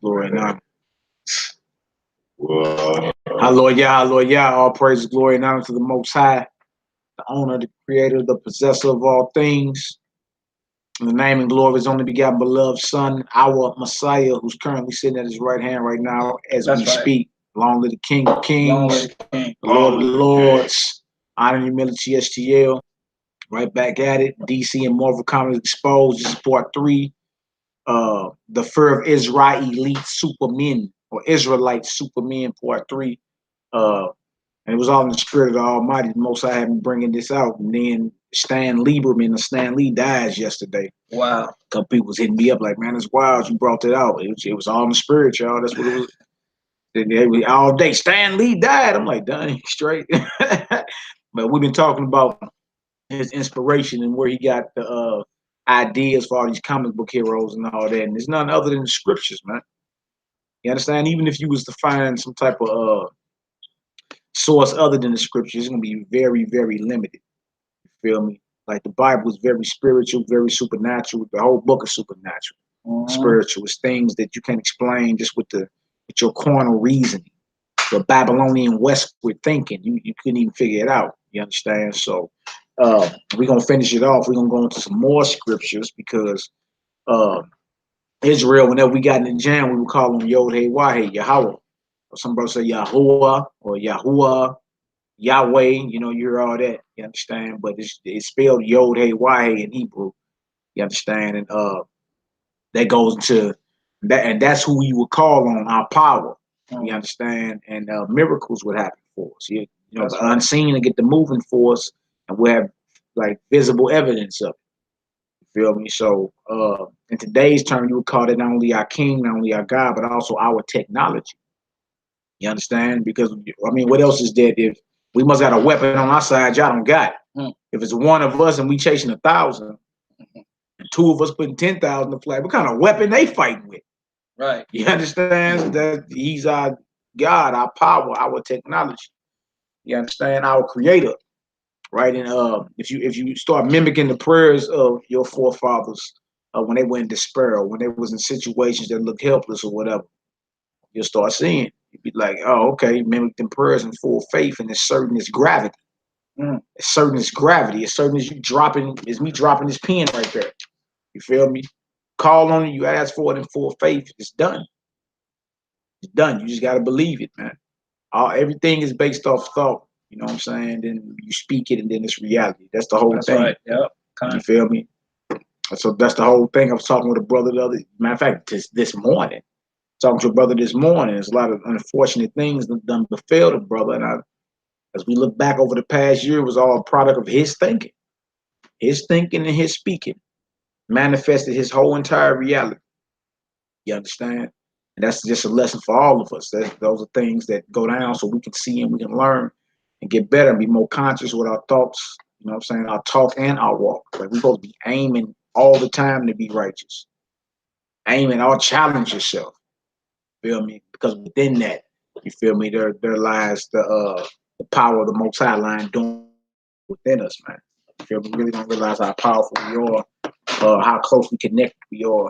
Glory and honor. Hallelujah. All praise, glory, and honor to the Most High, the owner, the creator, the possessor of all things. In the name and glory of his only begotten beloved Son, our Messiah, who's currently sitting at his right hand right now as we speak. Long live the King of Kings, the Lord of Lords. Honor and humility, STL. Right back at it. DC and Marvel Comics Exposed. This is part 3. The Fear of Isra-Elite Supermen, or Israelite Supermen, part 3. And it was all in the spirit of the Almighty. The Most High had me bringing this out. And then Stan Lee dies yesterday. Wow. A couple people was hitting me up like, man, it's wild you brought that out. It was all in the spirit, y'all. That's what it was. They was all day. Stan Lee died. I'm like, dang, straight. But we've been talking about his inspiration and where he got the ideas for all these comic book heroes and all that. And it's none other than the scriptures, man. You understand? Even if you was to find some type of source other than the scriptures, it's gonna be very, very limited. You feel me? Like the Bible is very spiritual, very supernatural. The whole book is supernatural. Spiritual. It's things that you can't explain just with your carnal reasoning. The Babylonian westward thinking. You couldn't even figure it out. You understand? So we're gonna finish it off. We're gonna go into some more scriptures because Israel, whenever we got in the jam, we would call him Yod Hey Wahey, Yahweh. Or some brothers say Yahuwah or Yahuwah, Yahweh. You know, you hear all that. You understand? But it's spelled Yod Hey Wahey in Hebrew. You understand? And that goes into that, and that's who we would call on our power. You understand? And miracles would happen for us. You know, the unseen to get the moving for us, and we have like visible evidence of it. You feel me? So in today's term, you would call it not only our king, not only our God, but also our technology. You understand? Because I mean, what else is there? If we must have a weapon on our side, y'all don't got it. If it's one of us and we chasing 1,000, and 2 of us putting 10,000 to flag, what kind of weapon they fighting with? Right. You understand? That he's our God, our power, our technology. You understand? Our creator. Right? And if you start mimicking the prayers of your forefathers when they were in despair, or when they was in situations that look helpless or whatever, you'll start seeing. You'd be like, oh, okay, mimic them prayers in full faith, and it's certain as gravity. It's certain as gravity. It's certain as me dropping this pen right there. You feel me? Call on it, you ask for it in full faith, it's done. It's done. You just gotta believe it, man. Everything is based off thought. You know what I'm saying? Then you speak it, and then it's reality. That's the whole thing. Right. Yep. You feel me? So that's the whole thing. I was talking with a brother matter of fact, this morning. Talking to a brother this morning. There's a lot of unfortunate things that done befell the brother. And as we look back over the past year, it was all a product of his thinking. His thinking and his speaking manifested his whole entire reality. You understand? And that's just a lesson for all of us. Those are things that go down so we can see and we can learn and get better and be more conscious with our thoughts, you know what I'm saying, our talk and our walk. Like we're supposed to be aiming all the time to be righteous. Aiming or challenge yourself. Feel me? Because within that, you feel me, there lies the power of the Most High line doing within us, man. You feel me? We really don't realize how powerful we are, how closely connected we are.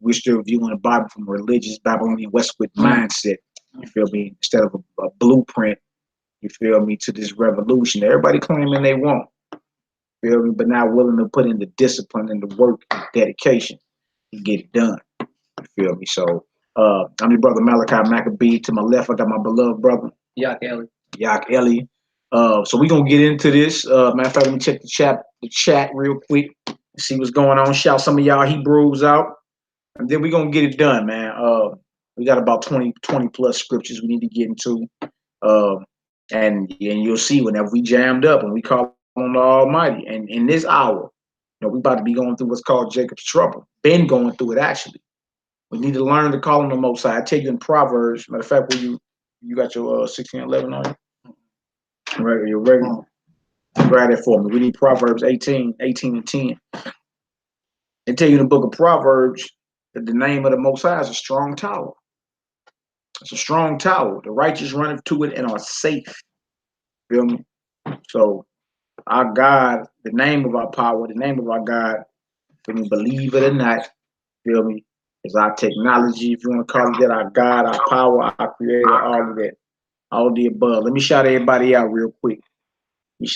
We're still viewing the Bible from a religious Babylonian westward mindset. You feel me? Instead of a blueprint, you feel me, to this revolution. Everybody claiming they want. Feel me? But not willing to put in the discipline and the work and dedication to get it done. You feel me? So I'm your brother Malachi Maccabee. To my left, I got my beloved brother Yak Ellie. So we're gonna get into this. Matter of fact, let me check the chat real quick, see what's going on. Shout some of y'all Hebrews out. And then we're gonna get it done, man. We got about 20 plus scriptures we need to get into. And you'll see whenever we jammed up and we call on the Almighty. And in this hour, you know, we about to be going through what's called Jacob's trouble. Been going through it actually. We need to learn to call on the Most High. I tell you in Proverbs, matter of fact, where you got your 16:11 on you? Right, you're ready. Grab that for me. We need Proverbs 18 and 10. They tell you in the book of Proverbs that the name of the Most High is a strong tower. It's a strong tower. The righteous run to it and are safe. Feel me? So our God, the name of our power, the name of our God, feel me, believe it or not, feel me, It's our technology, if you want to call it that, our God, our power, our creator, all of that. All of the above. Let me shout everybody out real quick. Who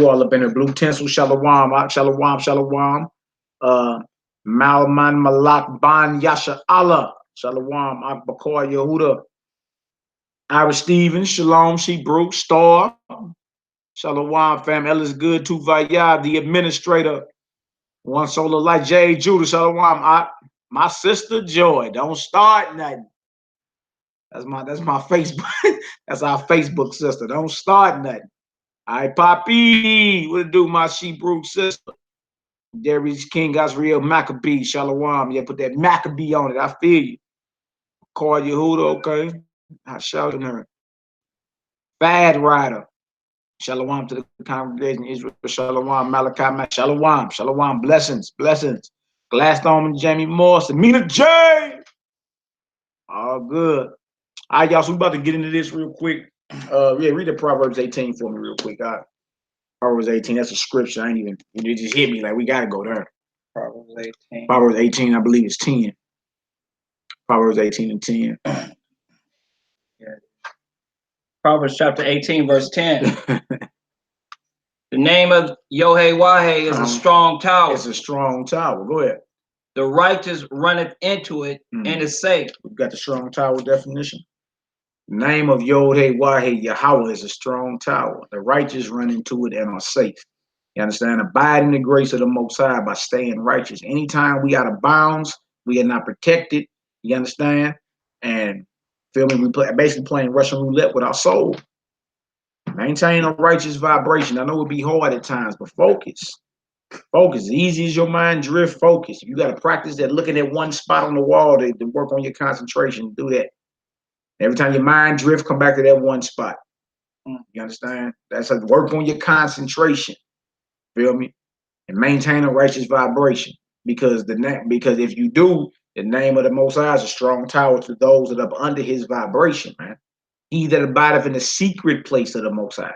all up in the blue tinsel? Shalom, shalom, shalom. Malman Malak Ban Yasha Allah. Shalom, Akbakar Yehuda. Ira Stevens, Shalom, she Brooks, Star. Shalom, fam. Ellis Good, Tuvaya, the administrator. One Solar Light, J. Judah, Shalom. My sister Joy. Don't start nothing. That's my Facebook. That's our Facebook sister. Don't start nothing. All right, Poppy. What it do, my she Brooks sister? Darius King, Gosriel Maccabee, Shalom. Yeah, put that Maccabee on it. I feel you. Call Yehuda, okay. I shouting her. Fad Rider. Shalom to the congregation, Israel. Shalom, Malachi, Shalom, Shalom, blessings, blessings. Gladstone and Jamie Morse, and Mina J. All good. All right, y'all. So we about to get into this real quick. Yeah, read the Proverbs 18 for me real quick. All right. Proverbs 18, that's a scripture. I ain't even, it just hit me like we gotta go there. Proverbs 18. Proverbs 18, I believe it's 10. Proverbs 18 and 10. Yeah. Proverbs chapter 18, verse 10. The name of Yod-Heh-Wahe is a strong tower. It's a strong tower. Go ahead. The righteous runneth into it and is safe. We've got the strong tower definition. The name of Yod-Heh-Wahe Yahweh is a strong tower. The righteous run into it and are safe. You understand? Abide in the grace of the Most High by staying righteous. Anytime we out of bounds, we are not protected. You understand? And feel me? We basically playing Russian roulette with our soul. Maintain a righteous vibration. I know it'll be hard at times, but focus. Focus. As easy as your mind drift, focus. You got to practice that looking at one spot on the wall to work on your concentration. Do that. Every time your mind drift, come back to that one spot. You understand? That's like work on your concentration. Feel me? And maintain a righteous vibration. Because if you do, the name of the Most High is a strong tower to those that are under his vibration, man. He that abideth in the secret place of the Most High.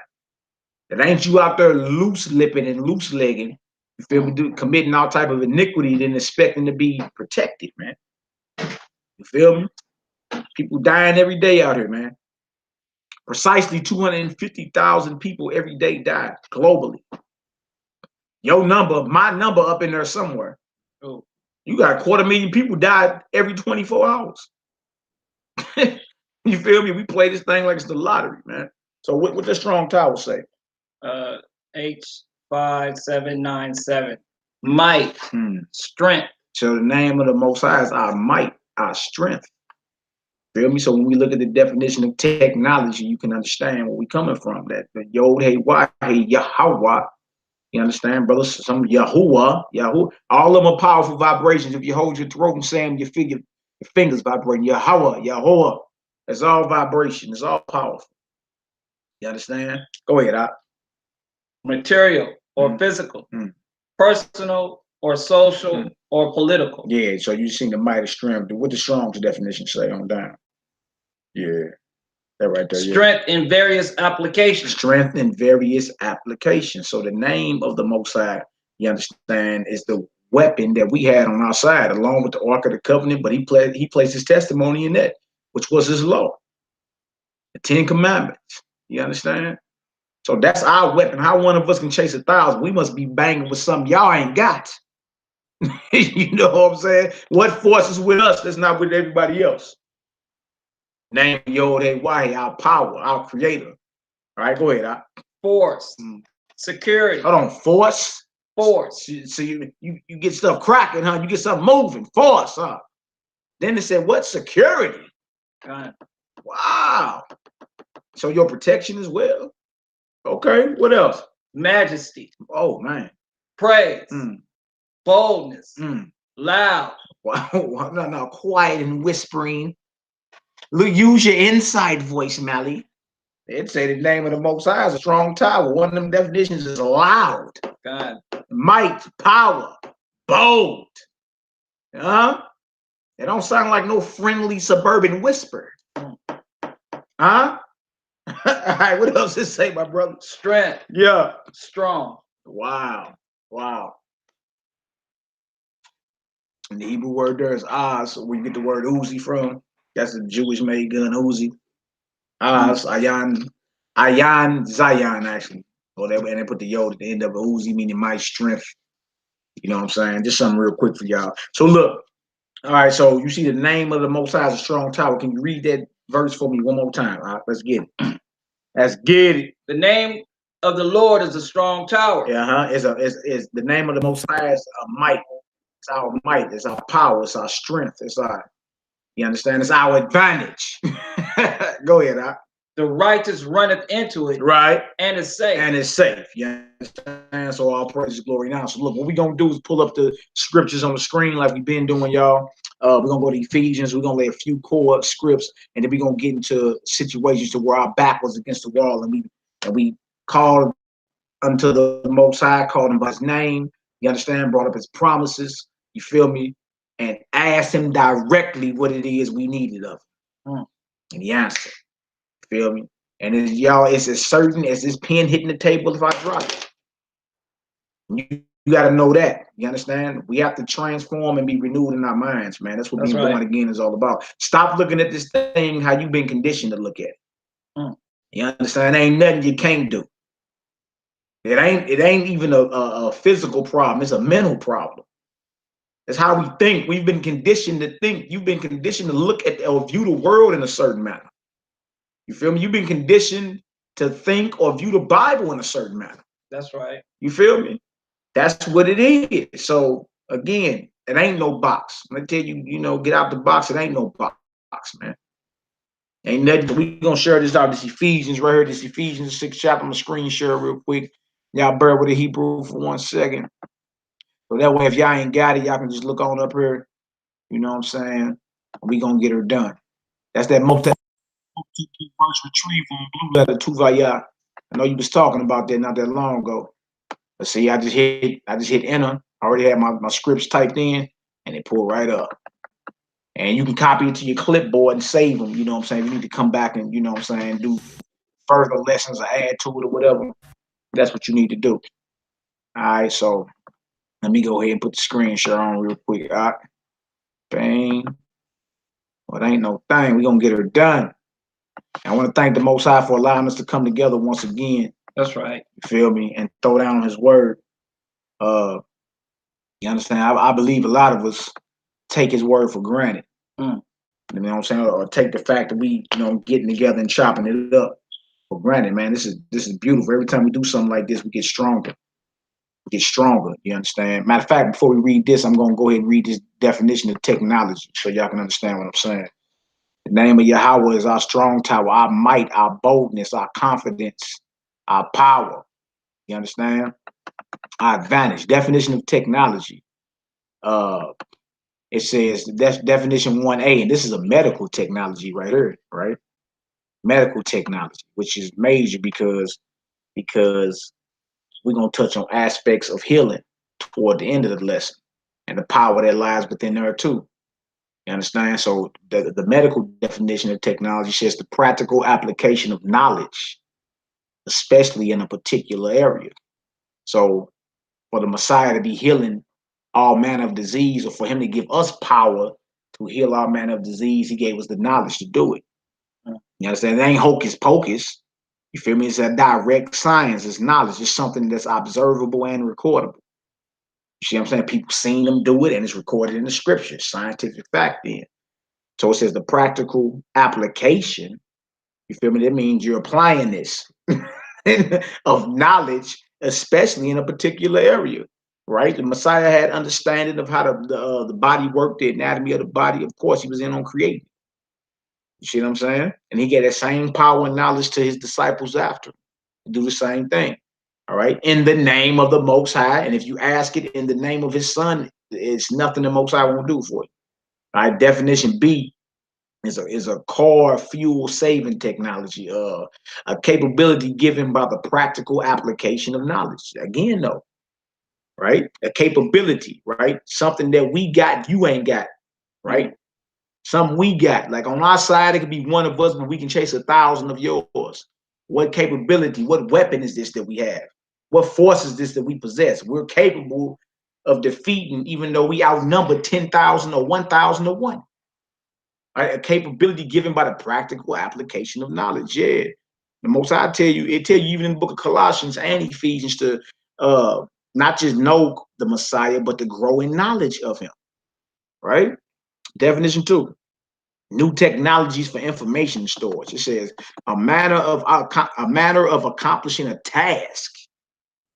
It ain't you out there loose lipping and loose legging, you feel me, committing all type of iniquity, then expecting to be protected, man. You feel me? People dying every day out here, man. Precisely 250,000 people every day die globally. Your number, my number up in there somewhere. Oh, you got 250,000 people die every 24 hours. You feel me? We play this thing like it's the lottery, man. So what the strong tower say? H5797. Might, strength. So the name of the Most High is our might, our strength. Feel me? So when we look at the definition of technology, you can understand where we're coming from. That the Yod-Heh-Wahe Yahweh. You understand, brother? Some Yahuwah, all of them are powerful vibrations. If you hold your throat and say them, your fingers vibrating. Yahweh. It's all vibration. It's all powerful. You understand? Go ahead, Op. Material or physical, personal or social or political. Yeah, so you seen the mighty strength. What the Strong's definition say on down? Yeah, that right there. Strength in various applications. Strength in various applications. So the name of the Most High, you understand, is the weapon that we had on our side, along with the Ark of the Covenant. But he placed his testimony in that, which was his law, the 10 Commandments. You understand? So that's our weapon. How one of us can chase 1,000? We must be banging with something y'all ain't got. You know what I'm saying? What forces with us that's not with everybody else? Name Yod-Heh-Wahe, our power, our creator. All right, go ahead. Force, security. Hold on, force. Force. So you get stuff cracking, huh? You get something moving. Force, huh? Then they said, what? Security. Wow. So your protection as well. Okay, what else? Majesty. Oh man. Praise. Boldness. Loud. Wow. No, quiet and whispering. Use your inside voice, Mally. They'd say the name of the Most High is a strong tower. One of them definitions is loud. God. Might, power, bold. Huh? It don't sound like no friendly suburban whisper. Huh? All right, what else does it say, my brother? Strength. Yeah. Strong. Wow. And the Hebrew word there is Oz, so where you get the word Uzi from. That's a Jewish made gun, Uzi. Oz, Ayan, Zion, actually. And they put the yod at the end of it, Uzi, meaning my strength. You know what I'm saying? Just something real quick for y'all. So look, all right, so you see the name of the Most High is a strong tower. Can you read that verse for me one more time? All right, let's get it. Let's get it. The name of the Lord is a strong tower. Yeah, It's the name of the Most High is a might. It's our might. It's our power. It's our strength. It's our, you understand? It's our advantage. Go ahead, The righteous runneth into it, right, and is safe. And it's safe. You understand? So all praise glory now. So look, what we're gonna do is pull up the scriptures on the screen like we've been doing, y'all. We're gonna go to Ephesians. We're gonna lay a few core scripts, and then we're gonna get into situations to where our back was against the wall, and we called unto the Most High, called him by his name. You understand? Brought up his promises. You feel me? And asked him directly what it is we needed of him. And he answered. Feel me? And y'all, it's as certain as this pen hitting the table if I drop it. You got to know that. You understand? We have to transform and be renewed in our minds, man. That's what being born again is all about. Stop looking at this thing how you've been conditioned to look at it. You understand? Ain't nothing you can't do. It ain't even a physical problem. It's a mental problem. It's how we think. We've been conditioned to think. You've been conditioned to look at or view the world in a certain manner. You feel me? You've been conditioned to think or view the Bible in a certain manner. That's right. You feel me? That's what it is. So again, it ain't no box. I'm gonna tell you, get out the box. It ain't no box, man. Ain't nothing. We gonna share this out. This Ephesians right here. This Ephesians 6th chapter. I'm gonna screen share real quick. Y'all bear with the Hebrew for 1 second. So that way, if y'all ain't got it, y'all can just look on up here. You know what I'm saying? We gonna get her done. That's that verse retrieved from Blue Letter Tuvaya. I know you was talking about that not that long ago. But see, I just hit enter. I already had my scripts typed in, and it pulled right up. And you can copy it to your clipboard and save them. You know what I'm saying? If you need to come back and, you know what I'm saying, do further lessons or add to it or whatever, that's what you need to do. All right, so let me go ahead and put the screen share on real quick. All right. Bang. Well, it ain't no thing. We're going to get her done. I want to thank the Most High for allowing us to come together once again. That's right. You feel me? And throw down on his word. You understand? I believe a lot of us take his word for granted. You know what I'm saying? Or take the fact that we, getting together and chopping it up for granted, man. This is beautiful. Every time we do something like this, we get stronger. We get stronger. You understand? Matter of fact, before we read this, I'm going to go ahead and read this definition of technology so y'all can understand what I'm saying. The name of Yahweh is our strong tower, our might, our boldness, our confidence, our power. You understand? Our advantage. Definition of technology. It says definition 1A, and this is a medical technology right here, right? Medical technology, which is major because we're gonna touch on aspects of healing toward the end of the lesson and the power that lies within there too. You understand? So the medical definition of technology says the practical application of knowledge, especially in a particular area. So for the Messiah to be healing all manner of disease, or for him to give us power to heal all manner of disease, he gave us the knowledge to do it. You understand? It ain't hocus pocus. You feel me? It's a direct science. It's knowledge. It's something that's observable and recordable. You see what I'm saying? People seen them do it, and it's recorded in the scriptures. Scientific fact then. So it says the practical application. You feel me? That means you're applying this of knowledge, especially in a particular area, right? The Messiah had understanding of how the body worked, the anatomy of the body. Of course, he was in on creating. You see what I'm saying? And he gave that same power and knowledge to his disciples after to do the same thing. All right, in the name of the Most High, and if you ask it in the name of his Son, it's nothing the Most High won't do for you. All right, definition B is a car fuel saving technology, a capability given by the practical application of knowledge. Again, though, right? A capability, right? Something that we got, you ain't got, right? Something we got. Like on our side, it could be one of us, but we can chase 1,000 of yours. What capability, what weapon is this that we have? What force is this that we possess? We're capable of defeating, even though we outnumber 10,000 or 1,000 to 1. Right? A capability given by the practical application of knowledge. Yeah. The Most High tell you, it tell you even in the book of Colossians and Ephesians to not just know the Messiah, but to grow in knowledge of him. Right? Definition 2. New technologies for information storage. It says a manner of accomplishing a task,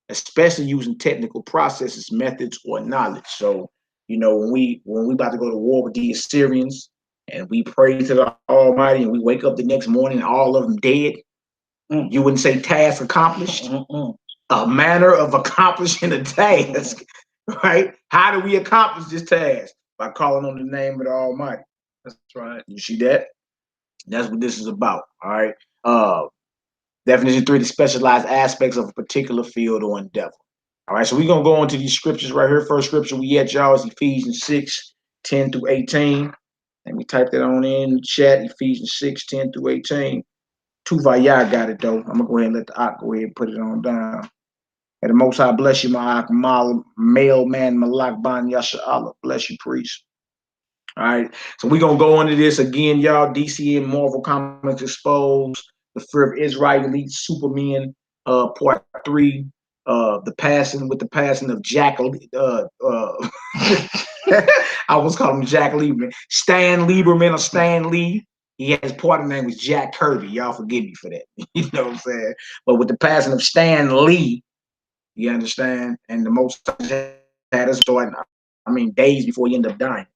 especially using technical processes, methods, or knowledge. So, you know, when we about to go to war with the Assyrians and we pray to the Almighty and we wake up the next morning and all of them dead, you wouldn't say task accomplished? A manner of accomplishing a task, right? How do we accomplish this task? By calling on the name of the Almighty. That's right. You see that? That's what this is about. All right. Definition 3, the specialized aspects of a particular field or endeavor. All right, so we're gonna go into these scriptures right here. First scripture we at, y'all, is Ephesians 6, 10 through 18. Let me type that on in the chat. Ephesians 6, 10 through 18. Tuvaya got it though. I'm gonna go ahead and let the Ak go ahead and put it on down. And the Most High bless you, my Ak, mailman Malak Ban Yasha Allah. Bless you, priest. All right, so we're gonna go into this again, y'all. DC and Marvel Comics Exposed, the Fear of Isra-Elite, Supermen, part 3, the passing of Jack. I was calling him Jack Lieberman, Stan Lieberman or Stan Lee. His partner name was Jack Kirby. Y'all forgive me for that. You know what I'm saying? But with the passing of Stan Lee, you understand, and the Most had us starting. I mean, days before he ended up dying.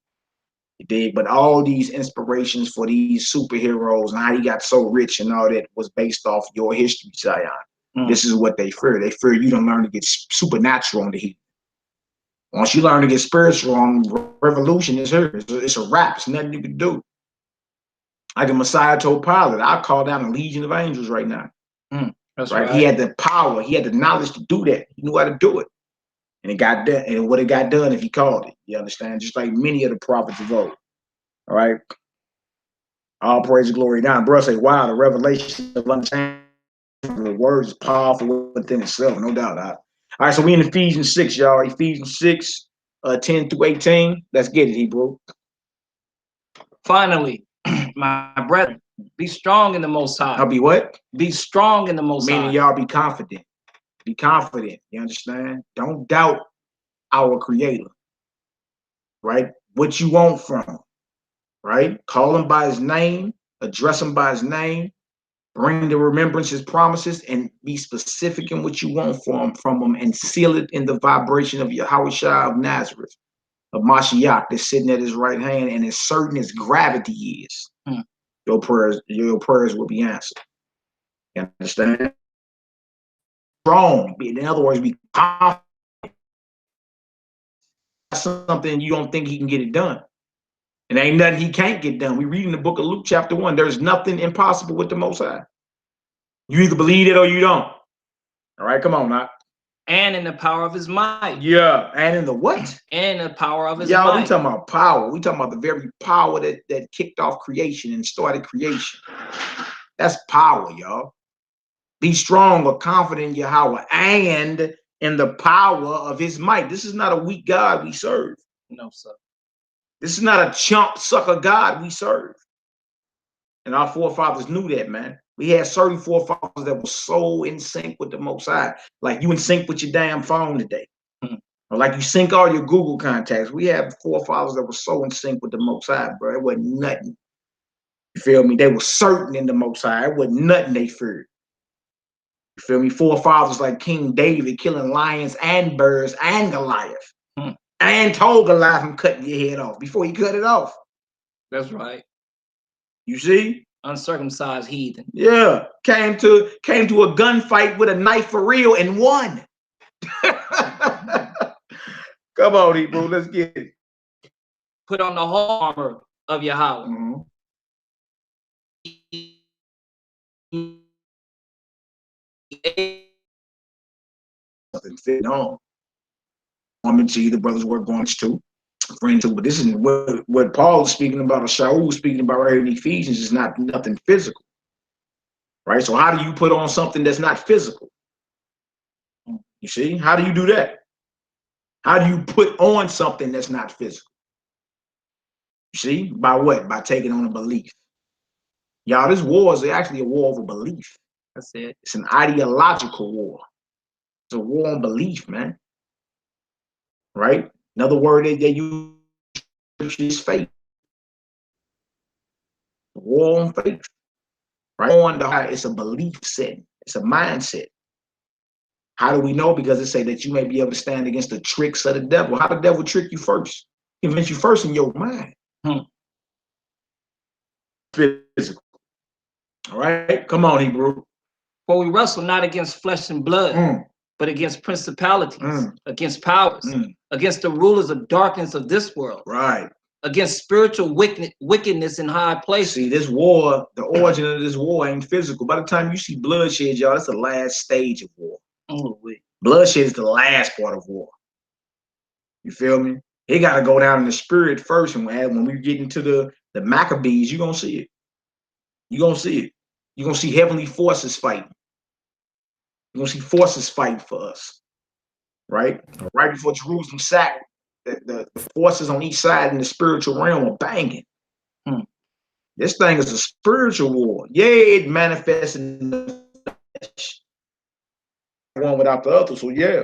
You dig? But all these inspirations for these superheroes and how he got so rich and all that was based off your history, Zion. This is what they fear. They fear you don't learn to get supernatural on the heat. Once you learn to get spiritual on, revolution is here. It's a wrap. It's nothing you can do. Like the Messiah told Pilate, I'll call down a legion of angels right now. That's right. He had the power. He had the knowledge to do that. He knew how to do it. And it got done. And what it got done if he called it. You understand? Just like many of the prophets of old. All right. All praise and glory down. Bro, say, wow, the revelation of understanding the words is powerful within itself, no doubt. All right, so we in Ephesians 6, y'all. Ephesians 6, 10 through 18. Let's get it, Hebrew. Finally, my brethren, be strong in the Most High. I'll be what? Be strong in the Most High. Meaning y'all be confident. Be confident. You understand? Don't doubt our Creator. Right? What you want from him. Right? Call him by his name. Address him by his name. Bring to remembrance his promises and be specific in what you want from him and seal it in the vibration of Yahweh of Nazareth, of Mashiach that's sitting at his right hand, and as certain as gravity is, your prayers will be answered. You understand? Strong. In other words, be confident. Something you don't think he can get it done. And ain't nothing he can't get done. We read in the book of Luke chapter 1, there's nothing impossible with the Most High. You either believe it or you don't. All right, come on now. And in the power of his might. Yeah, and in the what? And in the power of his might. might. We talking about power. We talking about the very power that kicked off creation and started creation. That's power, y'all. Be strong or confident in Yahweh and in the power of his might. This is not a weak God we serve. No, sir. This is not a chump sucker God we serve. And our forefathers knew that, man. We had certain forefathers that were so in sync with the Most High. Like you in sync with your damn phone today. Or like you sync all your Google contacts. We have forefathers that were so in sync with the Most High, bro. It wasn't nothing. You feel me? They were certain in the Most High. It wasn't nothing they feared. You feel me? Forefathers like King David killing lions and birds and Goliath. And told Goliath I'm cutting your head off before he cut it off. That's right. You see? Uncircumcised heathen. Yeah. Came to a gunfight with a knife for real and won. Come on, Hebrew. Let's get it. Put on the whole armor of Yahweh. Nothing fit on. I'm into either brothers work going to friends too, but this is what Paul is speaking about, or Shaul is speaking about right here in Ephesians, is not nothing physical. Right? So how do you put on something that's not physical? You see? How do you do that? How do you put on something that's not physical? You see, by what? By taking on a belief. Y'all, this war is actually a war over belief. That's it. It's an ideological war. It's a war on belief, man. Right? Another word they use is faith. War on faith. Right? On the it's a belief set. It's a mindset. How do we know? Because it say that you may be able to stand against the tricks of the devil. How the devil trick you first? He convince you first in your mind. Physical. All right? Come on, Hebrew. For we wrestle not against flesh and blood, but against principalities, against powers, against the rulers of darkness of this world. Right. Against spiritual wickedness in high places. See, this war, the origin of this war ain't physical. By the time you see bloodshed, y'all, that's the last stage of war. Bloodshed is the last part of war. You feel me? It got to go down in the spirit first. And when we get into the Maccabees, you're going to see it. You're going to see it. You're going to see heavenly forces fighting. You're going to see forces fighting for us. Right? Right before Jerusalem sacked, the forces on each side in the spiritual realm are banging. This thing is a spiritual war. Yeah, it manifests in the flesh. One without the other. So yeah.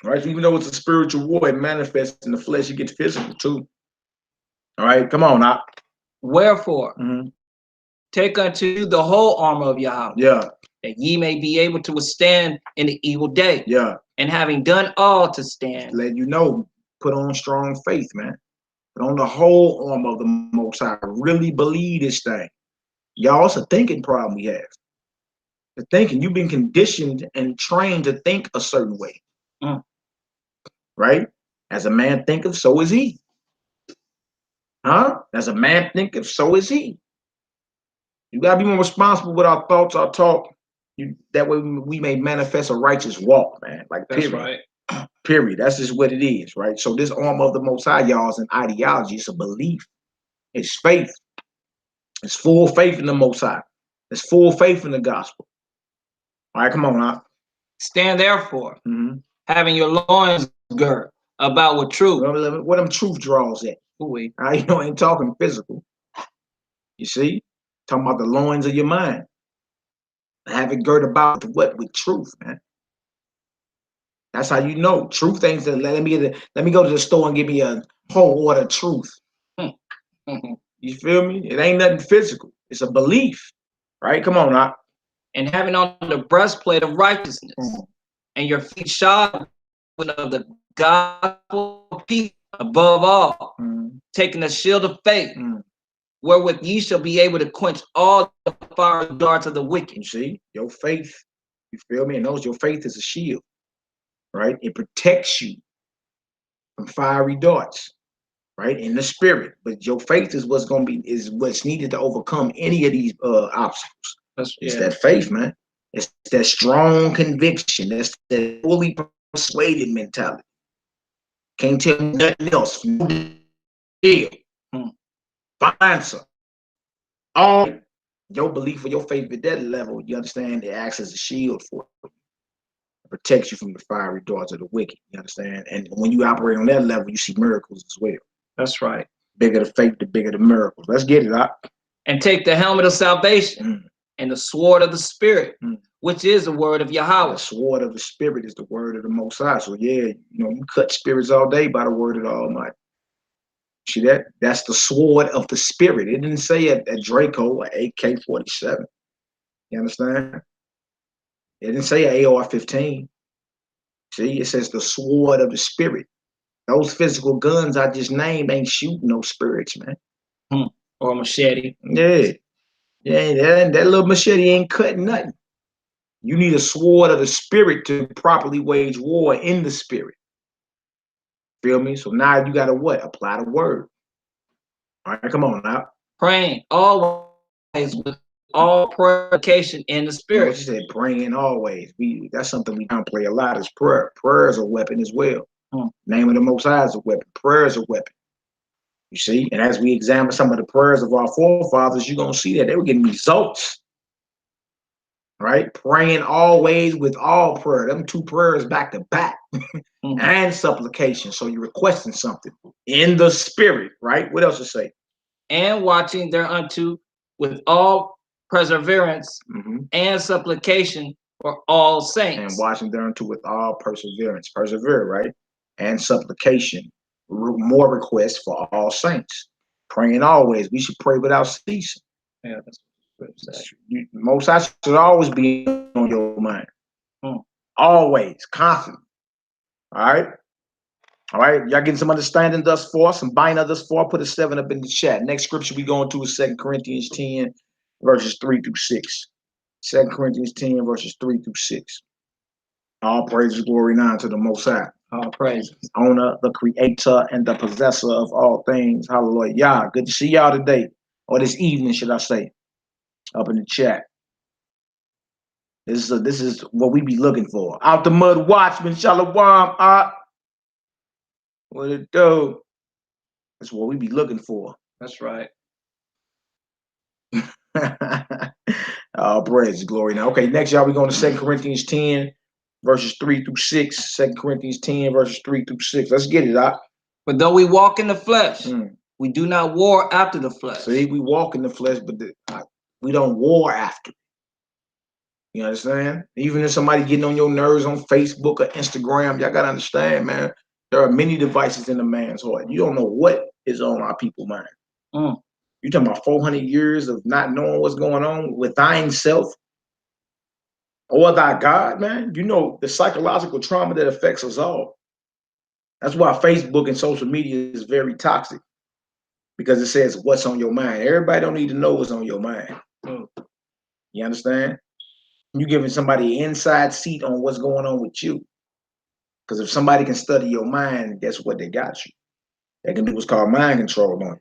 Right? So even though it's a spiritual war, it manifests in the flesh. It gets physical too. All right, come on now. Wherefore, take unto you the whole armor of Yahweh. Yeah. That ye may be able to withstand in the evil day. Yeah. And having done all to stand. Let you know, put on strong faith, man. Put on the whole armor of the Most High. Really believe this thing. Y'all, it's a thinking problem we have. The thinking, you've been conditioned and trained to think a certain way. Right? As a man thinketh, so is he. Huh? As a man thinketh, so is he. You gotta be more responsible with our thoughts, our talk. That way we may manifest a righteous walk, man. Like, period. That's right. Period. That's just what it is, right? So this armor of the Most High, y'all, is an ideology. It's a belief. It's faith. It's full faith in the Most High. It's full faith in the gospel. All right, come on now. Stand therefore, having your loins girt about with truth. What them truth draws at? You know, ain't talking physical. You see? Talking about the loins of your mind. Have it girt about with what? With truth, man. That's how you know. Truth ain't that let me go to the store and give me a whole order of truth. You feel me? It ain't nothing physical. It's a belief. Right? Come on now. And having on the breastplate of righteousness, and your feet shod of the gospel of peace, above all, taking the shield of faith, wherewith ye shall be able to quench all the fiery darts of the wicked. You see, your faith, you feel me? And knows your faith is a shield, right? It protects you from fiery darts, right? In the spirit. But your faith is what's needed to overcome any of these obstacles. It's that faith, man. It's that strong conviction. That's that fully persuaded mentality. Can't tell me nothing else. Find some. All your belief or your faith at that level, you understand, it acts as a shield for you. It protects you from the fiery darts of the wicked. You understand? And when you operate on that level, you see miracles as well. That's right. Bigger the faith, the bigger the miracles. Let's get it out. And take the helmet of salvation and the sword of the Spirit, which is the word of Yahweh. The sword of the Spirit is the word of the Most High. So yeah, you know, you cut spirits all day by the word of the Almighty. See that? That's the sword of the Spirit. It didn't say a Draco, an AK-47. You understand? It didn't say an AR-15. See, it says the sword of the Spirit. Those physical guns I just named ain't shooting no spirits, man. Or a machete. Yeah. Yeah, that little machete ain't cutting nothing. You need a sword of the Spirit to properly wage war in the Spirit. Feel me? So now you gotta what? Apply the word. All right, come on now. Praying always with all provocation in the Spirit. What you said, praying always. That's something we downplay a lot is prayer. Prayer is a weapon as well. Name of the Most High is a weapon. Prayer is a weapon. You see? And as we examine some of the prayers of our forefathers, you're gonna see that they were getting results. Right? Praying always with all prayer. Them two prayers back to back. and supplication. So you're requesting something in the spirit, right? What else to say? And watching thereunto with all perseverance and supplication for all saints. And watching thereunto with all perseverance. Persevere, right? And supplication. More requests for all saints. Praying always. We should pray without ceasing. Yeah, that's what Most I should always be on your mind. Always, constantly. All right. All right, y'all getting some understanding thus far, some binder thus far. Put a 7 up in the chat. Next scripture we going to is 2 Corinthians 10, verses 3 through 6. 2 Corinthians 10, verses 3 through 6. All praises, glory, and honor to the Most High. All praises. Owner, the creator, and the possessor of all things. Hallelujah. Y'all, good to see y'all today, or this evening, should I say, up in the chat. This is what we be looking for. Out the mud, watchman, shalom. What it do? That's what we be looking for. That's right. All praise, glory. Now, okay, next, y'all, we're going to 2 Corinthians 10, verses 3 through 6. 2 Corinthians 10, verses 3 through 6. Let's get it, Doc. But though we walk in the flesh, we do not war after the flesh. See, we walk in the flesh, but we don't war after. You understand? Even if somebody getting on your nerves on Facebook or Instagram, y'all got to understand, man, there are many devices in a man's heart. You don't know what is on our people's mind. You talking about 400 years of not knowing what's going on with thine self or thy God, man. You know the psychological trauma that affects us all. That's why Facebook and social media is very toxic, because it says what's on your mind. Everybody don't need to know what's on your mind. You understand? You're giving somebody an inside seat on what's going on with you. Because if somebody can study your mind, guess what? They got you. They can do what's called mind control on you.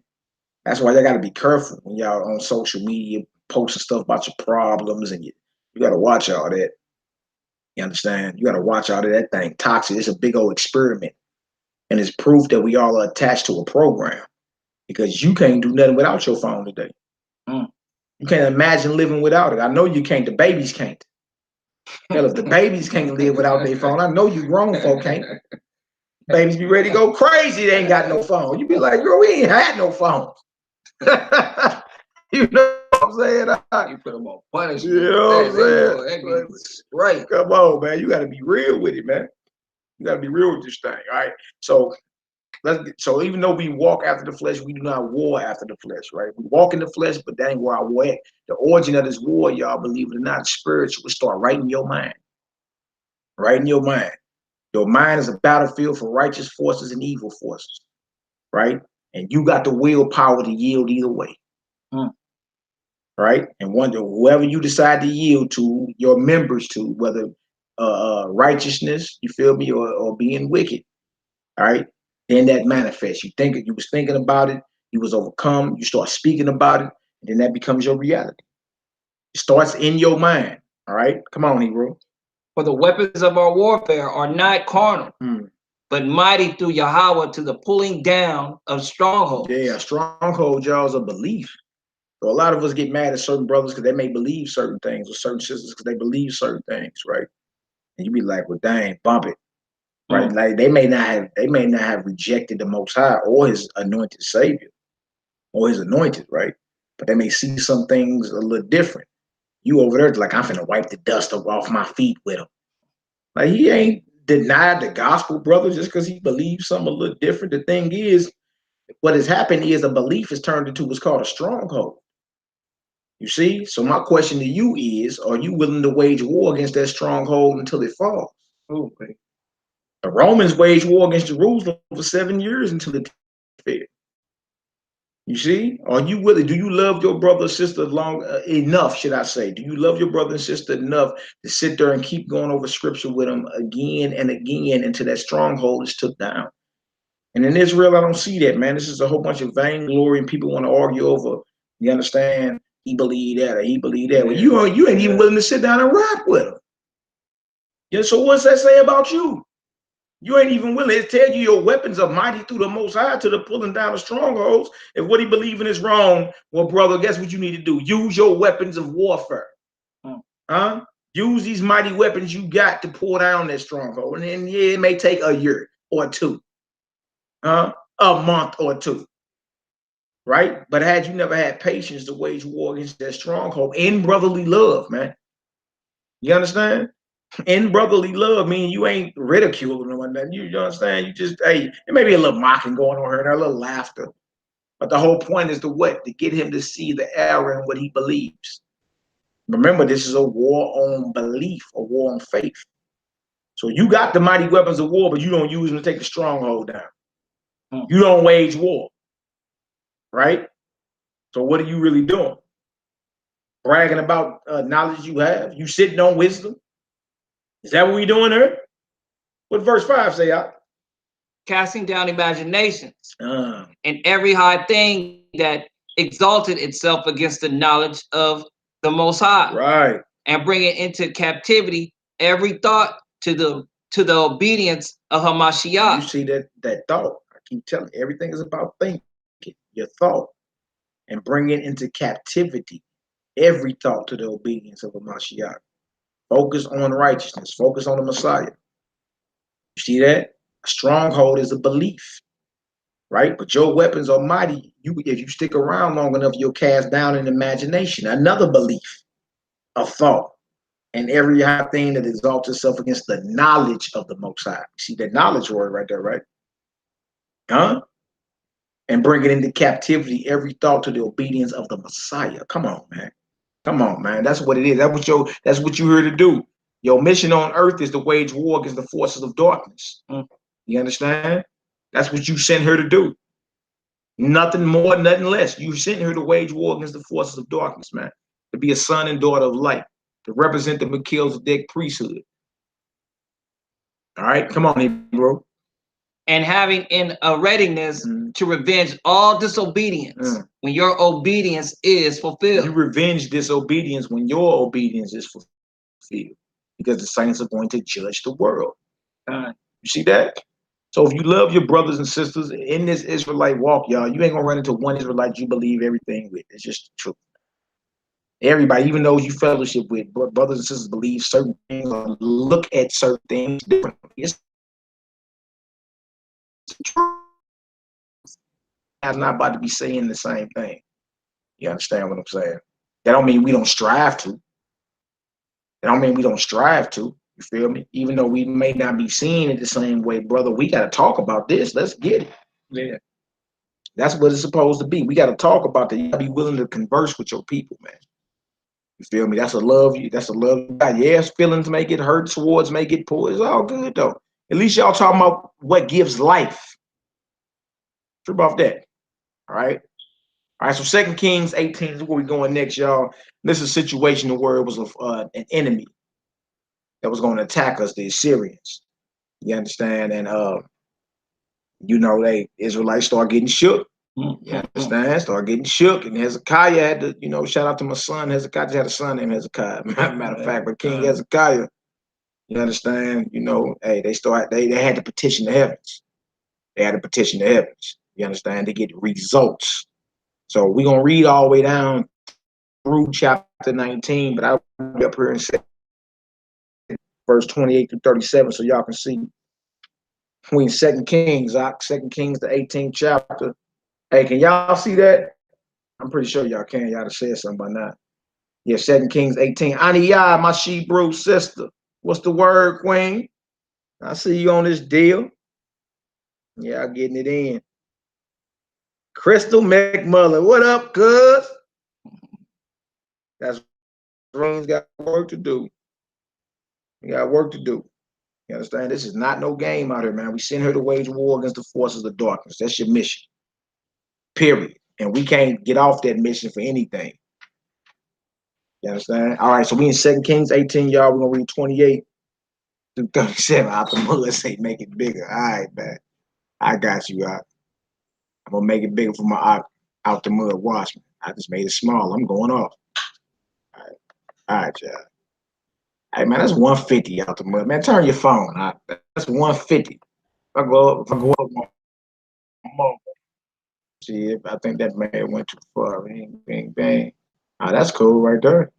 That's why y'all got to be careful when y'all on social media posting stuff about your problems, and you got to watch all that. You understand? You got to watch all of that thing. Toxic. It's a big old experiment. And it's proof that we all are attached to a program, because you can't do nothing without your phone today. You can't imagine living without it. I know you can't. The babies can't. Hell, if the babies can't live without their phone, I know you grown folk can't. Babies be ready to go crazy. They ain't got no phone. You be like, girl, we ain't had no phones. You know what I'm saying? You put them on punishment. You know what I'm saying? Right. Come on, man. You got to be real with it, man. You got to be real with this thing, all right? So even though we walk after the flesh, we do not war after the flesh, right? We walk in the flesh, but that ain't where our war at. The origin of this war, y'all, believe it or not, spiritual, will start right in your mind. Right in your mind. Your mind is a battlefield for righteous forces and evil forces, right? And you got the willpower to yield either way. Right? And whoever you decide to yield to, your members to, whether righteousness, you feel me, or being wicked, all right? Then that manifests. You was thinking about it, you was overcome, you start speaking about it, and then that becomes your reality. It starts in your mind, all right? Come on, Hebrew. For the weapons of our warfare are not carnal, but mighty through Yahweh to the pulling down of strongholds. Yeah, stronghold, y'all, is a belief. So a lot of us get mad at certain brothers because they may believe certain things, or certain sisters because they believe certain things, right? And you be like, well, dang, bump it. Right? Like they may not have rejected the Most High or his anointed Savior or his anointed, right? But they may see some things a little different. You over there like, I'm finna wipe the dust off my feet with him. Like, he ain't denied the gospel, brother, just because he believes something a little different. The thing is, what has happened is a belief is turned into what's called a stronghold. You see? So my question to you is, are you willing to wage war against that stronghold until it falls? Okay. The Romans waged war against Jerusalem for 7 years until it fell. You see? Are you willing? Do you love your brother or sister enough, should I say? Do you love your brother and sister enough to sit there and keep going over scripture with them again and again until that stronghold is took down? And in Israel, I don't see that, man. This is a whole bunch of vainglory, and people want to argue over, you understand, he believed that or he believed that. Well, you ain't even willing to sit down and rap with him. Yeah, so what's that say about you? You ain't even willing to tell you your weapons are mighty through the Most High to the pulling down of strongholds. If what he believing is wrong, well, brother, guess what you need to do? Use your weapons of warfare. Huh? Use these mighty weapons you got to pull down that stronghold. And then, yeah, it may take a year or two, a month or two, right? But had you never had patience to wage war against that stronghold in brotherly love, man. You understand? In brotherly love, meaning you ain't ridiculing them or nothing. You understand? You just, hey, it may be a little mocking going on here and a little laughter. But the whole point is to what? To get him to see the error in what he believes. Remember, this is a war on belief, a war on faith. So you got the mighty weapons of war, but you don't use them to take the stronghold down. You don't wage war, right? So what are you really doing? Bragging about knowledge you have? You sitting on wisdom? Is that what we doing here? What verse 5 say out? Casting down imaginations and every high thing that exalted itself against the knowledge of the Most High, right? And bringing into captivity every thought to the obedience of Hamashiach. You see that thought? I keep telling you, everything is about thinking, your thought, and bringing into captivity every thought to the obedience of Hamashiach. Focus on righteousness. Focus on the Messiah. You see that? A stronghold is a belief, right? But your weapons are mighty. If you stick around long enough, you'll cast down an imagination, another belief, a thought, and every high thing that exalts itself against the knowledge of the Most High. See that knowledge word right there, right? And bring it into captivity every thought to the obedience of the Messiah. Come on, man. Come on, man. That's what it is. That's what you're here to do. Your mission on earth is to wage war against the forces of darkness. You understand? That's what you sent her to do. Nothing more, nothing less. You sent her to wage war against the forces of darkness, man. To be a son and daughter of light. To represent the Melchizedec priesthood. All right, come on, bro. And having in a readiness to revenge all disobedience when your obedience is fulfilled. You revenge disobedience when your obedience is fulfilled, because the saints are going to judge the world. You see that? So if you love your brothers and sisters in this Israelite walk, y'all, you ain't gonna run into one Israelite you believe everything with. It's just true. Everybody, even those you fellowship with, brothers and sisters believe certain things or look at certain things differently. It's true. I'm not about to be saying the same thing. You understand what I'm saying? That don't mean we don't strive to. That don't mean we don't strive to. You feel me? Even though we may not be seeing it the same way, brother, we got to talk about this. Let's get it. Yeah. That's what it's supposed to be. We got to talk about that. You got to be willing to converse with your people, man. You feel me? That's a love. That's a love. Yes, feelings may get hurt, swords may get pulled. It's all good, though. At least y'all talking about what gives life. Trip off that. All right. All right, so 2 Kings 18 is where we're going next, y'all. This is a situation where it was an enemy that was going to attack us, the Assyrians. You understand? And, you know, Israelites start getting shook. You understand? Start getting shook. And Hezekiah had to, you know, shout out to my son. Hezekiah just had a son named Hezekiah. Matter of fact, but King Hezekiah, you understand? You know, hey, they had to petition the heavens. They had to petition the heavens. You understand? To get results. So we're going to read all the way down through chapter 19, but I'll be up here and say verse 28 through 37 so y'all can see between 2 Kings, 2 Kings, the 18th chapter. Hey, can y'all see that? I'm pretty sure y'all can. Y'all have said something by now. Yeah, 2 Kings 18. Aniyah, my Shebrew sister. What's the word, Queen? I see you on this deal. Yeah, getting it in. Crystal McMullen, what up, cuz? That's Rain's got work to do. We got work to do. You understand? This is not no game out here, man. We send her to wage war against the forces of darkness. That's your mission. Period. And we can't get off that mission for anything. You understand? All right, so we in 2 Kings 18, y'all. We're gonna read 28 through 37. Out the mother say make it bigger. All right, man. I got you out. I'm gonna make it bigger for my out the mud watchman. I just made it small. I'm going off. All right, y'all. Hey man, that's 150 out the mud. Man, turn your phone. That's 150. If I go up more. See, I think that man went too far. Bang, bang, bang. Ah, that's cool right there.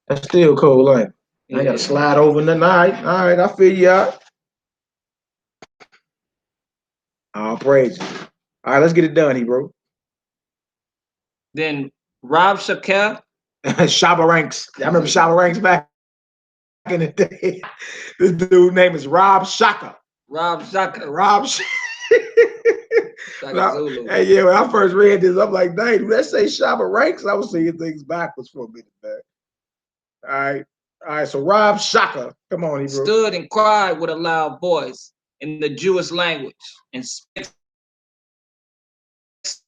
That's still cool, ain't it? I ain't got to slide over nothing. All right, I feel you out. All praise. All right, let's get it done, Hebrew. Then Rob Shakel. Shabba Ranks. I remember Shabba Ranks back in the day. This dude's name is Rob Shaka. Rob Shaka. Rob Shaka. Hey, yeah, when I first read this, I'm like, dang, let's say Shabba Ranks. I was seeing things backwards for a minute there. All right, so Rob Shaka, come on, Hebrew. Stood and cried with a loud voice in the Jewish language and spake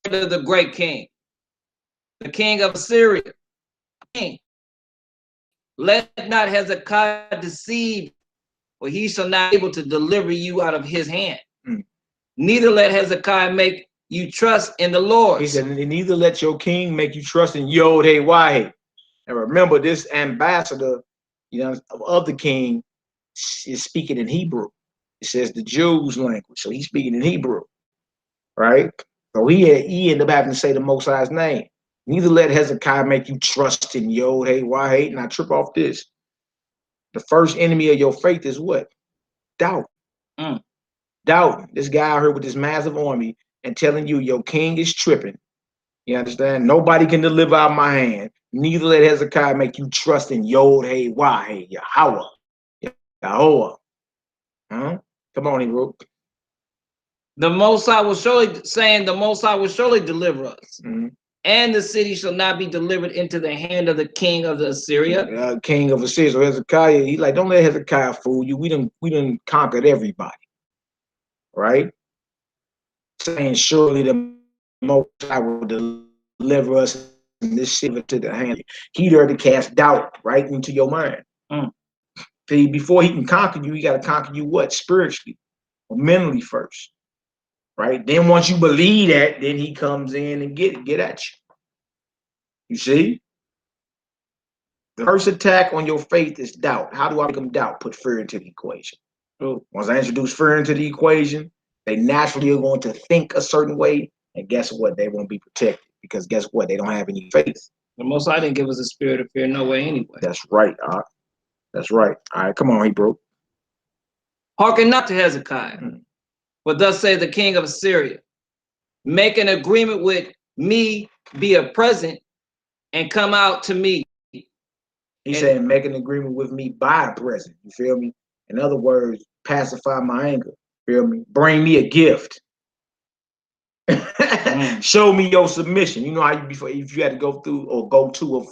to the great king, the king of Assyria. King, let not Hezekiah deceive, for he shall not be able to deliver you out of his hand. Neither let Hezekiah make you trust in the Lord. He said, neither let your king make you trust in Yod-Heh-Wah-Heh. And remember, this ambassador, of the king is speaking in Hebrew. It says the Jews' language, so he's speaking in Hebrew, right? So he ended up having to say the Most High's name. Neither let Hezekiah make you trust in Yod-Heh-Wah-Heh. Now trip off this. The first enemy of your faith is what? Doubt. Doubt. This guy out here with this massive army and telling you your king is tripping. You understand? Nobody can deliver out my hand. Neither let Hezekiah make you trust in Yod-Heh-Wah-Heh, Yahweh. Yahweh. Huh? Come on, Hebrew. The Most High will surely deliver us. And the city shall not be delivered into the hand of the king of the Assyria. King of Assyria. So Hezekiah, he like, don't let Hezekiah fool you. We done conquered everybody. Right? Saying surely the Most High will deliver us in this city to the hand. He there to cast doubt right into your mind. See, before he can conquer you, he got to conquer you what? Spiritually or mentally first. Right? Then once you believe that, then he comes in and get at you. You see? The first attack on your faith is doubt. How do I make them doubt? Put fear into the equation. Once I introduce fear into the equation, they naturally are going to think a certain way. And guess what? They won't be protected. Because guess what? They don't have any faith. The Most High didn't give us a spirit of fear no way anyway. That's right. That's right. All right, come on, Hebrew. Hearken not to Hezekiah. But thus say the king of Assyria, make an agreement with me, be a present, and come out to me. He's saying make an agreement with me by a present. You feel me? In other words, pacify my anger. Feel me? Bring me a gift. Show me your submission. You know how you before if you had to go through or go to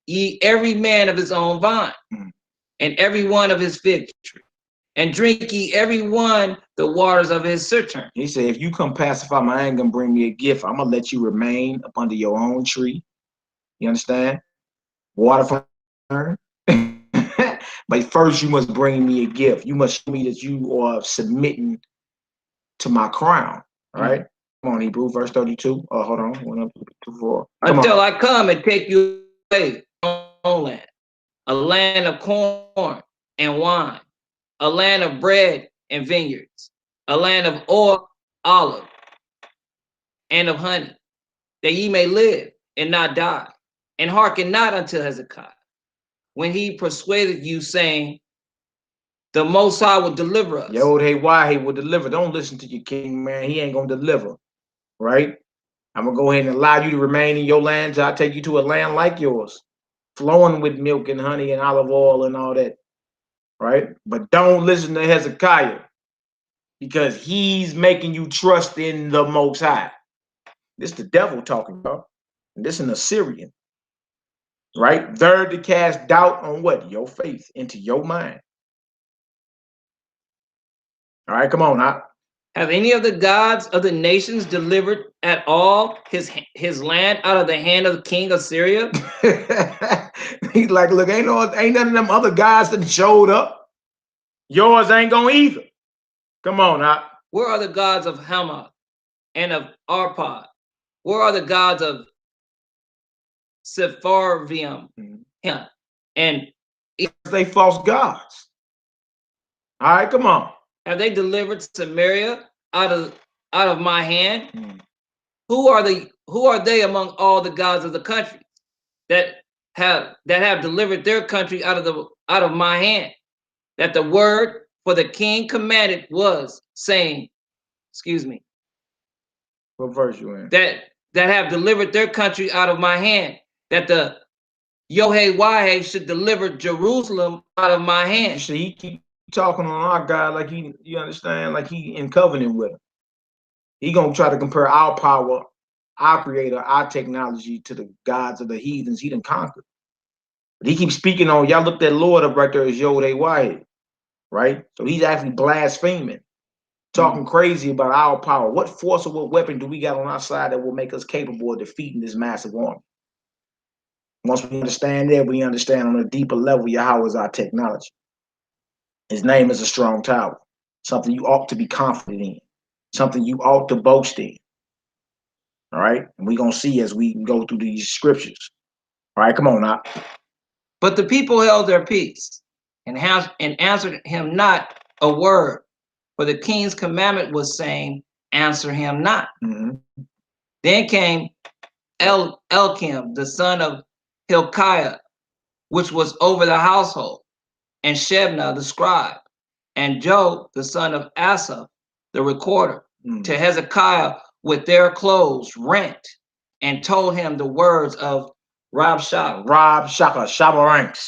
ye every man of his own vine, and every one of his fig tree, and drink ye every one the waters of his cistern. He said, if you come pacify my anger and bring me a gift, I'm gonna let you remain up under your own tree. You understand? Water from but first you must bring me a gift. You must show me that you are submitting to my crown. All right. Come on, Hebrew, verse 32. Oh, hold on. 1 up, 2, 4. Until I come and take you away from your own land, a land of corn and wine, a land of bread and vineyards, a land of oil, olive, and of honey, that ye may live and not die. And hearken not unto Hezekiah, when he persuaded you, saying, the Most High will deliver us. Yod-Heh-Wah-Heh will deliver. Don't listen to your king, man. He ain't gonna deliver. Right? I'm gonna go ahead and allow you to remain in your land till I take you to a land like yours, flowing with milk and honey and olive oil and all that. Right? But don't listen to Hezekiah, because he's making you trust in the Most High. This is the devil talking about. And this is an Assyrian. Right? There to cast doubt on what? Your faith into your mind. All right, come on now. Have any of the gods of the nations delivered at all his land out of the hand of the king of Syria? He's like, look, ain't none of them other guys that showed up. Yours ain't gonna either. Come on now. Where are the gods of Hamath and of Arpad? Where are the gods of Sepharvaim? And they false gods. All right, come on. Have they delivered Samaria out of my hand? who are they among all the gods of the country that have delivered their country out of my hand? That the word for the king commanded was saying, excuse me. What verse you in? That have delivered their country out of my hand. That the Yohe should deliver Jerusalem out of my hand. You see, he keep talking on our God like you understand, like he in covenant with him. He gonna try to compare our power, our creator, our technology to the gods of the heathens he done conquered. But he keeps speaking on, y'all look that Lord up right there as Yod-Heh-Wahed, right? So he's actually blaspheming, talking crazy about our power. What force or what weapon do we got on our side that will make us capable of defeating this massive army? Once we understand that, we understand on a deeper level, Yahweh is our technology. His name is a strong tower, something you ought to be confident in, something you ought to boast in. All right. And we're going to see as we go through these scriptures. All right. Come on now. But the people held their peace and answered him not a word. For the king's commandment was saying, answer him not. Then came Elkim, the son of Hilkiah, which was over the household, and Shebna, the scribe, and Job, the son of Asaph, the recorder, to Hezekiah with their clothes rent, and told him the words of Rabshakeh. Shabaranks.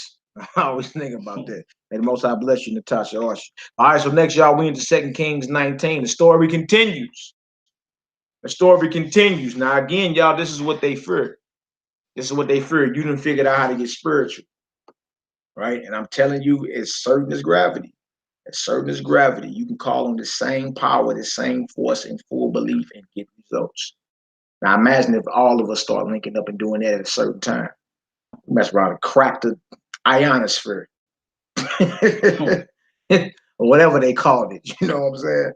I always think about that. May the Most High bless you, Natasha Arsh. All right, so next, y'all, we into 2 Kings 19. The story continues. The story continues. Now, again, y'all, this is what they feared. This is what they feared. You done figured out how to get spiritual, right? And I'm telling you, as certain as gravity. As certain as gravity, you can call on the same power, the same force, and full belief and get results. Now, imagine if all of us start linking up and doing that at a certain time. We mess around and crack the ionosphere. Or whatever they called it. You know what I'm saying?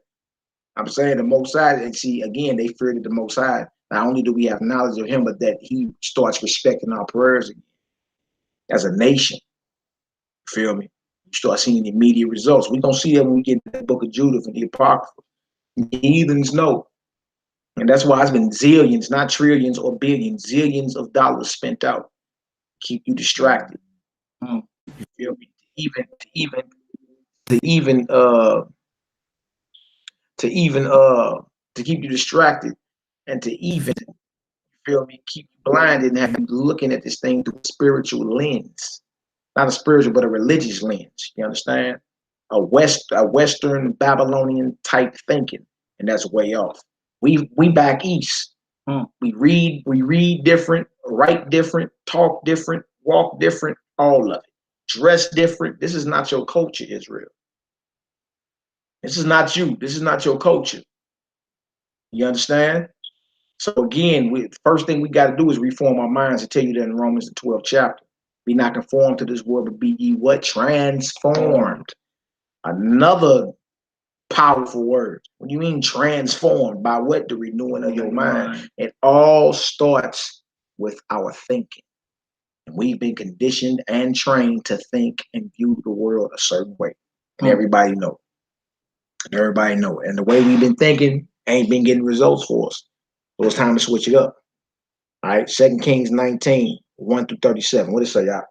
I'm saying the Most High, and see, again, they feared the Most High. Not only do we have knowledge of him, but that he starts respecting our prayers again as a nation. You feel me? You start seeing immediate results. We're going to see that when we get to the book of Judith and the Apocrypha. The heathens know. And that's why it's been zillions, not trillions or billions, zillions of dollars spent out to keep you distracted. You feel me? To keep you distracted and to even, you feel me, keep you blinded and have you looking at this thing through a spiritual lens. Not a spiritual, but a religious lens. You understand? A Western Babylonian type thinking, and that's way off. We back east. We read different, write different, talk different, walk different, all of it. Dress different. This is not your culture, Israel. This is not you. This is not your culture. You understand? So again, first thing we got to do is reform our minds. I tell you that in Romans the 12th chapter. Be not conformed to this world, but be ye what? Transformed. Another powerful word. What do you mean transformed? By what? The renewing of your mind. It all starts with our thinking. And we've been conditioned and trained to think and view the world a certain way. And everybody know. Everybody know. And the way we've been thinking ain't been getting results for us. So it's time to switch it up. All right, 2 Kings 19, 1 through 37. What did it say, y'all?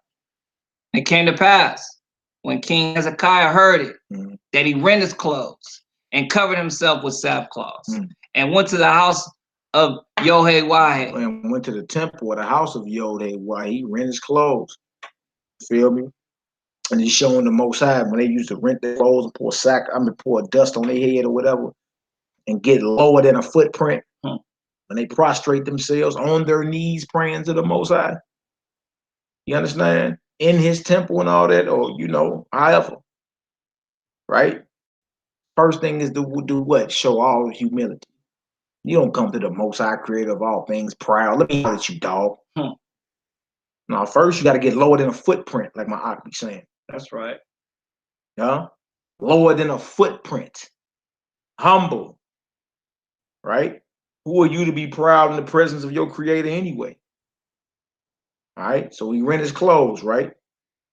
It came to pass when King Hezekiah heard it, that he rent his clothes and covered himself with sackcloth and went to the house of Yod-Heh-Wahed. And went to the temple or the house of Yod-Heh-Wahed. He rent his clothes. Feel me? And he's showing the Most High when they used to rent their clothes and pour dust on their head or whatever and get lower than a footprint. When they prostrate themselves on their knees praying to the Most High. You understand? In his temple and all that, or, you know, however. Right? First thing is to do what? Show all humility. You don't come to the Most High, creator of all things, proud. Let me let you, dog. Now, first, you got to get lower than a footprint, like my aunt be saying. That's right. Yeah? Lower than a footprint. Humble. Right? Who are you to be proud in the presence of your creator anyway? All right? So he rent his clothes, right?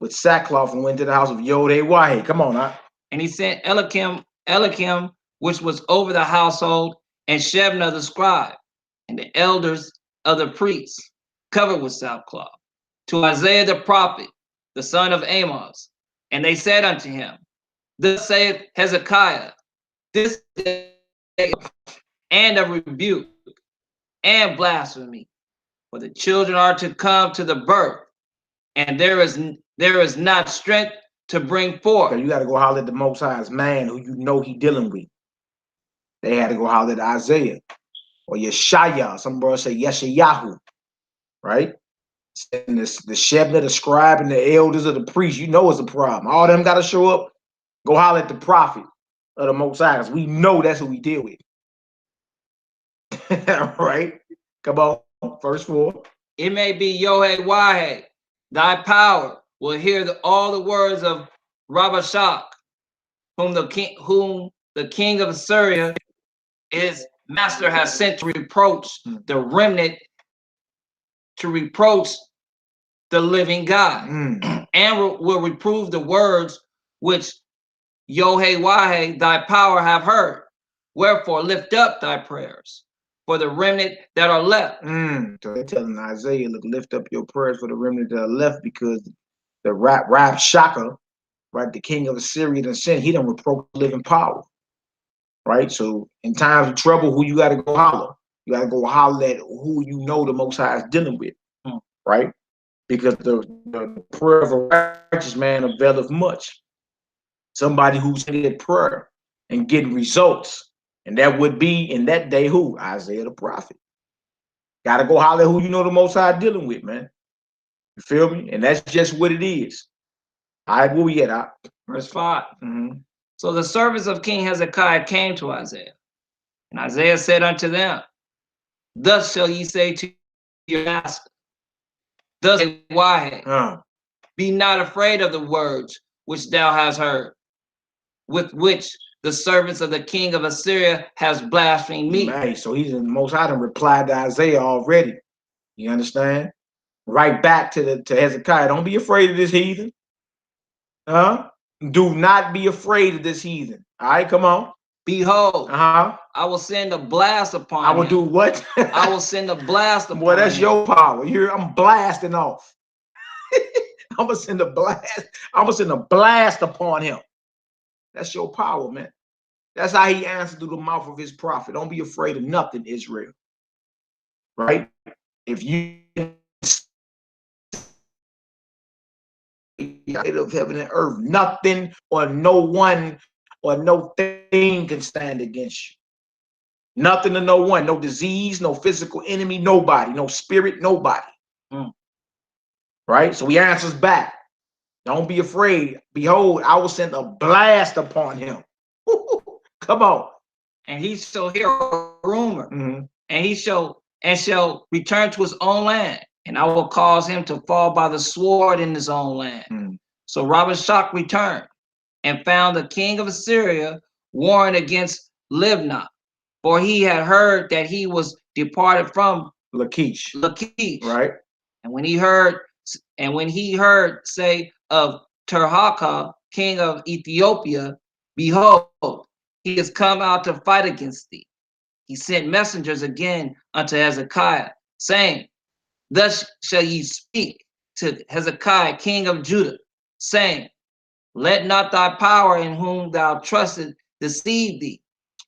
With sackcloth and went to the house of Yod-Heh-Wahed. Come on, huh? And he sent Elikim, which was over the household, and Shebna the scribe, and the elders of the priests, covered with sackcloth, to Isaiah the prophet, the son of Amos. And they said unto him, thus saith Hezekiah, this day and a rebuke and blasphemy, for the children are to come to the birth, and there is not strength to bring forth. So you got to go holler at the Most High's man who you know he dealing with. They had to go holler at Isaiah or Yeshaya. Some brothers say Yeshayahu, right? And the Shebna, the scribe, and the elders of the priests, you know it's a problem. All them got to show up. Go holler at the prophet of the Most High, 'cause we know that's who we deal with. Right? Come on, verse 4. It may be Yohe-Wahe, thy power will hear all the words of Rabashak, whom the king of Assyria, his master, has sent to reproach the remnant, to reproach the living God, and will reprove the words which Yohe-Wahe, thy power, have heard. Wherefore lift up thy prayers for the remnant that are left. So they're telling Isaiah, look, lift up your prayers for the remnant that are left, because the Rabshakeh, right, the king of Assyria, done sin, he done reproach living power. Right? So in times of trouble, who you got to go holler? You got to go holler at who you know the Most High is dealing with. Right? Because the prayer of a righteous man availeth much. Somebody who's in their prayer and getting results. And that would be in that day who? Isaiah the prophet. Got to go holler at who you know the Most High dealing with, man. You feel me? And that's just what it is. All right, where we at? Verse 5. So the servants of King Hezekiah came to Isaiah, and Isaiah said unto them, thus shall ye say to your master, thus why? Be not afraid of the words which thou hast heard, with which the servants of the king of Assyria has blasphemed me. Right, so he's in the Most High done replied to Isaiah already. You understand? Right back to Hezekiah. Don't be afraid of this heathen. Do not be afraid of this heathen. All right, come on. Behold, I will send a blast upon him. I will do what? I will send a blast upon him. Well, that's your power. I'm blasting off. I'm gonna send a blast. I'm gonna send a blast upon him. That's your power, man. That's how he answered through the mouth of his prophet. Don't be afraid of nothing, Israel. Right? If you of heaven and earth, nothing or no one or no thing can stand against you. Nothing or no one, no disease, no physical enemy, nobody, no spirit, nobody. Right? So he answers back. Don't be afraid. Behold, I will send a blast upon him. Come on. And he shall hear a rumor, and he shall return to his own land, and I will cause him to fall by the sword in his own land. So Rabashak returned and found the king of Assyria warring against Libnah, for he had heard that he was departed from Lachish. Right. And when he heard say of Tirhakah, king of Ethiopia, behold, he is come out to fight against thee. He sent messengers again unto Hezekiah, saying, thus shall ye speak to Hezekiah, king of Judah, saying, let not thy power in whom thou trusted deceive thee,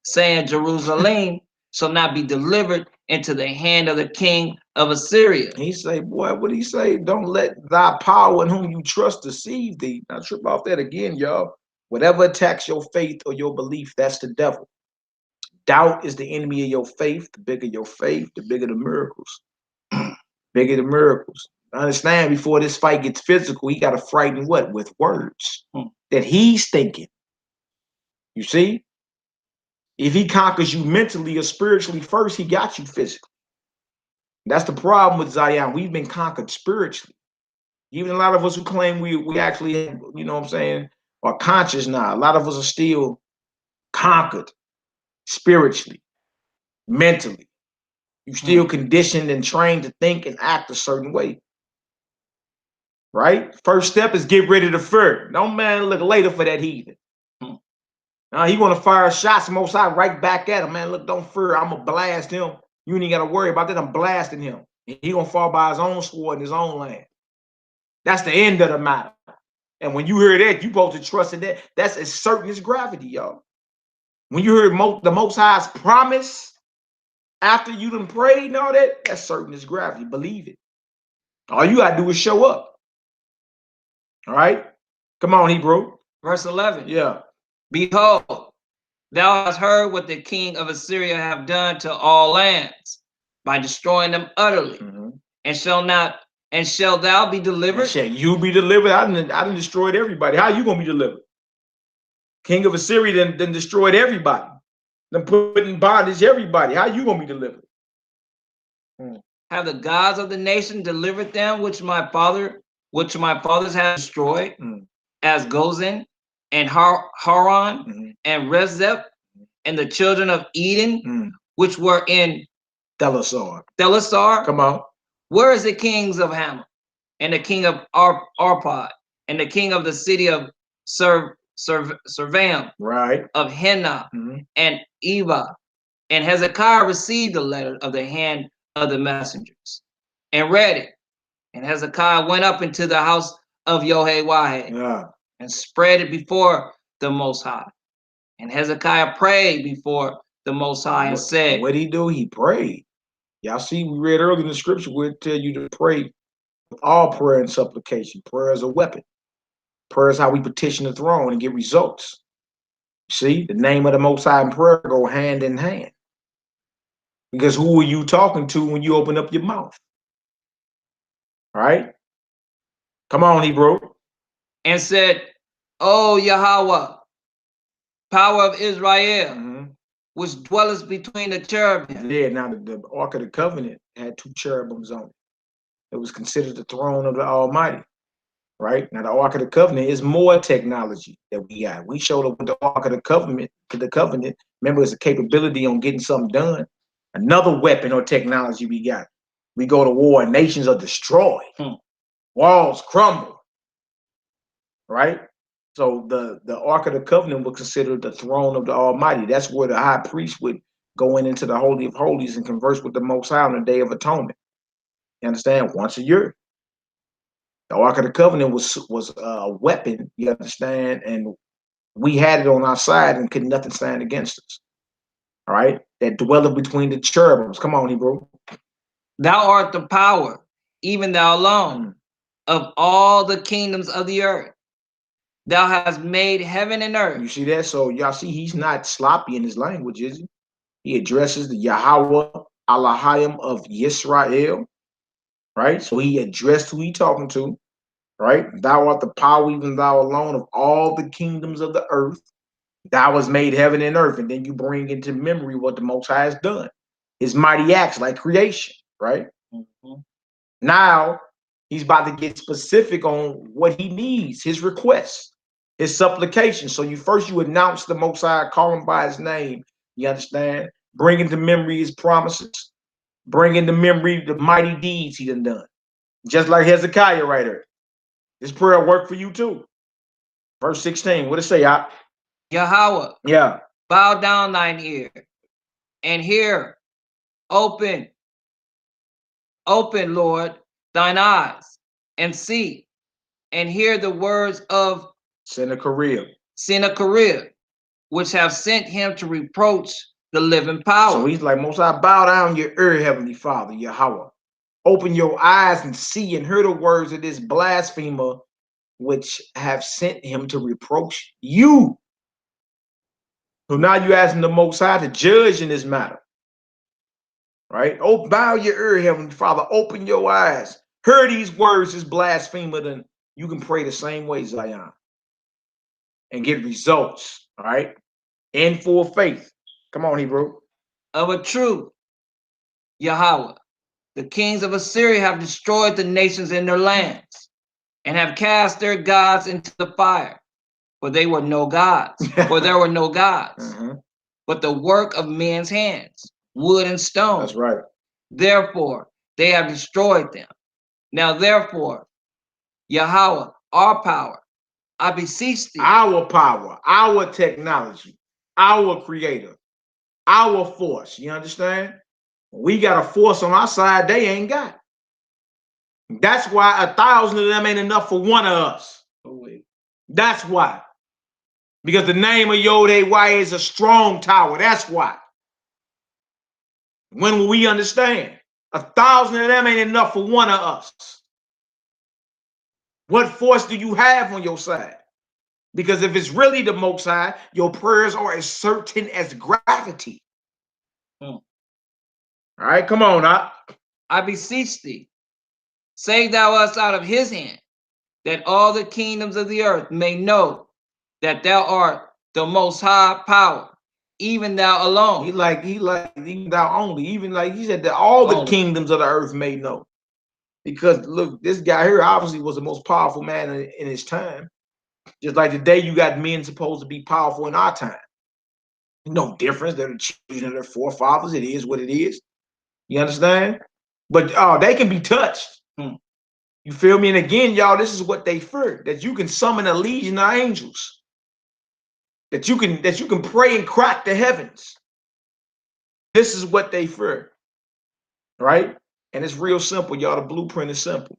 saying, Jerusalem shall not be delivered into the hand of the king of Assyria. He say, boy, what did he say? Don't let thy power in whom you trust deceive thee. Now trip off that again, y'all. Whatever attacks your faith or your belief, that's the devil. Doubt is the enemy of your faith. The bigger your faith, the bigger the miracles. Bigger the miracles. Understand, before this fight gets physical, he got to frighten what? With words that he's thinking. You see? If he conquers you mentally or spiritually first, he got you physically. That's the problem with Zion. We've been conquered spiritually. Even a lot of us who claim we actually, you know what I'm saying, are conscious now. A lot of us are still conquered spiritually, mentally. You still conditioned and trained to think and act a certain way. Right? First step is get rid of the fear. Don't man look later for that heathen. He want to fire shots, Most High right back at him, man. Look, don't fear. I'm going to blast him. You ain't got to worry about that. I'm blasting him. And he going to fall by his own sword in his own land. That's the end of the matter. And when you hear that, you supposed to trust in that. That's as certain as gravity, y'all. When you hear the Most High's promise after you done prayed and all that, that's certain as gravity. Believe it. All you got to do is show up. All right? Come on, Hebrew. Verse 11. Yeah. Behold, thou hast heard what the king of Assyria have done to all lands by destroying them utterly. And shall thou be delivered? Shall you be delivered? I done destroyed everybody. How you gonna be delivered? King of Assyria then destroyed everybody. Then put in bondage everybody. How you gonna be delivered? Have the gods of the nation delivered them, which my fathers have destroyed, as Gozan and Haran and Rezeph and the children of Eden, which were in Thelasar? Come on. Where is the kings of Hamath, and the king of Arpad, and the king of the city of Servaim, right, of Henna and Eva? And Hezekiah received the letter of the hand of the messengers and read it. And Hezekiah went up into the house of Yehoiada and spread it before the Most High. And Hezekiah prayed before the Most High and said, what did he do? He prayed. Y'all see, we read earlier in the scripture where it tell you to pray with all prayer and supplication. Prayer is a weapon. Prayer is how we petition the throne and get results. See, the name of the Most High and prayer go hand in hand. Because who are you talking to when you open up your mouth? All right? Come on, Hebrew. And said, O Yahweh, power of Israel, which dwelleth between the cherubim. Yeah, now the Ark of the Covenant had 2 cherubims on it. It was considered the throne of the Almighty, right? Now the Ark of the Covenant is more technology that we got. We showed up with the Ark of the Covenant. Remember, it's a capability on getting something done. Another weapon or technology we got. We go to war and nations are destroyed. Walls crumble, right? So the Ark of the Covenant was considered the throne of the Almighty. That's where the high priest would go into the Holy of Holies and converse with the Most High on the Day of Atonement. You understand? Once a year. The Ark of the Covenant was a weapon, you understand? And we had it on our side and could nothing stand against us. All right? That dwelleth between the cherubims. Come on, Hebrew. Thou art the power, even thou alone, of all the kingdoms of the earth. Thou hast made heaven and earth. You see that? So y'all see he's not sloppy in his language, is he? He addresses the Yahweh Elohim of Yisrael, right? So he addressed who he talking to, right? Thou art the power, even thou alone, of all the kingdoms of the earth. Thou hast made heaven and earth. And then you bring into memory what the Most High has done. His mighty acts like creation, right? Now he's about to get specific on what he needs, his requests, his supplications. So you announce the Most High, call him by his name. You understand? Bring into memory his promises. Bring into memory the mighty deeds he done. Just like Hezekiah right here. This prayer worked for you too. Verse 16, what it say, Op? Yahweh, yeah, bow down thine ear and hear. Open, Lord, thine eyes and see and hear the words of Sennacherib, which have sent him to reproach the living power. So he's like, Most High, bow down your ear, Heavenly Father, Yahweh. Open your eyes and see and hear the words of this blasphemer, which have sent him to reproach you. So now you're asking the Most High to judge in this matter. Right? Oh, bow your ear, Heavenly Father. Open your eyes. Hear these words, this blasphemer, then you can pray the same way, Zion, and get results. All right? In full faith. Come on, Hebrew. Of a truth, Yahweh, the kings of Assyria have destroyed the nations in their lands and have cast their gods into the fire. For they were no gods, for there were no gods, but the work of men's hands, wood and stone. That's right. Therefore, they have destroyed them. Now, therefore, Yahweh, our power, I beseech thee. Our power, our technology, our creator, our force. You understand? We got a force on our side they ain't got. That's why 1,000 of them ain't enough for one of us. That's why. Because the name of Yod-Heh-Wah is a strong tower. That's why. When will we understand? 1,000 of them ain't enough for one of us. What force do you have on your side? Because if it's really the Most High, your prayers are as certain as gravity. All right, come on, I beseech thee, save thou us out of his hand, that all the kingdoms of the earth may know that thou art the Most High power, even thou alone. He like even thou only, even like he said that all the kingdoms of the earth may know. Because look, this guy here obviously was the most powerful man in his time. Just like today, you got men supposed to be powerful in our time. No difference. They're the children of their forefathers. It is what it is. You understand? But they can be touched. You feel me? And again, y'all, this is what they fear, that you can summon a legion of angels. That you can pray and crack the heavens. This is what they fear. Right? And it's real simple, y'all. The blueprint is simple.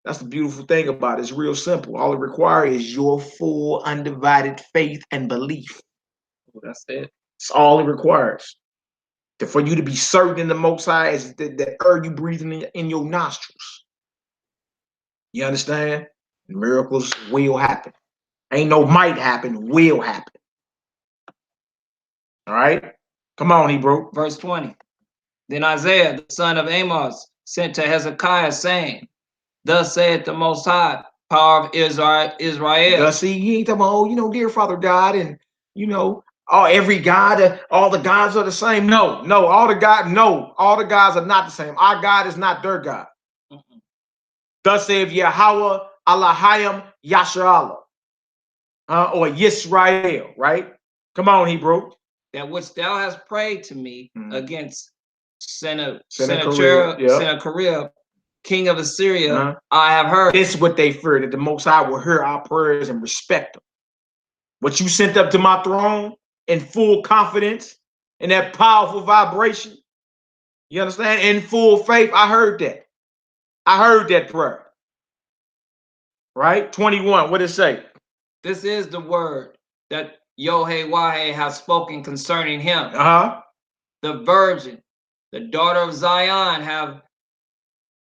That's the beautiful thing about it. It's real simple. All it requires is your full, undivided faith and belief. That's it. It's all it requires. For you to be certain in the Most High is the air you breathing in your nostrils. You understand? Miracles will happen. Ain't no might happen, will happen. All right? Come on, Hebrew. Verse 20. Then Isaiah, the son of Amos, sent to Hezekiah, saying, Thus saith the Most High, power of Israel. See, he ain't talking about, dear Father God, and, every God, all the gods are the same. No, all the gods are not the same. Our God is not their God. Thus saith Yahweh Elohim Yasharallah, or Yisrael, right? Come on, Hebrew. That which thou hast prayed to me against Sennacherib, king of Assyria, I have heard. This is what they fear, that the Most High will hear our prayers and respect them. What you sent up to my throne in full confidence, in that powerful vibration, you understand? In full faith, I heard that. I heard that prayer. Right? 21, what did it say? This is the word that Yod-Heh-Wah has spoken concerning him. The virgin, the daughter of Zion,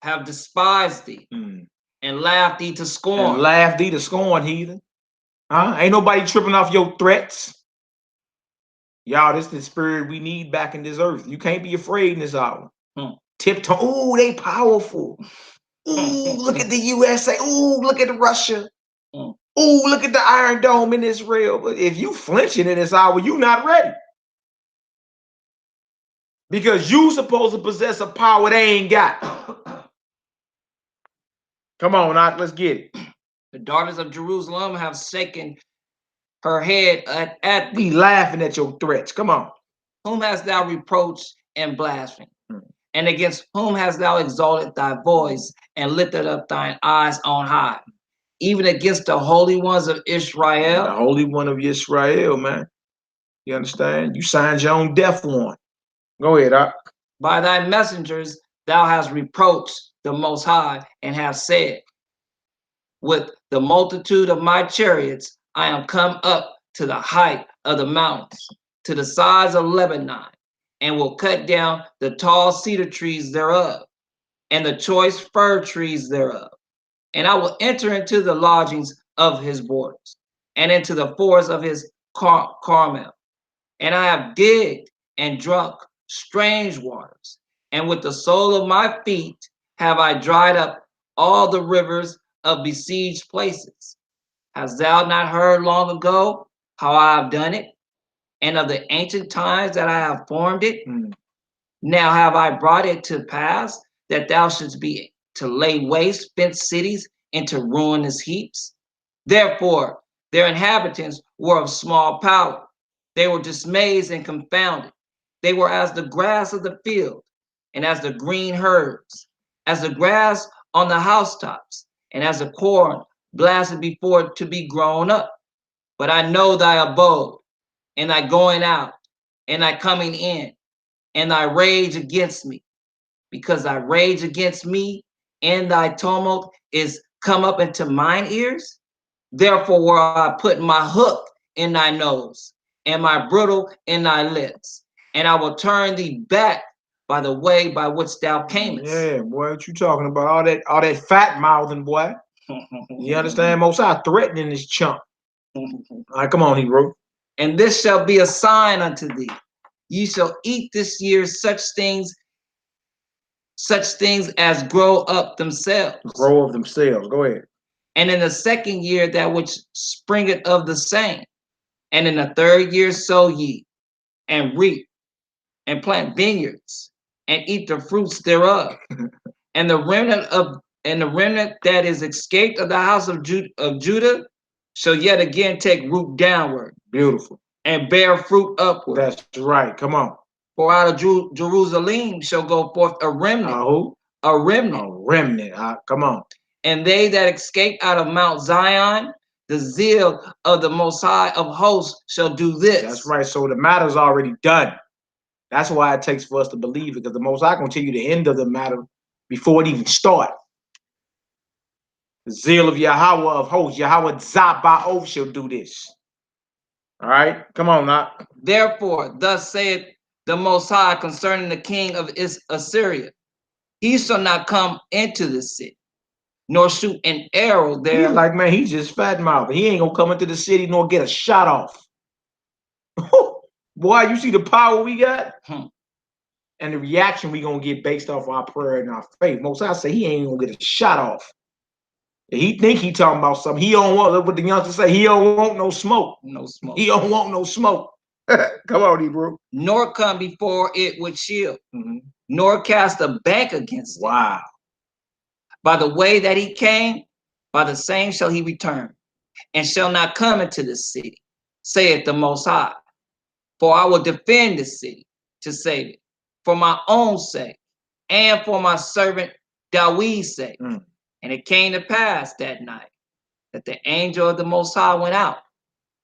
have despised thee and laughed thee to scorn. And laughed thee to scorn, heathen. Ain't nobody tripping off your threats. Y'all, this is the spirit we need back in this earth. You can't be afraid in this hour. Tiptoe. Ooh, they powerful. Ooh, look at the USA. Ooh, look at Russia. Ooh, look at the Iron Dome in Israel. But if you flinching in this hour, you not ready. Because you supposed to possess a power they ain't got. Come on, let's get it. The daughters of Jerusalem have shaken her head at thee. Laughing at your threats. Come on. Whom hast thou reproached and blasphemed? And against whom hast thou exalted thy voice and lifted up thine eyes on high? Even against the holy ones of Israel. The holy one of Israel, man. You understand? You signed your own death warrant. Go ahead, By thy messengers thou hast reproached the Most High, and have said, with the multitude of my chariots I am come up to the height of the mountains, to the sides of Lebanon, and will cut down the tall cedar trees thereof, and the choice fir trees thereof. And I will enter into the lodgings of his borders, and into the forest of his Carmel. And I have digged and drunk strange waters, and with the sole of my feet have I dried up all the rivers of besieged places. Hast thou not heard long ago how I have done it, and of the ancient times that I have formed it? Now have I brought it to pass that thou shouldst be to lay waste fenced cities into ruinous heaps? Therefore their inhabitants were of small power. They were dismayed and confounded. They were as the grass of the field, and as the green herbs, as the grass on the housetops, and as the corn blasted before it to be grown up. But I know thy abode, and thy going out, and thy coming in, and thy rage against me, because thy rage against me and thy tumult is come up into mine ears. Therefore will I put my hook in thy nose and my bridle in thy lips, and I will turn thee back by the way by which thou camest. Yeah, boy, what you talking about? All that fat mouthing, boy. You understand? Most I threatening this chump. All right, come on, Hebrew. And this shall be a sign unto thee. Ye shall eat this year such things as grow up themselves. Grow of themselves. Go ahead. And in the second year that which springeth of the same. And in the third year sow ye, and reap, and plant vineyards, and eat the fruits thereof. And the remnant that is escaped of the house of Judah shall yet again take root downward. Beautiful. And bear fruit upward. That's right. Come on. For out of Jerusalem shall go forth a remnant. Who? A remnant. A remnant. Come on. And they that escape out of Mount Zion, the zeal of the Most High of hosts shall do this. That's right. So the matter's already done. That's why it takes for us to believe it, because the Most High going to tell you the end of the matter before it even starts. The zeal of Yahweh of hosts, Yahweh Zabaoth shall do this. All right, come on now. Therefore, thus saith the Most High concerning the king of Assyria, he shall not come into the city, nor shoot an arrow there. He's like, man, he's just fat mouth. He ain't gonna come into the city nor get a shot off. Boy, you see the power we got? And the reaction we gonna get based off our prayer and our faith. Most I say he ain't gonna get a shot off. He think he talking about something. He don't want what the youngsters say. He don't want no smoke. No smoke. He don't want no smoke. Come on, Hebrew. Nor come before it with shield, nor cast a bank against it. Wow. By the way that he came, by the same shall he return, and shall not come into the city, saith the Most High. For I will defend the city to save it, for my own sake, and for my servant David's sake. And it came to pass that night that the angel of the Most High went out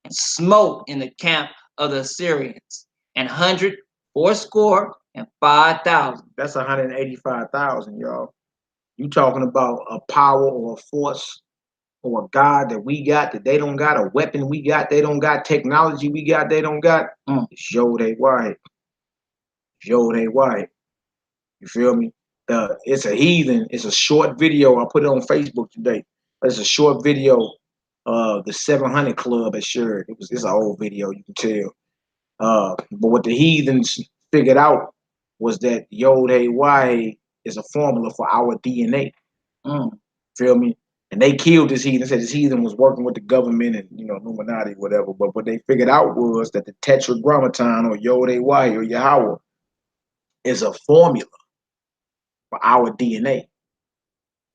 and smote in the camp of the Assyrians 185,000. That's 185,000, y'all. You talking about a power or a force or a God that we got that they don't got, a weapon we got they don't got, technology we got they don't got. It's Yod-Heh-Wahed. Yod-Heh-Wahed. You feel me? It's a heathen. It's a short video. I put it on Facebook today. It's a short video of the 700 Club at Sure. It's an old video, you can tell. But what the heathens figured out was that Yod-Heh-Wahed is a formula for our DNA. Feel me? And they killed this heathen. Said this heathen was working with the government and, you know, Illuminati, whatever. But what they figured out was that the Tetragrammaton or Yod-Heh-Wahed or Yahweh is a formula for our DNA.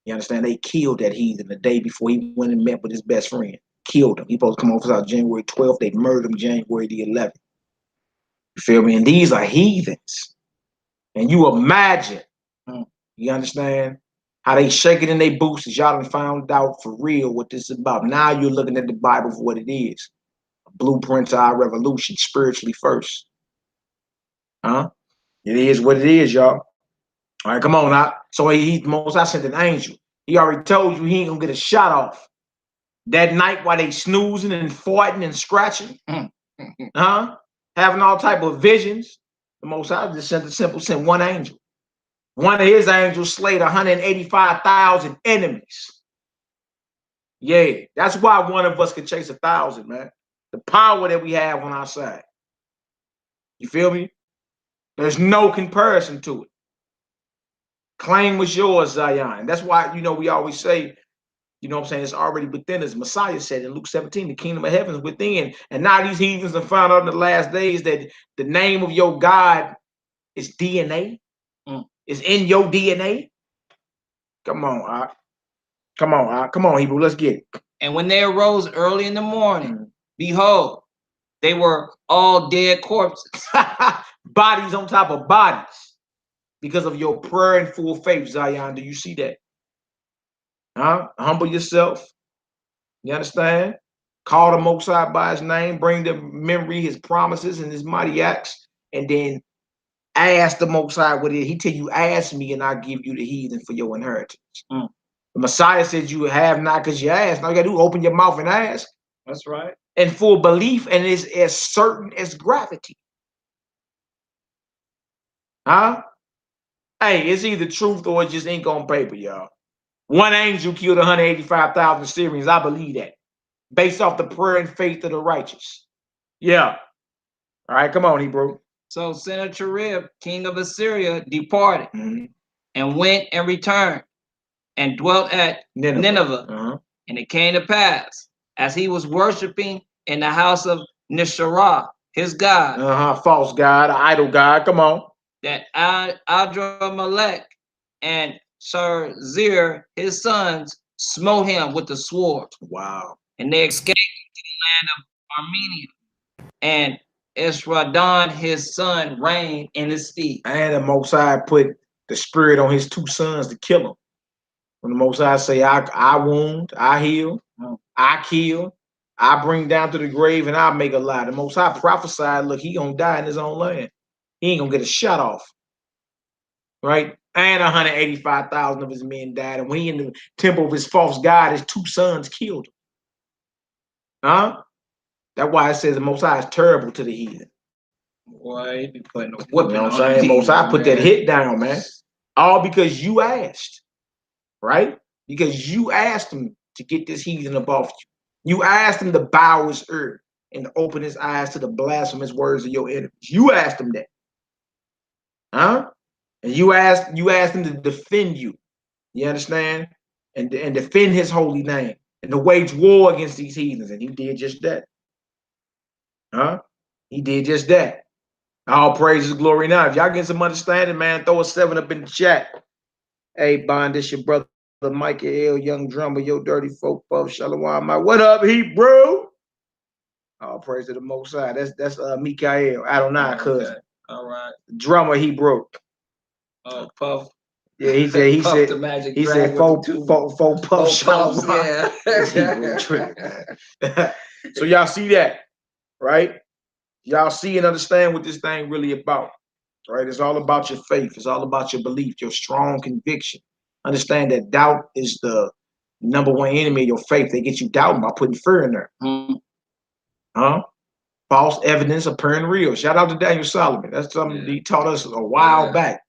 You understand? They killed that heathen the day before he went and met with his best friend. Killed him. He supposed to come over January 12th. They murdered him January the 11th. You feel me? And these are heathens. And you imagine, you understand, how they shaking in their boots as y'all done found out for real what this is about. Now you're looking at the Bible for what it is. A blueprint to our revolution, spiritually first. It is what it is, y'all. All right, come on now. So I sent an angel. He already told you he ain't gonna get a shot off. That night while they snoozing and farting and scratching, having all type of visions, the Most High just sent one angel. One of his angels slayed 185,000 enemies. Yeah, that's why one of us could chase 1,000, man. The power that we have on our side. You feel me? There's no comparison to it. Claim was yours, Zion. That's why, you know, we always say, you know what I'm saying, it's already within us. Messiah said in Luke 17, the kingdom of heaven is within. And now these heathens have found out in the last days that the name of your God is DNA. It's in your DNA. Come on, come on, Hebrew, let's get it. And when they arose early in the morning, behold, they were all dead corpses. Bodies on top of bodies. Because of your prayer and full faith, Zion. Do you see that? Humble yourself. You understand? Call the Most High by his name. Bring to memory his promises and his mighty acts. And then Ask the Most High what it is. He tell you, ask me and I'll give you the heathen for your inheritance. The Messiah said you have not because you ask. All you got to do is open your mouth and ask. That's right. And full belief, and it's as certain as gravity. Huh? Hey, it's either truth or it's just ink on paper, y'all. One angel killed 185,000 Syrians. I believe that. Based off the prayer and faith of the righteous. Yeah. All right, come on, Hebrew. So Sennacherib, king of Assyria, departed and went and returned and dwelt at Nineveh. And it came to pass, as he was worshiping in the house of Nisharah, his god. False god, idol god. Come on. That Adramelech and Sharzir, his sons, smote him with the sword. Wow. And they escaped to the land of Armenia. And Esradon, his son, reigned in his stead. And the Most High put the spirit on his two sons to kill him. When the Most High say, I wound, I heal, I kill, I bring down to the grave, and I make a lie. The Most High prophesied, look, he gonna die in his own land. He ain't gonna get a shot off. Right? And 185,000 of his men died. And when he in the temple of his false god, his two sons killed him. Huh? That's why it says the Most High is terrible to the heathen. Boy, he be putting a whipping, you know what I'm saying? Most High put that hit down, man. All because you asked. Right? Because you asked him to get this heathen up off you. You asked him to bow his earth and to open his eyes to the blasphemous words of your enemies. You asked him that. Huh? And you asked him to defend you. You understand? And defend his holy name. And to wage war against these heathens. And he did just that. Huh? He did just that. All praises, glory now. If y'all get some understanding, man, throw a 7 up in the chat. Hey, Bond, this your brother Michael, young drummer, yo dirty folk puff, Shalom. What up, Hebrew? All praise to the Most High. That's Mikael, Adonai cousin. All right. Drummer Hebrew. Oh, Puff. Yeah, he said folk puff, Shalom. Yeah. So y'all see that, right? Y'all see and understand what this thing really about, right? It's all about your faith. It's all about your belief, your strong conviction. Understand that doubt is the #1 enemy of your faith. They get you doubting by putting fear in there. Huh? False evidence appearing real. Shout out to Daniel Solomon. That's something he taught us a while back.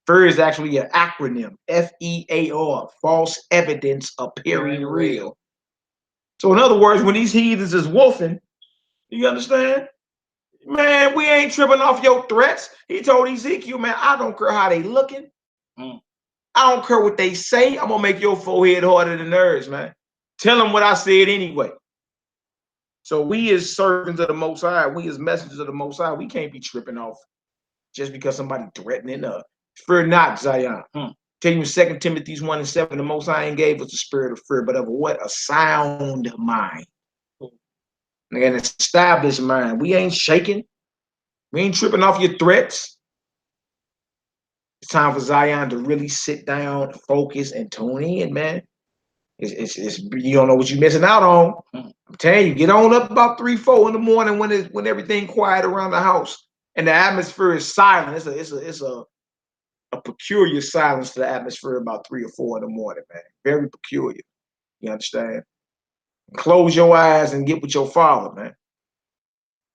Fear is actually an acronym. FEAR. False evidence appearing real. So in other words, when these heathens is wolfing, you understand? Man, we ain't tripping off your threats. He told Ezekiel, man, I don't care how they looking. I don't care what they say. I'm gonna make your forehead harder than theirs, man. Tell them what I said anyway. So we as servants of the Most High, we as messengers of the Most High, we can't be tripping off just because somebody threatening us. Fear not, Zion. Tell you 2 Timothy 1:7, the Most High ain't gave us a spirit of fear, but of what? A sound mind. An established mind. We ain't shaking. We ain't tripping off your threats. It's time for Zion to really sit down, focus, and tune in, man. It's you don't know what you're missing out on. I'm telling you, get on up about 3, 4 in the morning when everything quiet around the house and the atmosphere is silent. It's a peculiar silence to the atmosphere about 3 or 4 in the morning, man. Very peculiar. You understand? Close your eyes and get with your Father, man.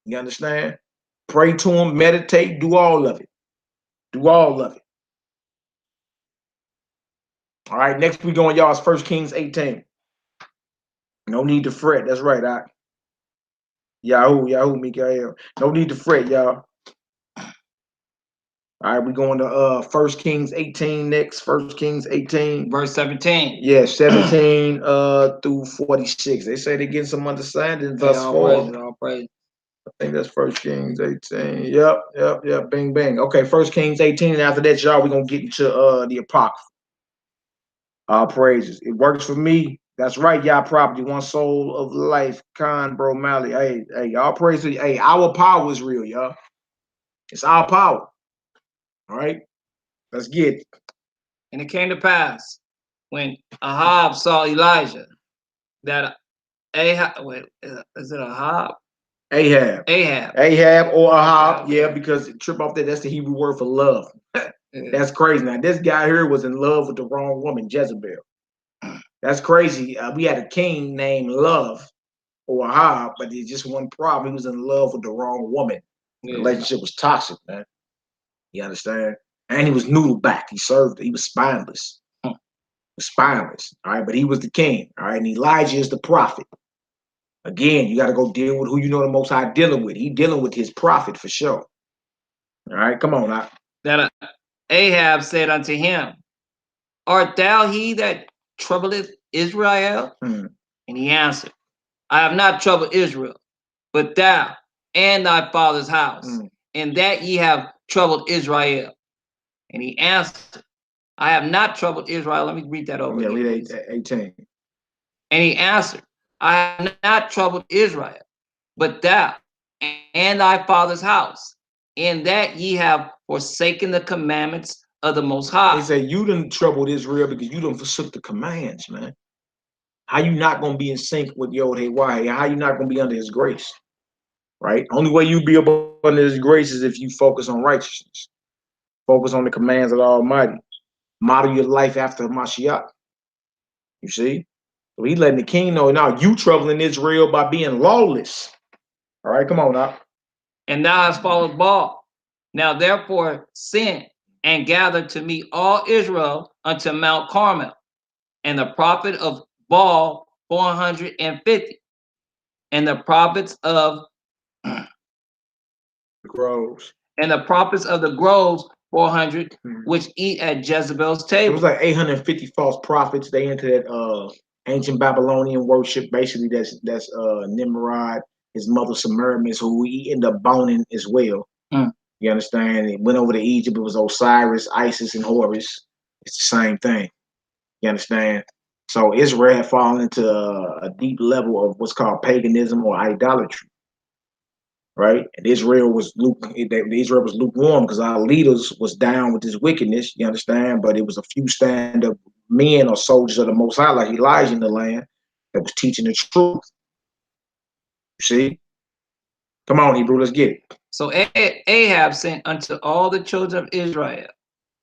You understand? Pray to him, meditate, do all of it. Do all of it. All right, next we go on, y'all, is 1 Kings 18. No need to fret. That's right, Yahoo, Mikael. No need to fret, y'all. All right, we're going to 1 Kings 18 next. 1 Kings 18. Verse 17. Yeah, 17 through 46. They say they get some understanding thus far. All praise. I think that's 1 Kings 18. Yep. Bing, bang. Okay, 1 Kings 18. And after that, y'all, we're going to get into the Apocrypha. All praises. It works for me. That's right, y'all. Property, one soul of life. Khan, bro, Mally. Hey, y'all praise it. Hey, our power is real, y'all. It's our power. All right, let's get it. And it came to pass when Ahab saw Elijah that Ahab, is it Ahab? Ahab. Ahab. Ahab or Ahab. Yeah, because trip off that's the Hebrew word for love. That's crazy. Now, this guy here was in love with the wrong woman, Jezebel. That's crazy. We had a king named Love or Ahab, but there's just one problem. He was in love with the wrong woman. The relationship was toxic, man. You understand? And he was noodle back. He served. He was spineless. Spineless. All right, but he was the king. All right, and Elijah is the prophet. Again, you got to go deal with who you know the Most High dealing with. He dealing with his prophet for sure. All right, come on now. That Ahab said unto him, art thou he that troubleth Israel? And he answered, I have not troubled Israel, but thou and thy father's house, and that ye have troubled Israel. And he answered, I have not troubled Israel. Let me read that over. Yeah, read 18. And he answered, I have not troubled Israel, but thou and thy father's house, in that ye have forsaken the commandments of the Most High. They say you done troubled Israel because you done forsook the commands, man. How you not gonna be in sync with Yod-Heh-Wah? How you not gonna be under His grace? Right? Only way you be up under His grace is if you focus on righteousness, focus on the commands of the Almighty, model your life after Mashiach. You see? So he letting the king know now you troubling Israel by being lawless. All right, come on now. And thou hast followed Baal. Now therefore sin and gather to me all Israel unto Mount Carmel, and the prophet of Baal 450, and the prophets of groves, and the prophets of the groves 400, which eat at Jezebel's table. It was like 850 false prophets. They into that ancient Babylonian worship. Basically, that's Nimrod, his mother Supermen, who we end up boning as well. You understand? It went over to Egypt. It was Osiris, Isis, and Horus. It's the same thing. You understand? So Israel had fallen into a deep level of what's called paganism or idolatry. Right? And Israel was lukewarm because our leaders was down with this wickedness, you understand? But it was a few stand-up men or soldiers of the Most High, like Elijah in the land, that was teaching the truth. You see? Come on, Hebrew, let's get it. So Ahab sent unto all the children of Israel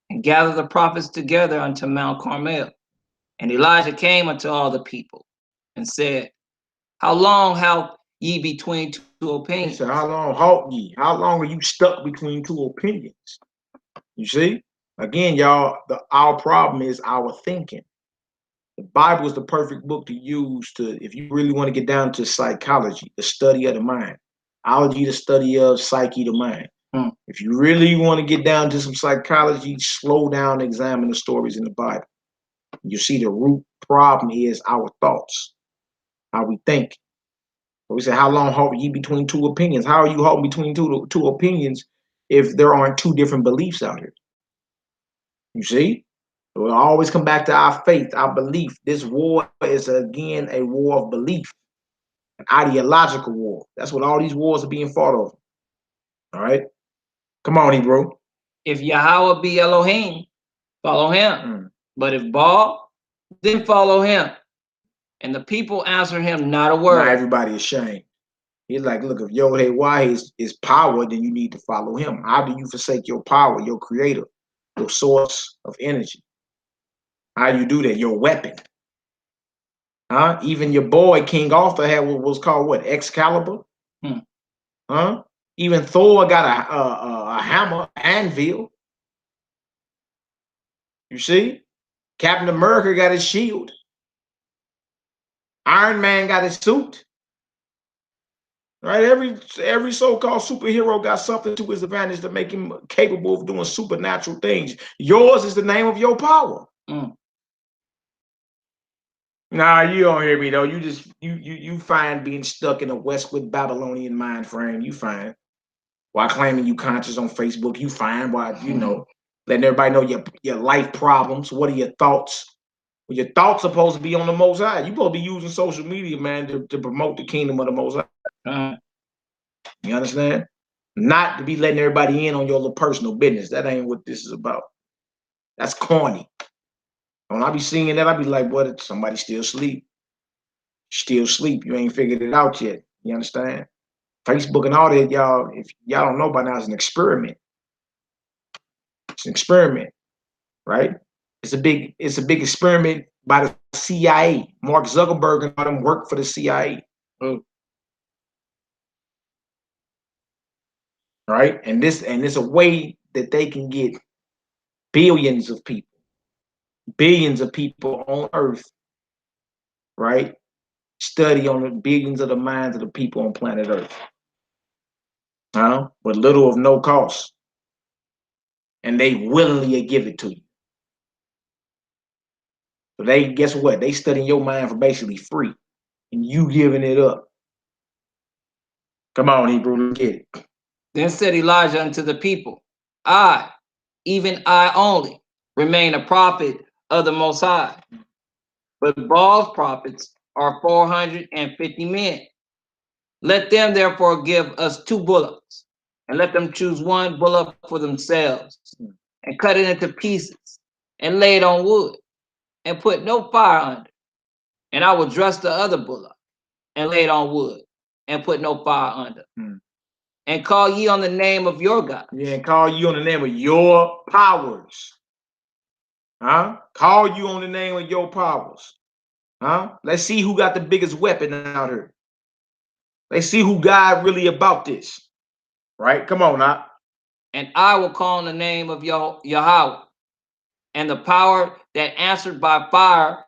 and gathered the prophets together unto Mount Carmel. And Elijah came unto all the people and said, how long halt ye between two opinions? He said, how long halt ye? How long are you stuck between two opinions? You see? Again, y'all, our problem is our thinking. The Bible is the perfect book to use if you really want to get down to psychology, the study of the mind. Ology, the study of psyche, the mind. If you really want to get down to some psychology, slow down, examine the stories in the Bible. You see the root problem is our thoughts, how we think. So we say, how long halt ye between two opinions? How are you halting between two opinions if there aren't two different beliefs out here? You see? We'll always come back to our faith, our belief. This war is, again, a war of belief, an ideological war. That's what all these wars are being fought over. All right? Come on, Hebrew. If Yahweh be Elohim, follow him. But if Baal, then follow him. And the people answer him not a word. Now everybody is ashamed. He's like, look, if Yod-Heh-Wah is power, then you need to follow him. How do you forsake your power, your creator, your source of energy? How you do that? Your weapon. Huh? Even your boy King Arthur had what was called what? Excalibur. Huh? Even Thor got a hammer, anvil. You see? Captain America got his shield. Iron Man got his suit. Right? Every so-called superhero got something to his advantage to make him capable of doing supernatural things. Yours is the name of your power. Nah, you don't hear me though. You just you find being stuck in a westward Babylonian mind frame. You find while claiming you conscious on Facebook. You find while letting everybody know your life problems. What are your thoughts? Well, your thoughts supposed to be on the Most High. You supposed to be using social media, man, to promote the kingdom of the Most High. You understand? Not to be letting everybody in on your little personal business. That ain't what this is about. That's corny. When I be seeing that, I be like, what? Somebody still asleep. Still sleep. You ain't figured it out yet. You understand? Facebook and all that, y'all, if y'all don't know by now, it's an experiment. It's an experiment, right? It's a big experiment by the CIA. Mark Zuckerberg and all them work for the CIA. Right? And it's a way that they can get billions of people on Earth, right? Study on the billions of the minds of the people on planet Earth. With little of no cost. And they willingly give it to you. So they, guess what? They studying your mind for basically free. And you giving it up. Come on, Hebrew, let's get it. Then said Elijah unto the people, I, even I only, remain a prophet of the Most High. But Baal's prophets are 450 men. Let them therefore give us 2 bullocks, and let them choose 1 bullock for themselves, and cut it into pieces, and lay it on wood, and put no fire under. And I will dress the other bullock, and lay it on wood, and put no fire under. And call ye on the name of your God. Yeah, and call you on the name of your powers. Call you on the name of your powers. Let's see who got the biggest weapon out here. Let's see who God really about this. Right? Come on now. And I will call on the name of Yahweh. And the power that answered by fire,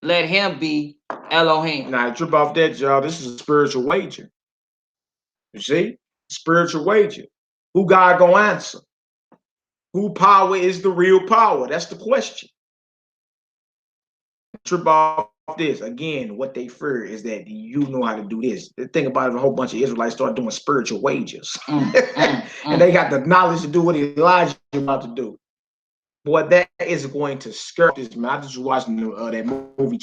let him be Elohim. Now, trip off that, y'all. This is a spiritual wager. You see? Spiritual wager. Who God gonna answer? Who power is the real power? That's the question. Trip off this. Again, what they fear is that you know how to do this. The thing about it, a whole bunch of Israelites start doing spiritual wagers. And they got the knowledge to do what Elijah is about to do. Boy, that is going to skirt this, man. I just watched that movie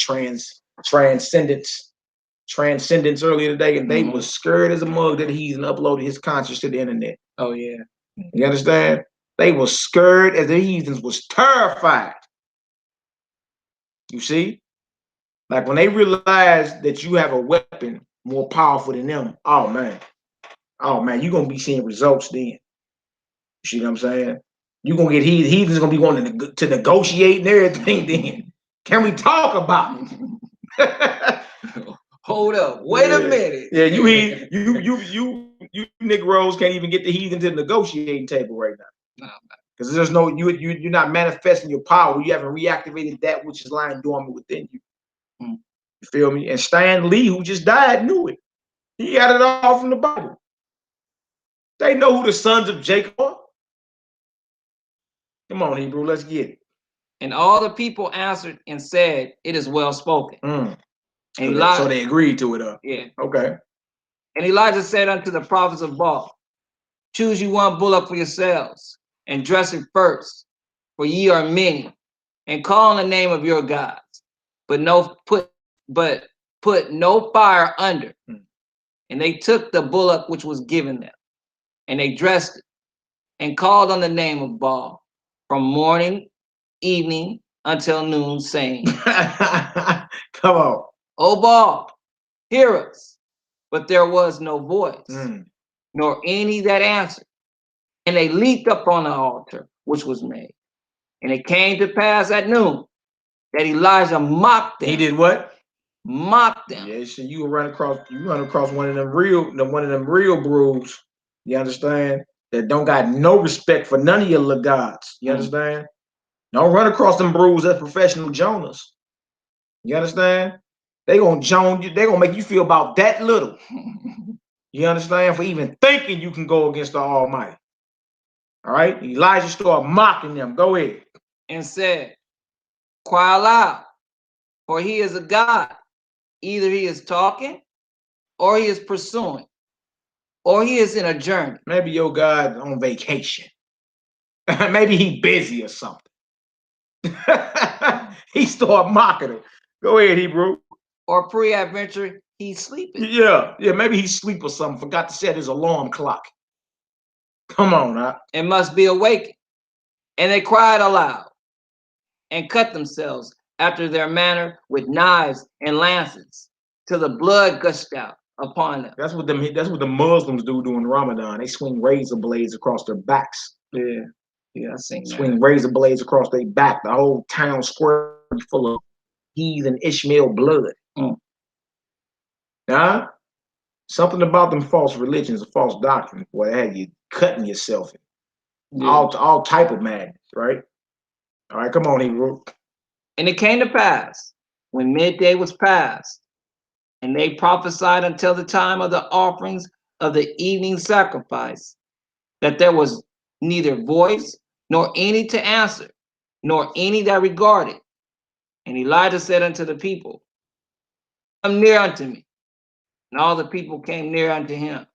Transcendence earlier today, and they was scared as a mug that he's uploaded his conscience to the internet. Oh, yeah. You understand? They was scared as the heathens was terrified. You see? Like when they realize that you have a weapon more powerful than them, oh man, you're gonna be seeing results then. You see what I'm saying? You're gonna get heathens gonna be wanting to negotiate and everything then. Can we talk about it? Hold up, wait a minute. Yeah, you Negroes can't even get the heathen to the negotiating table right now. Because there's no you're not manifesting your power. You haven't reactivated that which is lying dormant within you. You feel me? And Stan Lee, who just died, knew it. He got it all from the Bible. They know who the sons of Jacob are. Come on, Hebrew, let's get it. And all the people answered and said, it is well spoken. And so they agreed to it. Yeah. Okay. And Elijah said unto the prophets of Baal, choose you 1 bullock for yourselves, and dress it first, for ye are many, and call on the name of your gods, but put no fire under. And they took the bullock which was given them, and they dressed it, and called on the name of Baal from morning, evening, until noon, saying, Come on. O Baal, hear us. But there was no voice, nor any that answered. And they leaped up on the altar which was made. And it came to pass at noon that Elijah mocked them. He did what? Mocked them. Yeah, so you run across one of them real brews. You understand? That don't got no respect for none of your little gods. You understand? Don't run across them brews as professional Jonahs. You understand? They gonna Joan you, they gonna make you feel about that little. You understand? For even thinking you can go against the Almighty. All right? Elijah started mocking them. Go ahead. And said, cry aloud, for he is a God. Either he is talking, or he is pursuing, or he is in a journey. Maybe your God on vacation. Maybe he busy or something. He started mocking him. Go ahead, Hebrew. Or pre-adventure, he's sleeping. Yeah, maybe he's asleep or something. Forgot to set his alarm clock. Come on, now. And must be awakened. And they cried aloud, and cut themselves after their manner with knives and lances, till the blood gushed out upon them. That's what the Muslims do during Ramadan. They swing razor blades across their backs. Yeah, I seen Swing that. razor blades across their back. The whole town square full of heathen Ishmael blood. Huh? Something about them false religions, a false doctrine, boy, that had you cutting yourself in. Yeah. All type of madness, right? All right, come on, Hebrew. And it came to pass, when midday was past, and they prophesied until the time of the offerings of the evening sacrifice, that there was neither voice, nor any to answer, nor any that regarded. And Elijah said unto the people, come near unto me. And all the people came near unto him.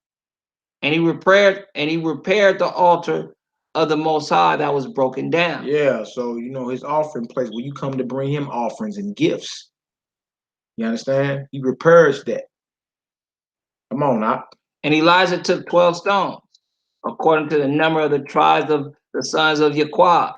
And he repaired the altar of the Most High that was broken down. Yeah, so his offering place where you come to bring him offerings and gifts. You understand? He repairs that. Come on now. And Elijah took 12 stones, according to the number of the tribes of the sons of Yaqub,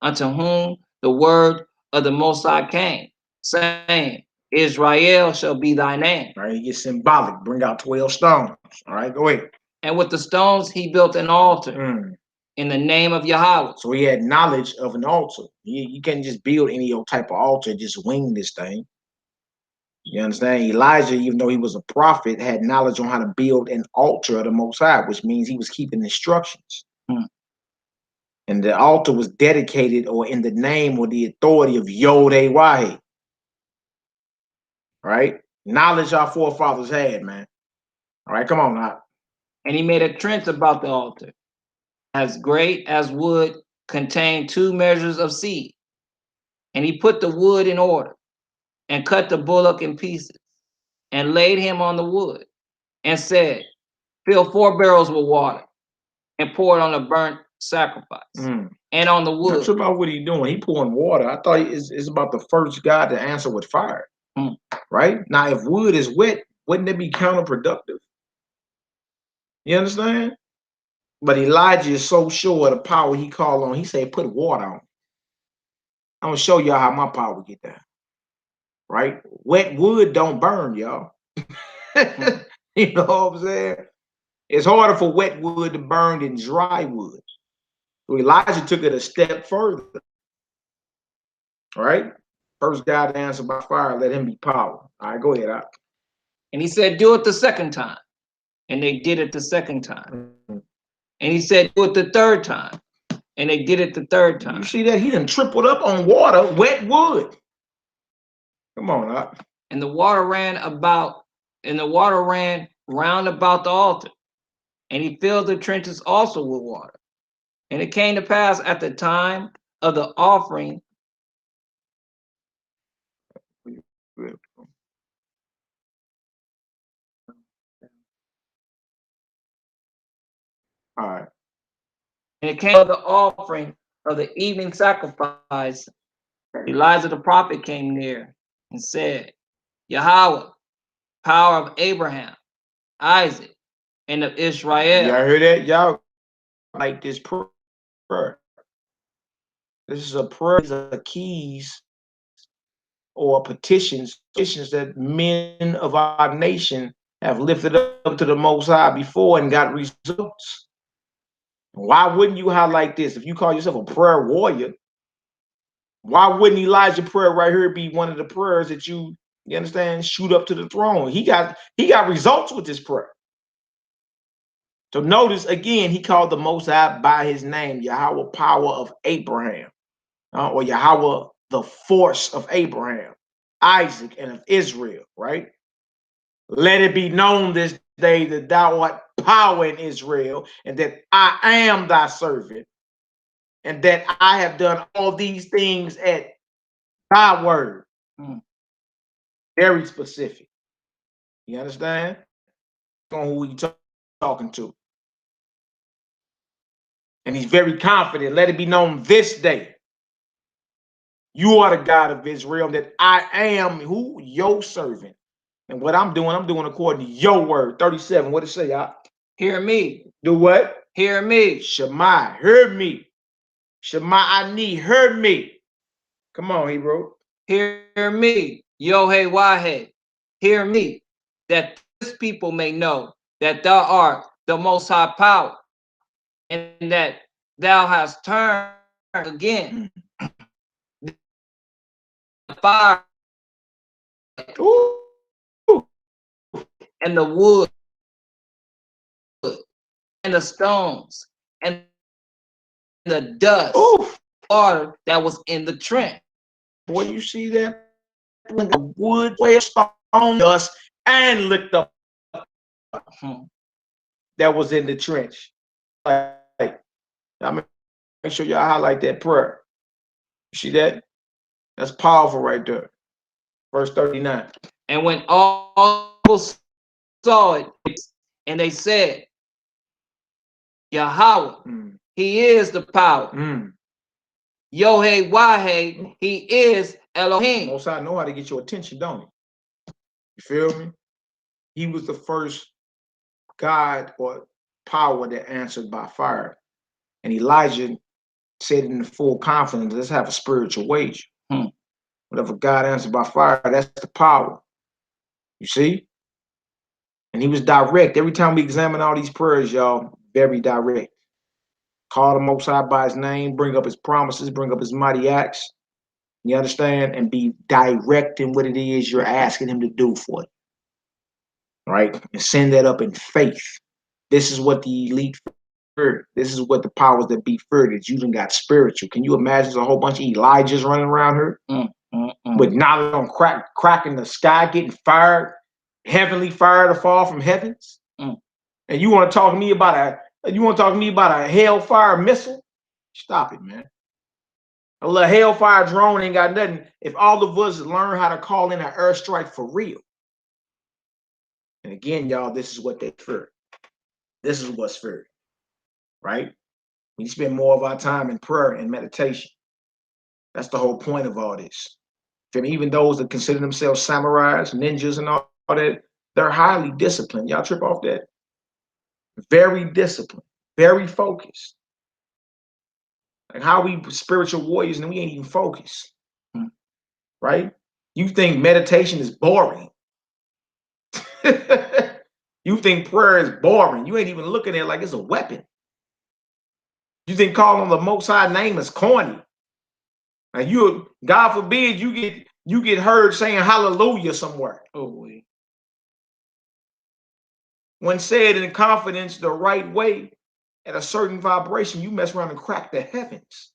unto whom the word of the Most High came, saying, Israel shall be thy name. All right, he gets symbolic. Bring out 12 stones. All right, go ahead. And with the stones he built an altar in the name of Yahweh. So he had knowledge of an altar. You can't just build any old type of altar, just wing this thing. You understand? Elijah, even though he was a prophet, had knowledge on how to build an altar of the Most High, which means he was keeping instructions. And the altar was dedicated or in the name or the authority of Yod-Heh-Wah-Heh. Right? Knowledge our forefathers had, man. All right, come on now. And he made a trench about the altar, as great as would contain 2 measures of seed. And he put the wood in order, and cut the bullock in pieces, and laid him on the wood, and said, fill 4 barrels with water, and pour it on the burnt sacrifice, and on the wood. That's about what he's doing. He pouring water. I thought it's about the first God to answer with fire. Right? Now, if wood is wet, wouldn't it be counterproductive? You understand? But Elijah is so sure of the power he called on. He said, put water on. I'm going to show y'all how my power get down. Right? Wet wood don't burn, y'all. You know what I'm saying? It's harder for wet wood to burn than dry wood. So Elijah took it a step further. All right? First God to answer by fire, let him be power. All right, go ahead. And he said, do it the second time. And they did it the second time. And he said, do it the third time. And they did it the third time. You see that? He done tripled up on water, wet wood. Come on, Doc. And the water ran round about the altar. And he filled the trenches also with water. And it came to pass at the time of the offering. All right. And it came to the offering of the evening sacrifice. Elijah the prophet came near and said, Yahweh, power of Abraham, Isaac, and of Israel. Y'all hear that? Y'all like this prayer. This is a prayer. These are keys or petitions that men of our nation have lifted up to the Most High before and got results. Why wouldn't you highlight this? If you call yourself a prayer warrior, why wouldn't Elijah's prayer right here be one of the prayers that you understand, shoot up to the throne? He got results with this prayer. So notice again, he called the Most High by his name, Yahweh, power of Abraham, or Yahweh, the force of Abraham, Isaac, and of Israel, right? Let it be known this day that thou art power in Israel, and that I am thy servant, and that I have done all these things at thy word. Very specific. You understand? On who he's talking to. And he's very confident. Let it be known this day. You are the God of Israel, that I am who? Your servant. And what I'm doing according to your word. 37. What it say, y'all? Hear me. Do what? Hear me. Shema, hear me. Shema Ani, hear me. Come on, Hebrew. Hear me. Yod-Heh-Wah-Heh. Hear me. That people may know that thou art the most high power, and that thou hast turned again the fire Ooh. and the wood and the stones and the dust Ooh. water that was in the trench. Boy, you see that? When the wood, where stone, dust, and licked up that was in the trench. Like, I mean, make sure y'all highlight that prayer. You see that? That's powerful right there. Verse 39. And when all people saw it, and they said, Yahweh, he is the power. Yohe Wahe, he is Elohim. Most I know how to get your attention, don't he? You feel me? He was the first God or power that answered by fire. And Elijah said in full confidence, let's have a spiritual wage. Whatever God answered by fire, that's the power. You see? And he was direct. Every time we examine all these prayers, y'all, very direct. Call the Most High by his name, bring up his promises, bring up his mighty acts. You understand? And be direct in what it is you're asking him to do for you. Right? And send that up in faith. This is what the elite feared. This is what the powers that be feared. That you done got spiritual. Can you imagine there's a whole bunch of Elijahs running around here? With knowledge on crack in the sky, getting fired, heavenly fire to fall from heavens. And you want to talk to me about a hellfire missile? Stop it, man. A little hellfire drone ain't got nothing. If all of us learn how to call in an airstrike for real. And again, y'all, this is what they fear. This is what's feared, right? We spend more of our time in prayer and meditation. That's the whole point of all this. Even those that consider themselves samurais, ninjas, and all that, they're highly disciplined. Y'all trip off that? Very disciplined, very focused. Like how we spiritual warriors and we ain't even focused, right? You think meditation is boring. You think prayer is boring. You ain't even looking at it like it's a weapon. You think calling on the Most High name is corny. Like you, God forbid, you get heard saying hallelujah somewhere. Oh boy. When said in confidence the right way, at a certain vibration, you mess around and crack the heavens.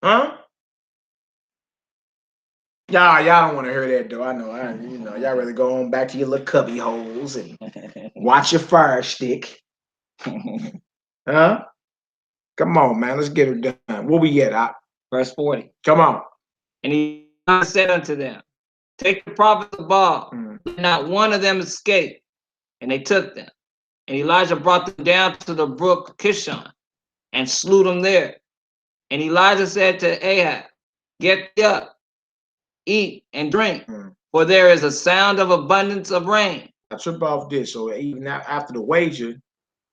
Huh? Y'all don't want to hear that though. I know. Y'all rather go on back to your little cubby holes and watch your fire stick. Huh? Come on, man. Let's get her done. Where we at? Verse 40. Come on. And he said unto them, take the prophets of Baal, let not one of them escape. And they took them. And Elijah brought them down to the brook Kishon and slew them there. And Elijah said to Ahab, get up, eat and drink, for there is a sound of abundance of rain. I trip off this. So even after the wager,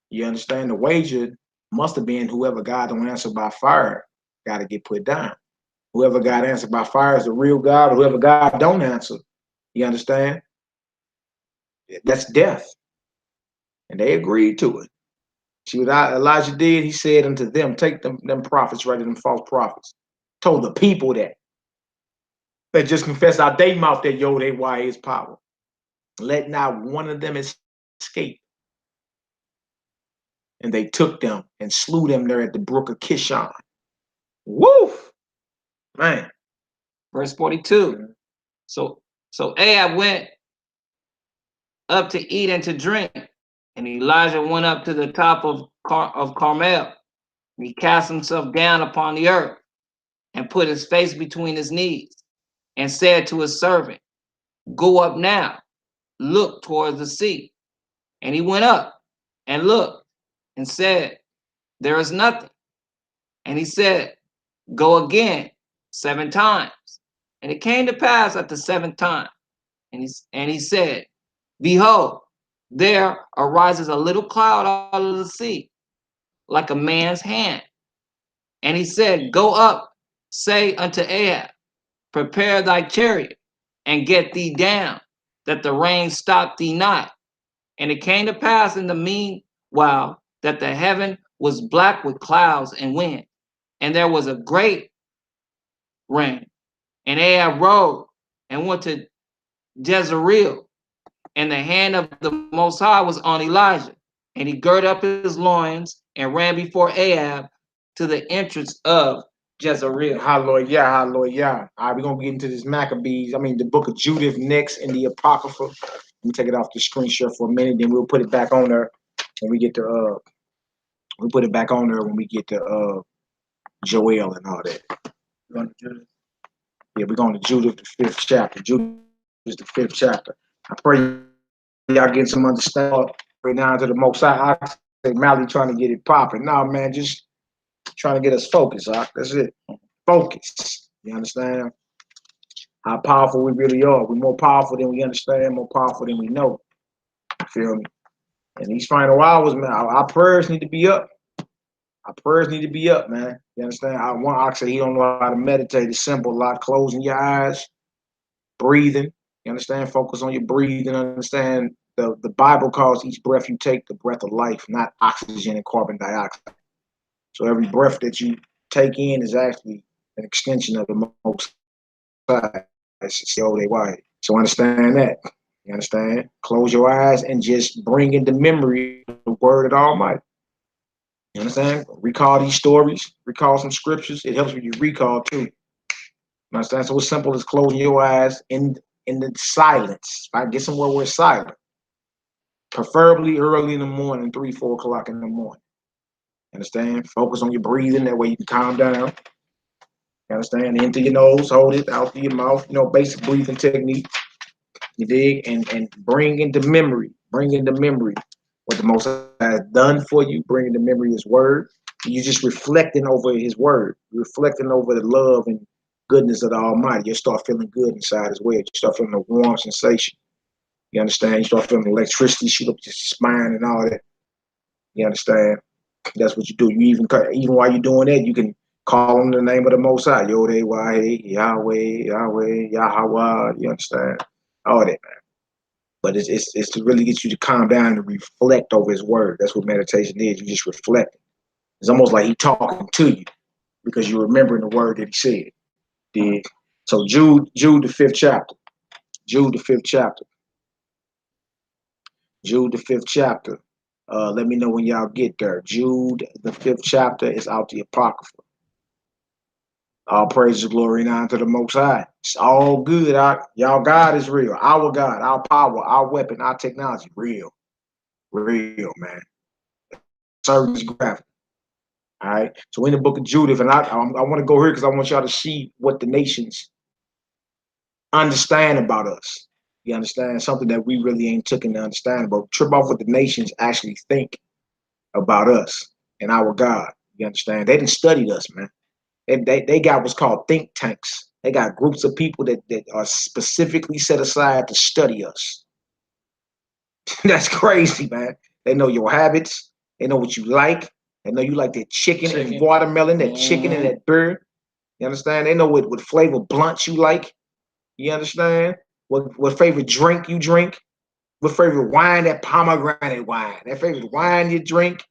you understand the wager must have been whoever God don't answer by fire got to get put down. Whoever God answered by fire is the real God. Whoever God don't answer, you understand? That's death. And they agreed to it. See what Elijah did? He said unto them, take them prophets, right, them false prophets. Told the people that. They just confessed out their mouth that Yod-Heh-Wah is power. Let not one of them escape. And they took them and slew them there at the brook of Kishon. Woo! Man. Verse 42. So Ahab went up to eat and to drink, and Elijah went up to the top of Carmel. And he cast himself down upon the earth and put his face between his knees and said to his servant, go up now, look towards the sea. And he went up and looked and said, there is nothing. And he said, go again 7 times. And it came to pass at the 7th time. And he said, behold, there arises a little cloud out of the sea, like a man's hand. And he said, go up, say unto Ahab, prepare thy chariot, and get thee down, that the rain stopped thee not. And it came to pass in the meanwhile that the heaven was black with clouds and wind, and there was a great rain. And Ahab rode and went to Jezreel, and the hand of the Most High was on Elijah. And he girded up his loins and ran before Ahab to the entrance of Jezreel. Hallelujah, hallelujah. All right, we're going to get into this Maccabees, the book of Judith next in the Apocrypha. Let me take it off the screen share for a minute, then we'll put it back on there when we get to, we'll put it back on there when we get to Joel and all that. We're going to Judith? Yeah, we're going to Judith, the 5th chapter. Judith is the 5th chapter. I pray y'all getting some understanding right now to the Most High. I say Mally trying to get it popping. No, man, just trying to get us focused. That's it. Focus. You understand? How powerful we really are. We're more powerful than we understand, more powerful than we know. You feel me? And these final hours, man, our prayers need to be up. Our prayers need to be up, man. You understand? One ox said he don't know how to meditate. It's simple. A lot closing your eyes, breathing. You understand? Focus on your breathing. Understand the Bible calls each breath you take the breath of life, not oxygen and carbon dioxide. So every breath that you take in is actually an extension of the Most High. So understand that. You understand? Close your eyes and just bring into memory the word of the Almighty. You understand? Recall these stories, recall some scriptures. It helps when you recall too. You understand? So it's simple as closing your eyes in the silence. Right? Get somewhere where it's silent. Preferably early in the morning, 3, 4 o'clock in the morning. You understand? Focus on your breathing. That way you can calm down. You understand? In through your nose, hold it out through your mouth. Basic breathing technique. You dig? And bring into memory what the Most High has done for you. Bring into memory His word. You're just reflecting over His word. You're reflecting over the love and goodness of the Almighty. You start feeling good inside as well. You start feeling a warm sensation. You understand? You start feeling electricity shoot up your spine and all that. You understand? That's what you do. You even while you're doing that, you can call on the name of the Most High. Yodeh, Wahe, Yahweh, Yahweh, Yahweh. You understand? All that, man. But it's to really get you to calm down and reflect over His word. That's what meditation is. You just reflect. It's almost like He talking to you because you're remembering the word that He said. Dig? So Jude the 5th chapter. Jude the 5th chapter. Jude the 5th chapter. Let me know when y'all get there. Jude the 5th chapter is out the Apocrypha. All praise, glory, and honor to the Most High. It's all good. Y'all God is real. Our God, our power, our weapon, our technology, real, man. Service graphic. All right. So in the book of Judith, and I want to go here because I want y'all to see what the nations understand about us. You understand? Something that we really ain't taken to understand about. Trip off what the nations actually think about us and our God. You understand? They didn't study us, man. They got what's called think tanks. They got groups of people that are specifically set aside to study us. That's crazy, man. They know your habits. They know what you like. They know you like that chicken and watermelon, that chicken and that bird. You understand? They know what flavor blunts you like. You understand? What favorite drink you drink. What favorite wine, that pomegranate wine. That favorite wine you drink.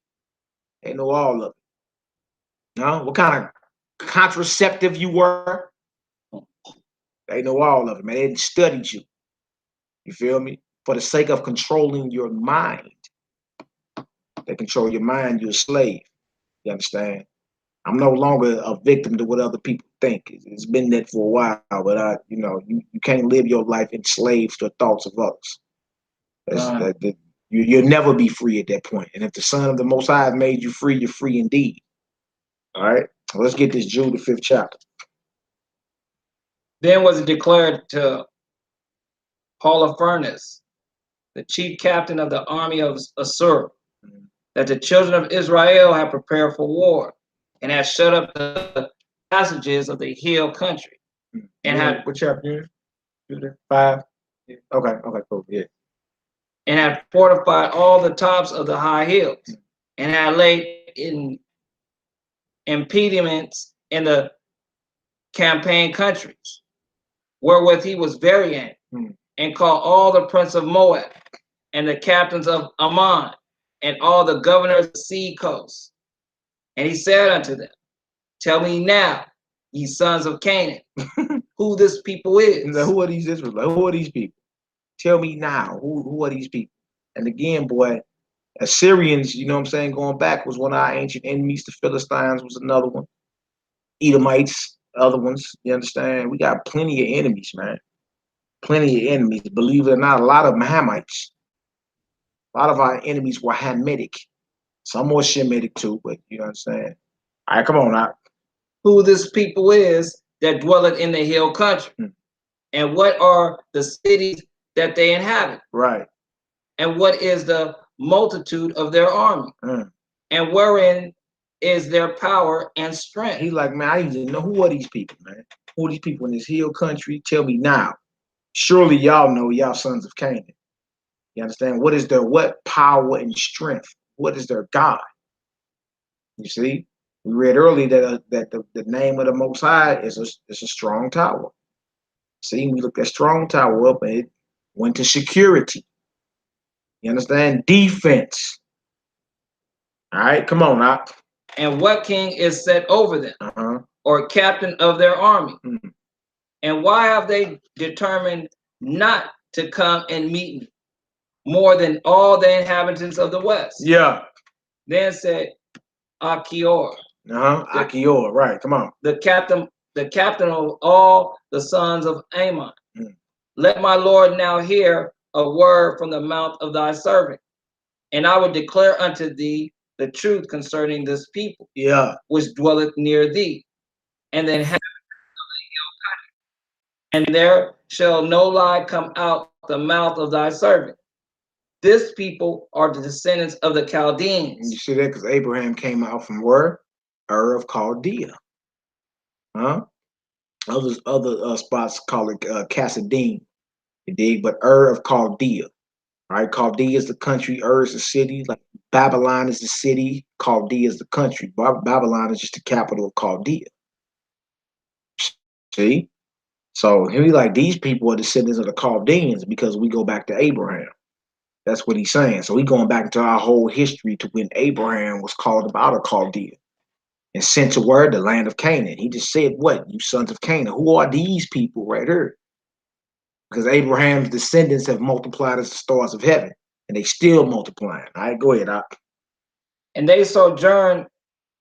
They know all of it. What kind of contraceptive you were. They know all of it, man. They didn't study you. You feel me? For the sake of controlling your mind. They control your mind, you're a slave. You understand? I'm no longer a victim to what other people think. It's been that for a while, but you can't live your life enslaved to the thoughts of others. You'll never be free at that point. And if the Son of the Most High made you free, you're free indeed. All right? Well, let's get this Jude the 5th chapter. Then was it declared to Holofernes, the chief captain of the army of Assur, that the children of Israel had prepared for war and had shut up the passages of the hill country. And had what chapter? 5. Yeah. Okay, cool. Yeah. And had fortified all the tops of the high hills, and had laid in impediments in the campaign countries, wherewith he was very angry, and called all the princes of Moab, and the captains of Ammon, and all the governors of the sea coast. And he said unto them, tell me now, ye sons of Canaan, who this people is. Now, who are these Israelites? Who are these people? Tell me now, who are these people? And again, boy, Assyrians, you know what I'm saying, going back was one of our ancient enemies. The Philistines was another one. Edomites, other ones, you understand? We got plenty of enemies, man. Plenty of enemies. Believe it or not, a lot of them Hamites. A lot of our enemies were Hamitic. Some more Shemitic too, but you know what I'm saying? All right, come on now. Who this people is that dwelleth in the hill country, and what are the cities that they inhabit? Right. And what is the multitude of their army? And wherein is their power and strength? He's like, man, I need to know, who are these people, man? Who are these people in this hill country? Tell me now. Surely y'all know, y'all sons of Canaan. You understand? What is their power and strength? What is their God? You see, we read earlier that the name of the Most High is a strong tower. See, we looked that strong tower up and it went to security. You understand? Defense. All right, come on now. And what king is set over them, or captain of their army? And why have they determined not to come and meet me more than all the inhabitants of the west? Yeah. Then said Achior. Achior, right. Come on. The captain of all the sons of Ammon. Let my Lord now hear a word from the mouth of thy servant, and I will declare unto thee the truth concerning this people, which dwelleth near thee, and then and there shall no lie come out the mouth of thy servant. This people are the descendants of the Chaldeans. You see that? Because Abraham came out from where? Ur of Chaldea. Other spots call it Kasdim. You dig? But Ur of Chaldea. Right? Chaldea is the country, Ur is the city, like Babylon is the city, Chaldea is the country. Babylon is just the capital of Chaldea. See? So he like, these people are descendants of the Chaldeans because we go back to Abraham. That's what he's saying. So we going back into our whole history to when Abraham was called out of Chaldea and sent to where? The land of Canaan. He just said, what? You sons of Canaan. Who are these people right here? Because Abraham's descendants have multiplied as the stars of heaven, and they still multiplying. All right, go ahead, Doc. And they sojourned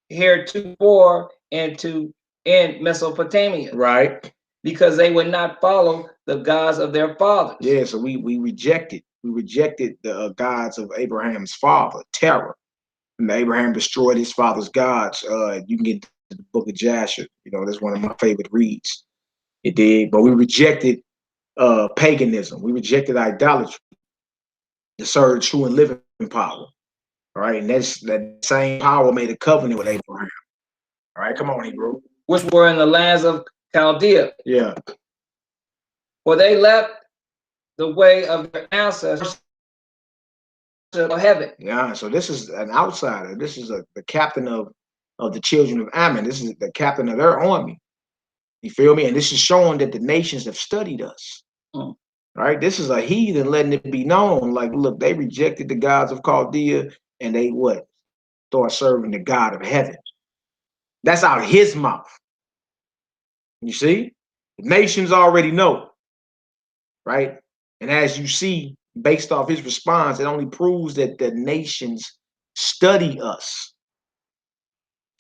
heretofore in Mesopotamia. Right. Because they would not follow the gods of their fathers. Yeah, so we rejected. We rejected the gods of Abraham's father, Terah. And Abraham destroyed his father's gods. You can get the book of Jasher. You know, that's one of my favorite reads. It did. But we rejected paganism. We rejected idolatry to serve true and living power. All right. And that same power made a covenant with Abraham. All right. Come on, Hebrew. Which were in the lands of Chaldea. Yeah. For they left the way of their ancestors to heaven. Yeah. So this is an outsider. This is the captain of the children of Ammon. This is the captain of their army. You feel me? And this is showing that the nations have studied us. Right? This is a heathen letting it be known. Like, look, they rejected the gods of Chaldea and they what? Start serving the God of heaven. That's out of his mouth. You see? The nations already know. Right? And as you see, based off his response, it only proves that the nations study us.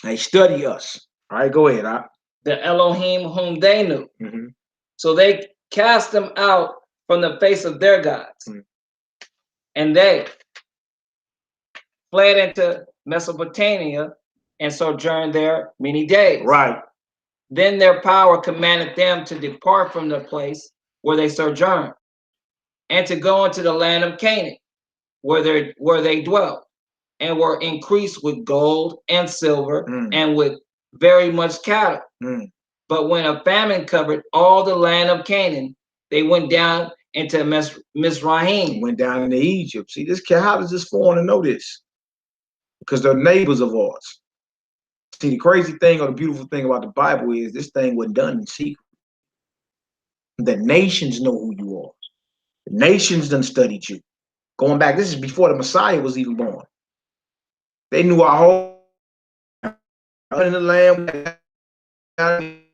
They study us. All right, go ahead. The Elohim whom they knew. So they cast them out from the face of their gods. And they fled into Mesopotamia and sojourned there many days. Right. Then their power commanded them to depart from the place where they sojourned and to go into the land of Canaan, where they dwelt, and were increased with gold and silver and with very much cattle. But when a famine covered all the land of Canaan, they went down into Mizraim. Went down into Egypt. See, how does this foreigner know this? Because they're neighbors of ours. See, the crazy thing or the beautiful thing about the Bible is this thing wasn't done in secret. The nations know who you are. The nations done studied you. Going back, this is before the Messiah was even born. They knew our whole in the land,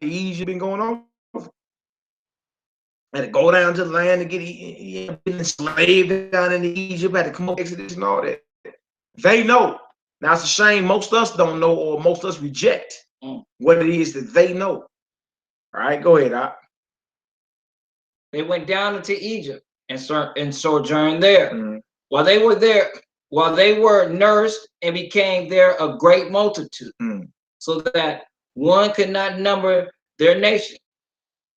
Egypt been going on. Had to go down to the land to get enslaved down in Egypt, had to come up Exodus and all that. They know. Now it's a shame most of us don't know, or most of us reject what it is that they know. All right, go ahead, Doc. They went down into Egypt and sojourned there. While they were there, while they were nursed and became there a great multitude, so that one could not number their nation.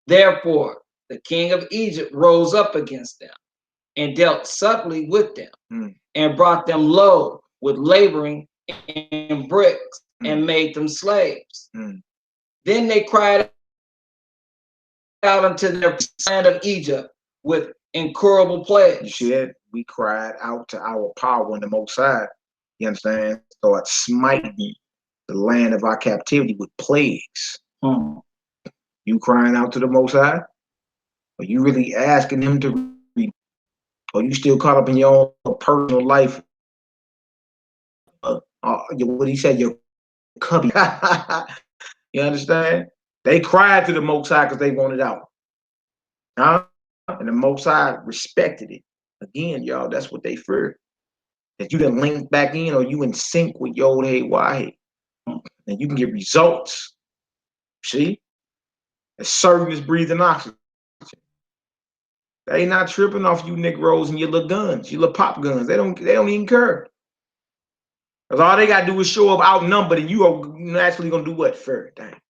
Therefore, the king of Egypt rose up against them and dealt subtly with them and brought them low with laboring and bricks and made them slaves. Then they cried out unto their land of Egypt with incurable plagues. You see that? We cried out to our power in the Most High. You understand? Start smiting the land of our captivity with plagues. You crying out to the Most High? Are you really asking him to read? Or you still caught up in your own personal life? What he said, your cubby. You understand? They cried to the Most High because they wanted out. And the Most High respected it. Again, y'all, that's what they feared. That you done link back in, or you in sync with your old hey, why hey. And you can get results. See? As certain as breathing oxygen. They ain't not tripping off you Negroes and your little guns, your little pop guns. They don't even care. Because all they gotta do is show up outnumbered, and you are naturally gonna do what? Fair. Dang.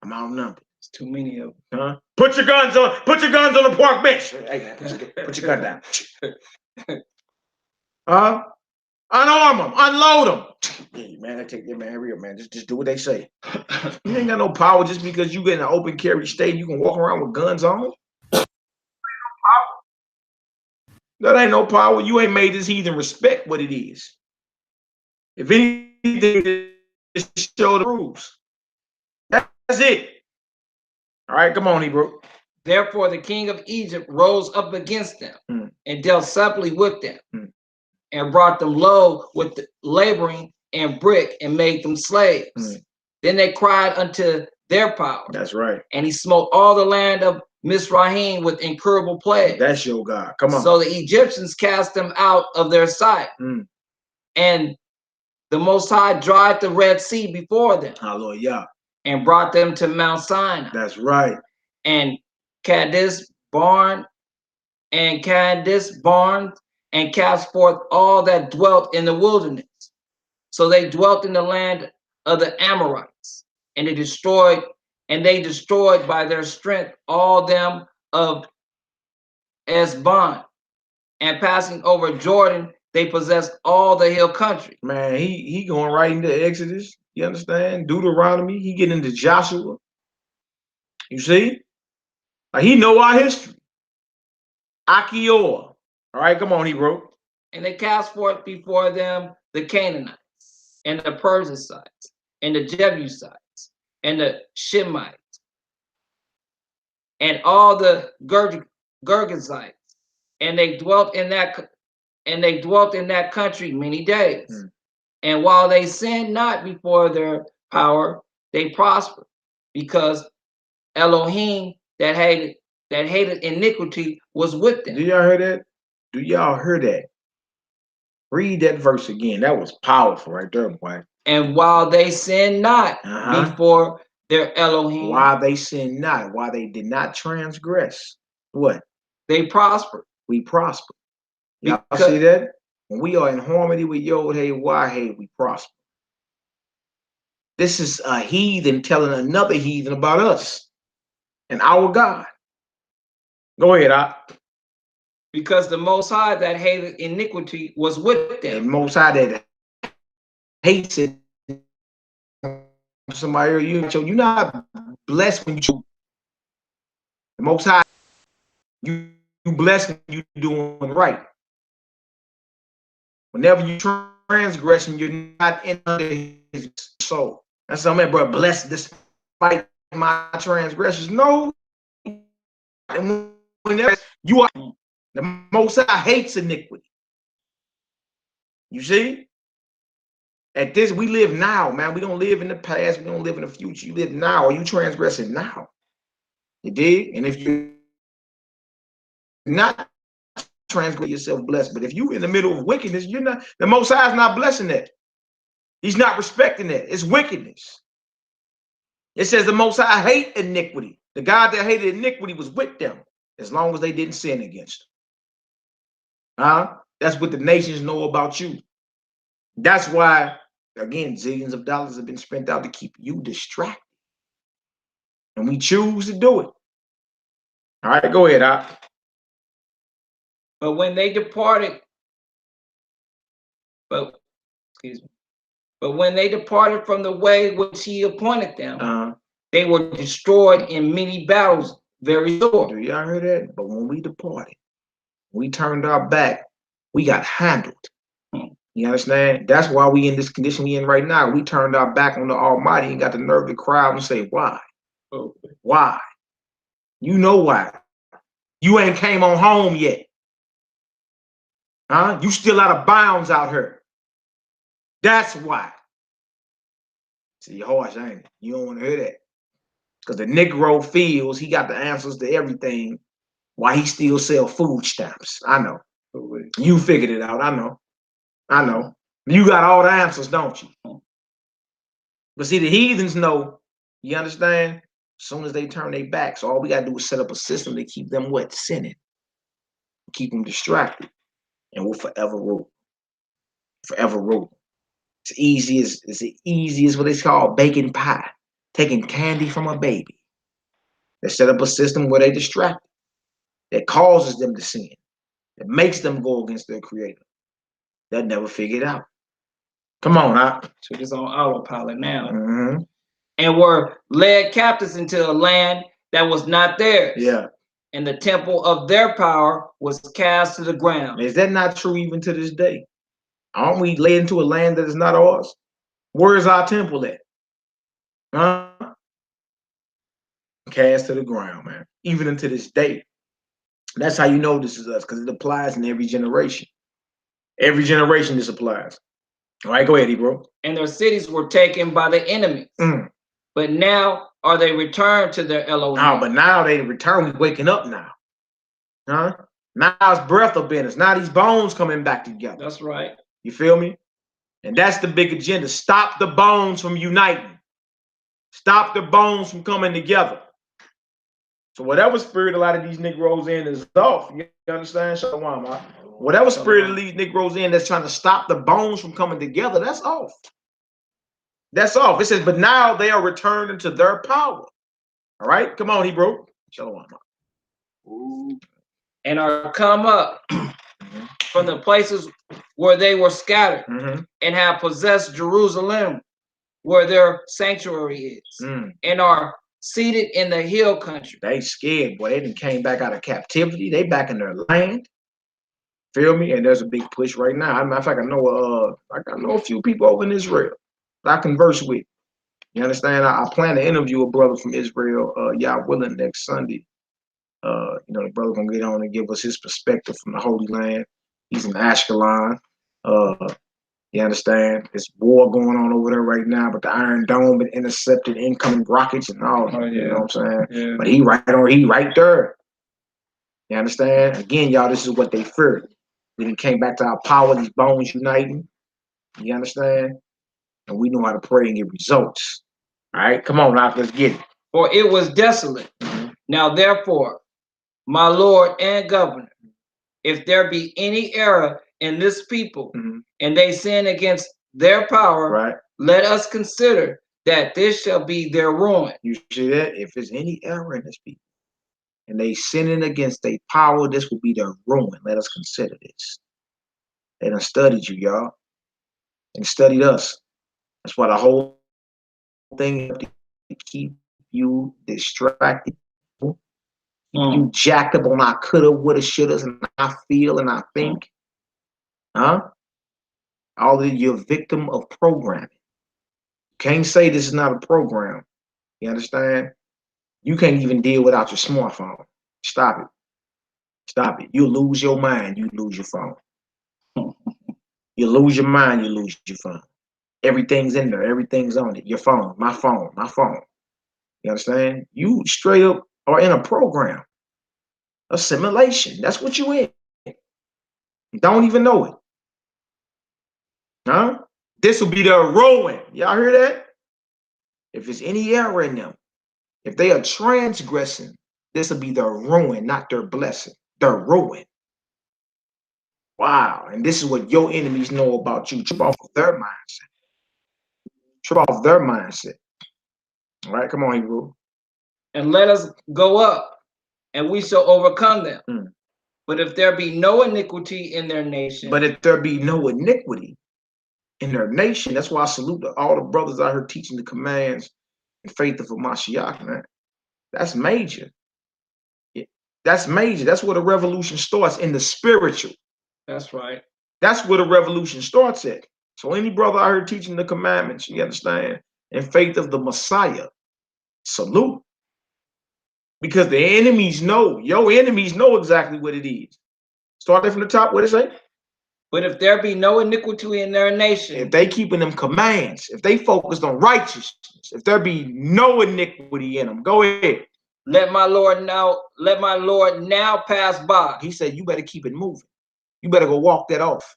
I'm outnumbered. It's too many of them. Huh? Put your guns on the park bench. Hey man, put your gun down. Unarm them, unload them. Hey man, I take that man real man. Just do what they say. You ain't got no power just because you get in an open carry state. You can walk around with guns on. That ain't no power. You ain't made this heathen respect what it is. If anything, just show the rules. That's it. All right, come on, Hebrew. Therefore, the king of Egypt rose up against them and dealt subtly with them and brought them low with the laboring and brick and made them slaves. Then they cried unto their power. That's right. And he smote all the land of Misraim with incurable plagues. That's your God. Come on. So the Egyptians cast them out of their sight. And the Most High dried the Red Sea before them. Hallelujah. And brought them to Mount Sinai. That's right. And Kadesh Barn and cast forth all that dwelt in the wilderness. So they dwelt in the land of the Amorites, and they destroyed by their strength all them of Esbon, and passing over Jordan, they possessed all the hill country. Man, he going right into Exodus. You understand? Deuteronomy. He getting into Joshua. You see? Like he know our history. Akior. All right, come on, Hebrew. And they cast forth before them the Canaanites, and the Perizzites, and the Jebusites, and the Shemites, and all the Girgashites, and they dwelt in that country many days. And while they sinned not before their power, they prospered, because Elohim that hated iniquity was with them. Do y'all hear that? Do y'all hear that? Read that verse again. That was powerful right there, boy. And while they sinned not before their Elohim. While they sinned not, while they did not transgress, what? They prospered. We prosper. Y'all see that? When we are in harmony with Yod Hey Wah Hey, we prosper. This is a heathen telling another heathen about us and our God. Go ahead, Op. Because the Most High that hated iniquity was with them. The Most High that hates it. Somebody, you're not blessed when you. The Most High, you blessed when you're doing right. Whenever you transgression, you're not in under his soul. That's what I meant, bro. Blessed despite my transgressions. No. And whenever you are The Most High hates iniquity. You see? At this, we live now, man. We don't live in the past. We don't live in the future. You live now. Are you transgressing now? You dig? And if you're not transgress yourself, blessed. But if you in the middle of wickedness, you're not. The Most High is not blessing that. He's not respecting that. It's wickedness. It says the Most High hate iniquity. The God that hated iniquity was with them as long as they didn't sin against him. That's what the nations know about you. That's why, again, zillions of dollars have been spent out to keep you distracted. And we choose to do it. All right, go ahead, Op. But when they departed, but when they departed from the way which he appointed them, they were destroyed in many battles, very sore. Do y'all hear that? But when we departed, we turned our back, we got handled. You understand? That's why we in this condition we in right now. We turned our back on the Almighty and got the nerve to cry out and say, why? Why? You know why. You ain't came on home yet. You still out of bounds out here. That's why. See, you're harsh, ain't it? You don't want to hear that. Because the Negro feels he got the answers to everything while he still sell food stamps. I know. You figured it out. I know. I know. You got all the answers, don't you? But see, the heathens know, you understand? As soon as they turn their backs, all we got to do is set up a system to keep them what? Sinning. Keep them distracted. And we'll forever rule. Forever rule. It's easy as what it's called baking pie. Taking candy from a baby. They set up a system where they distract. That causes them to sin. That makes them go against their creator. They'll never figure it out. Come on, Op. So it's on autopilot now. And were led captives into a land that was not theirs. Yeah. And the temple of their power was cast to the ground. Is that not true even to this day? Aren't we led into a land that is not ours? Where is our temple at? Cast to the ground, man. Even unto this day. That's how you know this is us, because it applies in every generation. Every generation this applies. All right, go ahead, bro. And their cities were taken by the enemies. But now are they returned to their Elohim. Oh, but now they return. We waking up now. Now it's breath of business. Now these bones coming back together. That's right. You feel me? And that's the big agenda. Stop the bones from uniting. Stop the bones from coming together. So whatever spirit a lot of these Negroes in is off. You understand? Shalom, man. Whatever spirit of these Negroes in that's trying to stop the bones from coming together, that's off. That's off. It says, but now they are returned into their power. All right? Come on, Hebrew. Shalom. And are come up from the places where they were scattered and have possessed Jerusalem, where their sanctuary is, and are seated in the hill country. They scared, boy. They done came back out of captivity. They back in their land. Feel me? And there's a big push right now. As a matter of fact, I know a few people over in Israel that I converse with. You understand? I plan to interview a brother from Israel, y'all willing, next Sunday. The brother gonna get on and give us his perspective from the Holy Land. He's in Ashkelon. You understand? There's war going on over there right now, but the Iron Dome had intercepted incoming rockets and all. You know what I'm saying? Yeah. But he right there. You understand? Again, y'all, this is what they feared. We came back to our power, these bones uniting. You understand? And we know how to pray and get results. All right, come on, now, let's get it. For it was desolate. Now, therefore, my Lord and Governor, if there be any error in this people, and they sin against their power, let us consider that this shall be their ruin. You see that? If there's any error in this people, and they sinning against their power, this will be their ruin. Let us consider this. They done studied you, y'all. And studied us. That's why the whole thing is to keep you distracted. You jacked up on our coulda, woulda, shouldas, and I feel and I think. All of you're a victim of programming. Can't say this is not a program. You understand? You can't even deal without your smartphone. Stop it. Stop it. You lose your mind, you lose your phone. You lose your mind, you lose your phone. Everything's in there. Everything's on it. Your phone, my phone, my phone. You understand? You straight up are in a program. Assimilation. That's what you in. Don't even know it. Huh? This will be their ruin. Y'all hear that? If there's any error in them, if they are transgressing, this will be their ruin, not their blessing. Their ruin. Wow. And this is what your enemies know about you. Trip off of their mindset. Trip off their mindset. All right, come on, Hebrew. And let us go up, and we shall overcome them. But if there be no iniquity in their nation. But if there be no iniquity in their nation, that's why I salute all the brothers out here teaching the commands and faith of Mashiach, man. That's major. That's major. That's where the revolution starts, in the spiritual. That's right. That's where the revolution starts at. So any brother out here teaching the commandments, you understand, and faith of the Messiah, salute. Because the enemies know, your enemies know exactly what it is. Start there from the top, what it say? But if there be no iniquity in their nation. If they keeping them commands, if they focused on righteousness, if there be no iniquity in them, go ahead. Let my Lord now pass by. He said, you better keep it moving. You better go walk that off.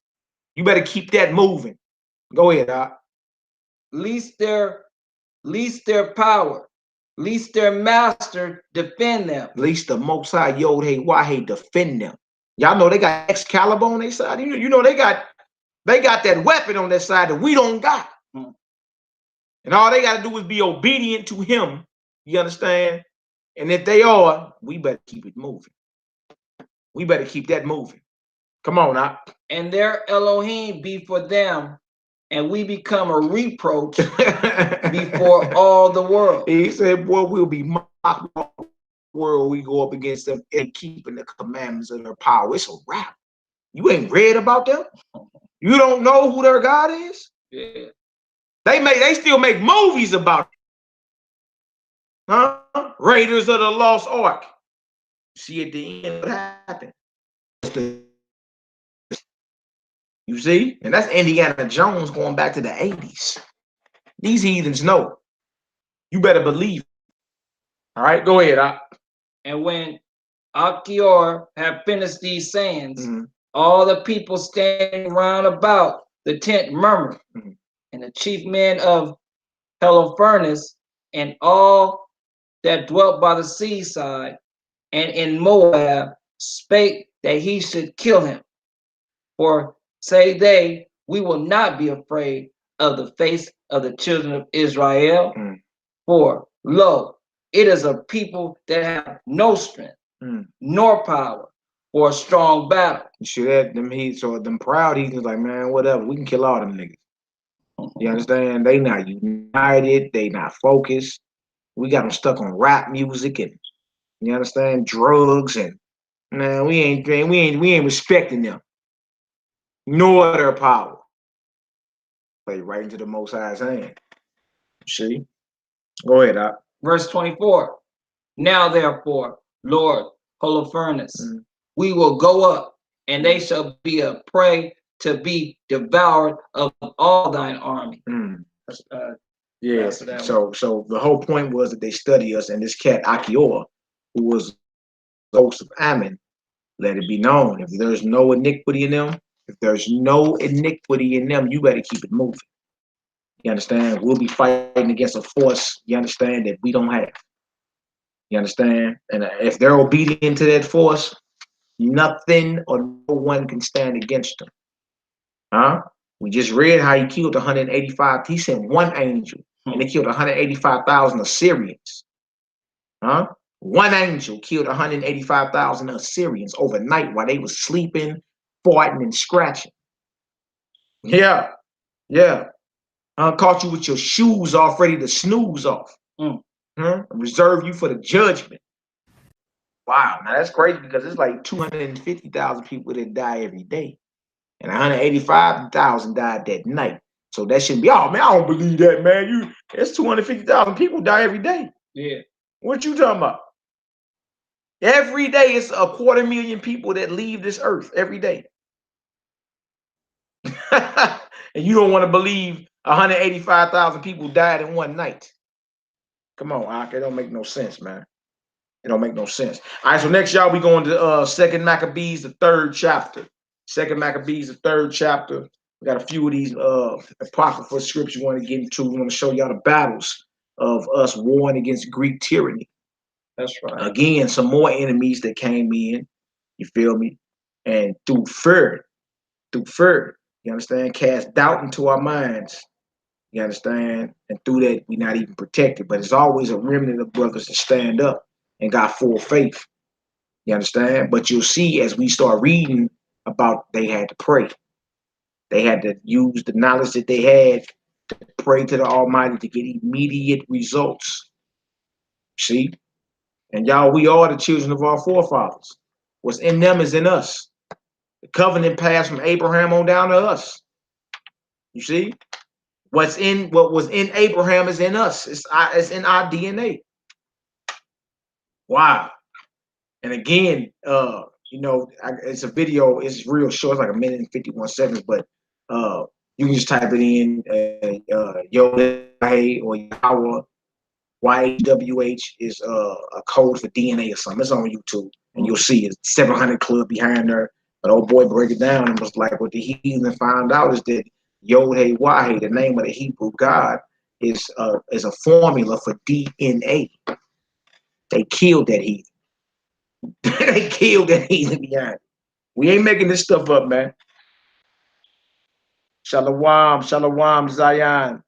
You better keep that moving. Go ahead, Doc. Least their power, least their master defend them. Least the Most High Yod Hey Wah defend them. Y'all know they got Excalibur on their side. You know they got that weapon on their side that we don't got. And all they got to do is be obedient to him. You understand? And if they are, we better keep it moving. We better keep that moving. Come on now. And their Elohim be for them, and we become a reproach before all the world. He said, boy, we'll be mocked world we go up against them and keeping the commandments of their power. It's a wrap. You ain't read about them? You don't know who their God is? Yeah. They still make movies about it. Huh? Raiders of the Lost Ark. See at the end what happened. You see? And that's Indiana Jones going back to the 80s. These heathens know. You better believe it. All right, go ahead. And when Achior had finished these sayings, all the people standing round about the tent murmured, and the chief men of Holofernes and all that dwelt by the seaside and in Moab spake that he should kill him. For say they, we will not be afraid of the face of the children of Israel. For lo, it is a people that have no strength, nor power for a strong battle. You see that? Them proud heathens like, man, whatever. We can kill all them niggas. You understand? They not united. They not focused. We got them stuck on rap music and, you understand, drugs, and man, we ain't respecting them, nor their power. Play right into the Most High's hand. See? Go ahead, Doc. Verse 24. Now therefore, Lord Holofernes, we will go up, and they shall be a prey to be devoured of all thine army. Yeah. So the whole point was that they study us, and this cat Achior, who was the host of Ammon, let it be known, if there's no iniquity in them, you better keep it moving. You understand? We'll be fighting against a force, you understand, that we don't have. You understand? And if they're obedient to that force, nothing or no one can stand against them. Huh? We just read how he killed 185. He sent one angel, and they killed 185,000 Assyrians. Huh? One angel killed 185,000 Assyrians overnight while they was sleeping, farting, and scratching. Yeah. Caught you with your shoes off, ready to snooze off. Reserve you for the judgment. Wow, now that's crazy because it's like 250,000 people that die every day. And 185,000 died that night. So that shouldn't be, oh man, I don't believe that, man. It's 250,000 people die every day. Yeah. What you talking about? Every day it's 250,000 people that leave this earth every day. And you don't want to believe 185,000 people died in one night. Come on, Ak, it don't make no sense, man. It don't make no sense. All right, so next, y'all, we going to Second Maccabees, the 3rd chapter. Second Maccabees, the 3rd chapter. We got a few of these apocryphal scriptures we want to get into. We want to show y'all the battles of us warring against Greek tyranny. That's right. Again, some more enemies that came in. You feel me? And through fear, you understand, cast doubt into our minds. You understand? And through that, we're not even protected. But it's always a remnant of brothers that stand up and got full faith. You understand? But you'll see as we start reading about they had to pray. They had to use the knowledge that they had to pray to the Almighty to get immediate results. See? And y'all, we are the children of our forefathers. What's in them is in us. The covenant passed from Abraham on down to us. You see? What was in Abraham is in us. It's in our DNA. Wow. And again, you know, it's a video. It's real short. It's like 1 minute and 51 seconds. But you can just type it in, Yahweh or Yahweh. YHWH is a code for DNA or something. It's on YouTube, and you'll see it's 700 Club behind there. But old boy break it down and was like, what the heathen found out is that Yod-Heh-Wah-Heh, the name of the Hebrew God, is a formula for DNA. They killed that heathen. They killed that heathen behind. We ain't making this stuff up, man. Shalom, shalom, Zion.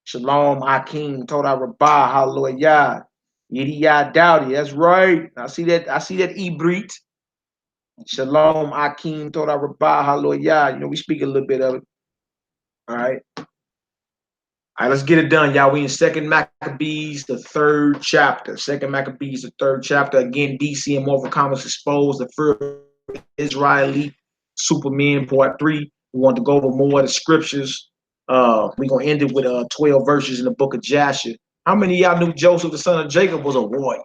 Shalom, Akim, Toda Rabbah, hallelujah. Yidiyah Dowdy, that's right. I see that E-Brit. Shalom, Akim, Toda Rabbah, hallelujah. You know, we speak a little bit of it. All right. All right, let's get it done, y'all. We in Second Maccabees, the 3rd chapter. Second Maccabees, the 3rd chapter. Again, DC and Mortal Comics exposed the first Isra-Elite Supermen, part 3. We want to go over more of the scriptures. We're gonna end it with 12 verses in the book of Jasher. How many of y'all knew Joseph, the son of Jacob, was a warrior?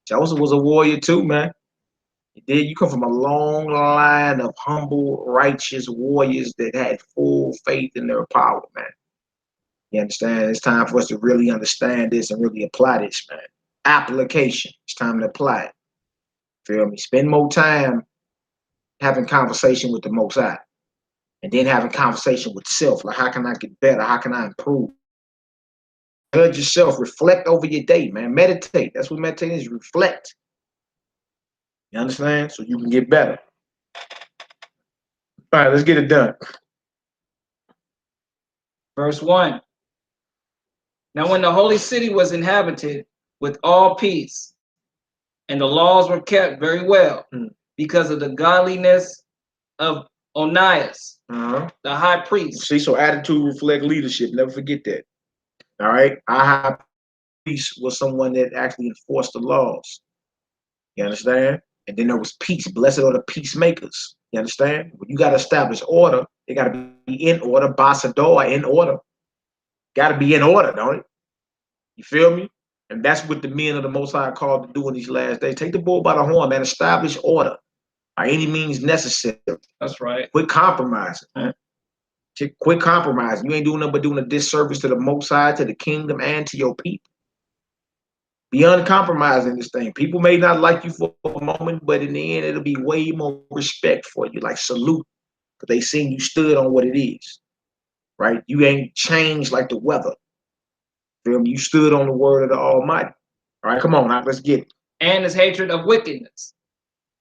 Joseph was a warrior too, man. You come from a long line of humble, righteous warriors that had full faith in their power, man. You understand? It's time for us to really understand this and really apply this, man. Application. It's time to apply it. Feel me? Spend more time having conversation with the Most High. And then having conversation with self. Like, how can I get better? How can I improve? Judge yourself. Reflect over your day, man. Meditate. That's what meditating is. Reflect. You understand? So you can get better. All right, let's get it done. Verse 1. Now when the holy city was inhabited with all peace, and the laws were kept very well, because of the godliness of Onias, the high priest. See, so attitude reflect leadership. Never forget that. All right? Our high priest was someone that actually enforced the laws. You understand? And then there was peace. Blessed are the peacemakers. You understand? When you got to establish order, they got to be in order. Basador, in order. Got to be in order, don't it? You feel me? And that's what the men of the Most High are called to do in these last days. Take the bull by the horn, man. Establish order by any means necessary. That's right. Quit compromising, man. Quit compromising. You ain't doing nothing but doing a disservice to the Most High, to the kingdom, and to your people. Be uncompromising this thing. People may not like you for a moment, but in the end, it'll be way more respect for you, like salute, because they seen you stood on what it is, right? You ain't changed like the weather. Feel me? You stood on the word of the Almighty. All right, come on now, let's get it. And his hatred of wickedness.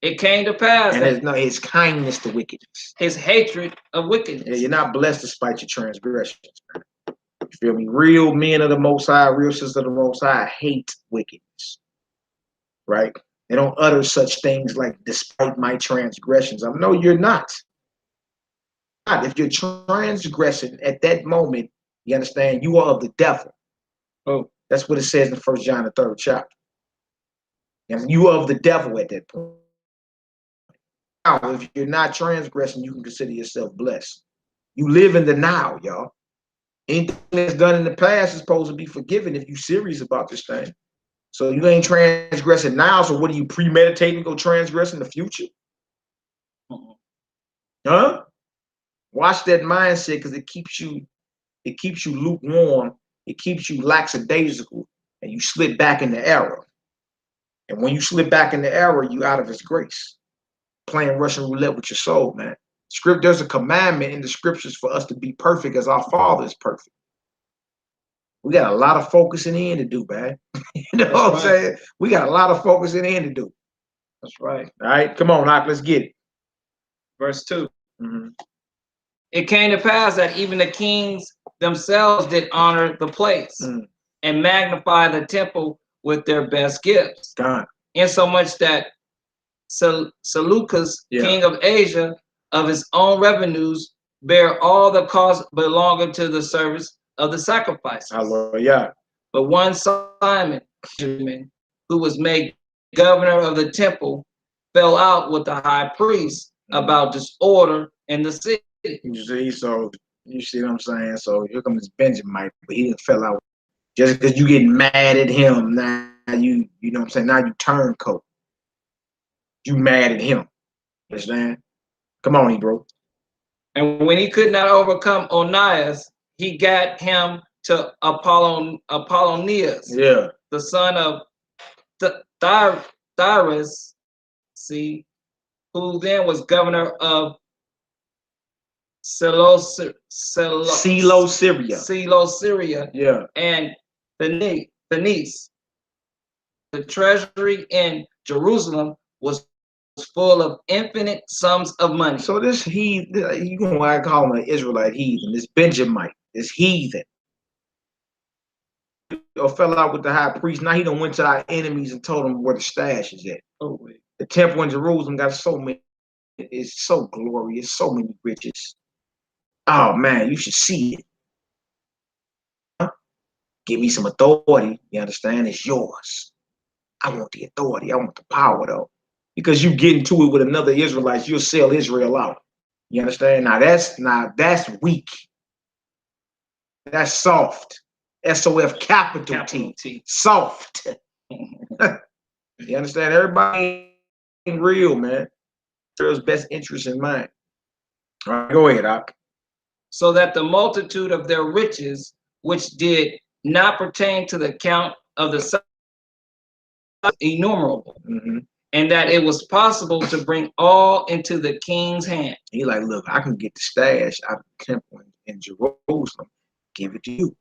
It came to pass. And his kindness to wickedness. His hatred of wickedness. Yeah, you're not blessed despite your transgressions, man. You feel me? Real men of the Most High, real sisters of the Most High hate wickedness, right? They don't utter such things like, despite my transgressions. I know you're not. If you're transgressing at that moment, you understand, you are of the devil. Oh, that's what it says in 1 John, the 3rd chapter. And you are of the devil at that point. Now, if you're not transgressing, you can consider yourself blessed. You live in the now, y'all. Anything that's done in the past is supposed to be forgiven if you're serious about this thing. So you ain't transgressing now. So what are you premeditating to go transgress in the future? Huh? Watch that mindset, because it keeps you lukewarm. It keeps you lackadaisical, and you slip back into error. And when you slip back into error, you out of His grace. Playing Russian roulette with your soul, man. There's a commandment in the scriptures for us to be perfect as our Father is perfect. We got a lot of focusing in to do, man. You know what I'm saying? We got a lot of focusing in to do. That's right. All right, come on, Doc, let's get it. Verse 2. It came to pass that even the kings themselves did honor the place and magnify the temple with their best gifts. Insomuch that Seleucus, king of Asia, of his own revenues, bear all the costs belonging to the service of the sacrifices. Hallelujah. But one Simon, who was made governor of the temple, fell out with the high priest about disorder in the city. You see, so you see what I'm saying? So here comes this Benjamin, but he didn't fell out. Just because you getting mad at him, now you know what I'm saying? Now you turncoat. You mad at him. Understand? Come on, Hebrew. And when he could not overcome Onias, he got him to Apollonius, the son of Thyras, who then was governor of Syria, and Venice. The treasury in Jerusalem was full of infinite sums of money. So this you gonna call him an Israelite heathen, this Benjamite, this heathen. Or fell out with the high priest. Now he done went to our enemies and told them where the stash is at. The temple in Jerusalem got so many, it's so glorious, so many riches. Oh man, you should see it. Huh? Give me some authority, you understand? It's yours. I want the authority, I want the power though. Because you get into it with another Israelite, you'll sell Israel out. You understand? Now that's weak. That's soft. SOF capital T. Soft. You understand? Everybody ain't real, man. Israel's best interest in mind. All right, go ahead, Doc. So that the multitude of their riches, which did not pertain to the count of the innumerable, and that it was possible to bring all into the king's hand. He like, look, I can get the stash out of the temple in Jerusalem, give it to you.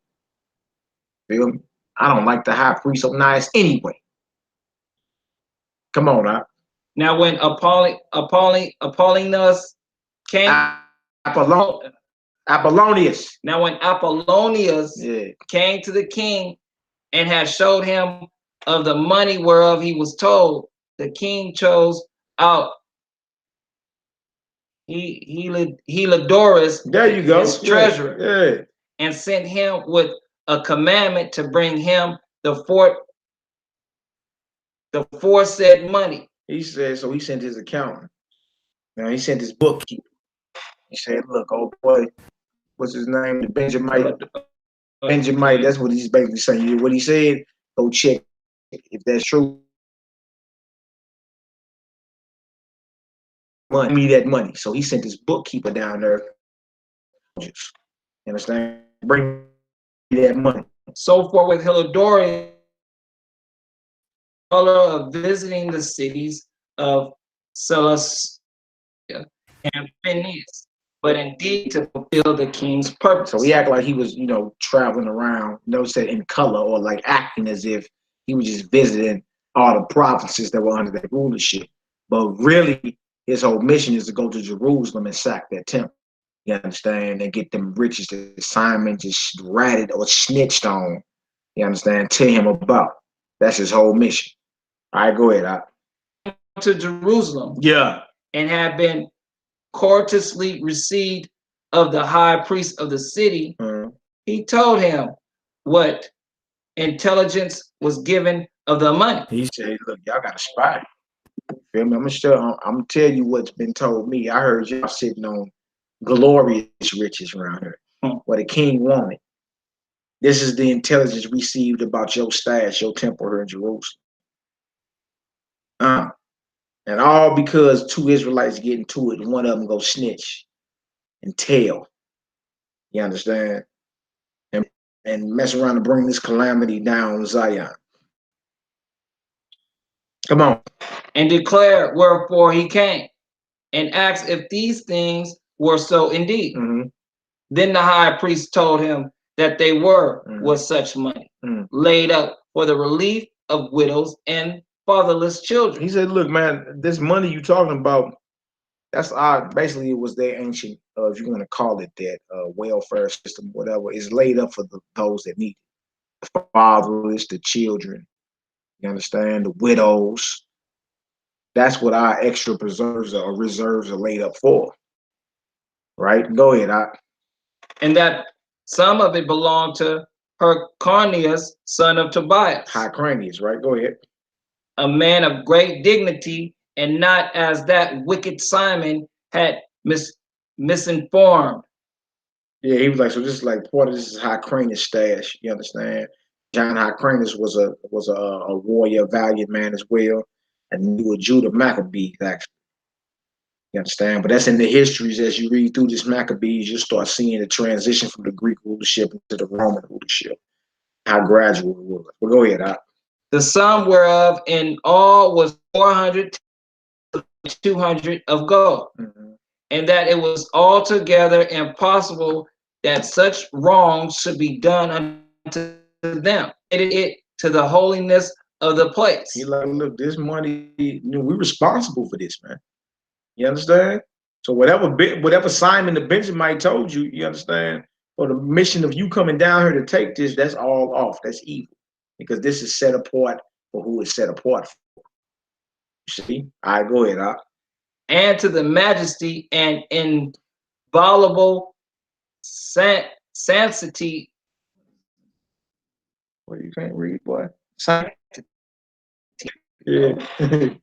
Feel me? I don't like the high priest of Nias anyway. Come on, Doc. Now when Apollonius came, Apollonius. Now when Apollonius came to the king and had showed him of the money whereof he was told, the king chose out Heliodorus, there you go, his treasurer, and sent him with a commandment to bring him the foresaid money. He said, so he sent his accountant. Now he sent his bookkeeper. He said, look, old boy, what's his name? The Benjamite. Benjamite, that's what he's basically saying. What he said, go check if that's true. Give me that money. So he sent his bookkeeper down there. You understand? Bring me that money. So forth with Heliodorus, of visiting the cities of Seleucia and Phoenice, but indeed to fulfill the king's purpose. So he acted like he was, traveling around, said in color, or like acting as if he was just visiting all the provinces that were under their rulership. But really, his whole mission is to go to Jerusalem and sack that temple. You understand? And get them riches that Simon just ratted or snitched on. You understand? To him about. That's his whole mission. All right, go ahead. To Jerusalem. And had been courteously received of the high priest of the city. He told him what intelligence was given of the money. He said, look, y'all got a spy. Feel me? I'm gonna tell you what's been told me. I heard y'all sitting on glorious riches around here. What the king wanted. This is the intelligence received about your stash, your temple here in Jerusalem. And all because two Israelites get into it and one of them go snitch and tell. You understand? And mess around and bring this calamity down on Zion. Come on. And declare wherefore he came, and asked if these things were so indeed. Then the high priest told him that they were with such money laid up for the relief of widows and fatherless children. He said, look, man, this money you talking about, that's basically it was their ancient, if you want to call it that, welfare system, whatever, is laid up for those that need it. The fatherless, the children, you understand, the widows. That's what our extra preserves or reserves are laid up for. Right? Go ahead. And that some of it belonged to Hyrcanus, son of Tobias. Hyrcanus, right? Go ahead. A man of great dignity, and not as that wicked Simon had misinformed. Yeah, he was like, so this is like part of this is Hyrcanus' stash. You understand? John Hyrcanus was a warrior, valiant man as well, and he was Judah Maccabees actually. You understand? But that's in the histories. As you read through this Maccabees, you start seeing the transition from the Greek rulership into the Roman rulership. How gradual it was. Well, go ahead. The sum whereof in all was 400 to 200 of gold, and that it was altogether impossible that such wrongs should be done unto them. It to the holiness of the place. He like, look, this money, we're responsible for this, man. You understand? So whatever Simon the Benjamite told you, you understand, for the mission of you coming down here to take this, that's all off. That's evil. Because this is set apart for who it's set apart for. You see? All right, go ahead. And to the majesty and inviolable sanctity. Well, you can't read, boy. Sanctity. Yeah.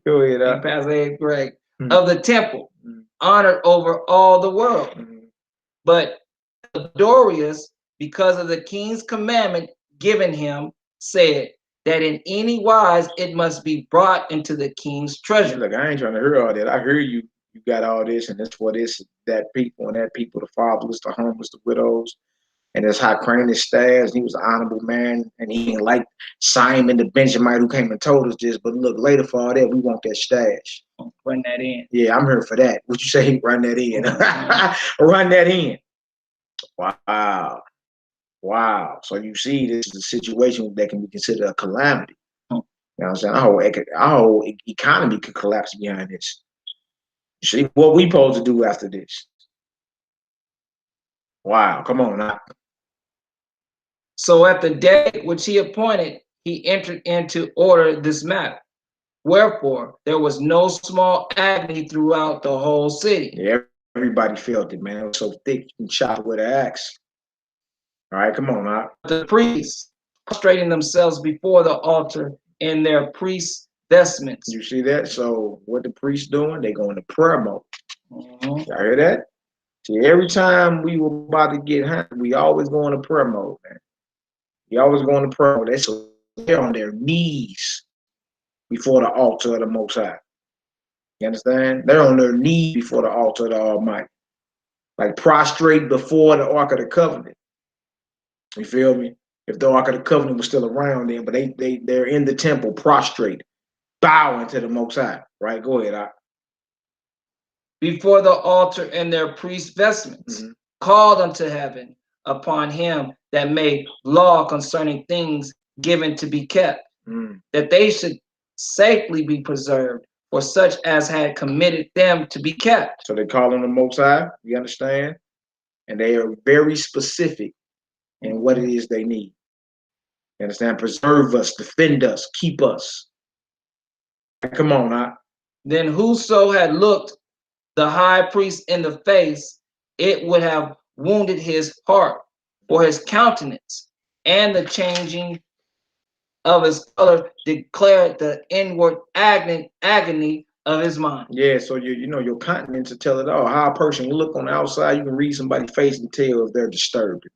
Go ahead. Past 8th grade. Of the temple, honored over all the world. But Dorius, because of the king's commandment given him, said that in any wise it must be brought into the king's treasure. Look, I ain't trying to hear all that. I hear you got all this, and it's for this, that people, and that people, the fatherless, the homeless, the widows. And that's how Hyrcanus stash. He was an honorable man, and he ain't like Simon the Benjamite who came and told us this. But look, later for all that, we want that stash. Run that in. Yeah, I'm here for that. What you say? Run that in. Run that in. Wow. Wow. So you see, this is a situation that can be considered a calamity. You know what I'm saying? Our whole economy could collapse behind this. You see what we supposed to do after this? Wow. Come on now. So at the day which he appointed, he entered into order this matter. Wherefore, there was no small agony throughout the whole city. Yeah, everybody felt it, man. It was so thick you can chop it with an axe. All right, come on now. The priests prostrating themselves before the altar in their priest vestments. You see that? So what the priests doing? They going to prayer mode. Y'all hear that? See, every time we were about to get hungry, we always go into prayer mode, man. We always go into prayer mode. They're on their knees before the altar of the Most High. You understand? They're on their knees before the altar of the Almighty. Like prostrate before the Ark of the Covenant. You feel me? If the Ark of the Covenant was still around then, but they're in the temple prostrate, bowing to the Most High. Right? Go ahead. Before the altar in their priest vestments, called unto heaven upon him that made law concerning things given to be kept, that they should safely be preserved for such as had committed them to be kept. So they call on the Most High, you understand? And they are very specific in what it is they need. You understand? Preserve us, defend us, keep us. Come on, Then whoso had looked the high priest in the face, it would have wounded his heart, for his countenance and the changing of his color declared the inward agony of his mind. Yeah, so your countenance to tell it all. How a person look on the outside, you can read somebody's face and tell if they're disturbed.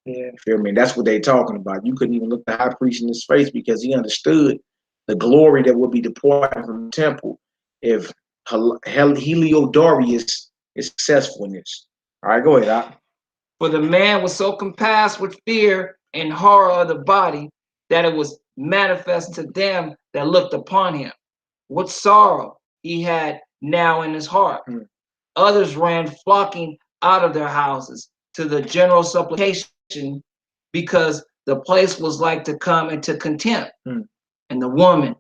Yeah, feel me? That's what they talking about. You couldn't even look the high priest in his face because he understood the glory that would be departed from the temple if Heliodorus is successful in this. All right, go ahead, Doc. For the man was so compassed with fear and horror of the body that it was manifest to them that looked upon him what sorrow he had now in his heart. Others ran flocking out of their houses to the general supplication because the place was like to come into contempt. And the woman,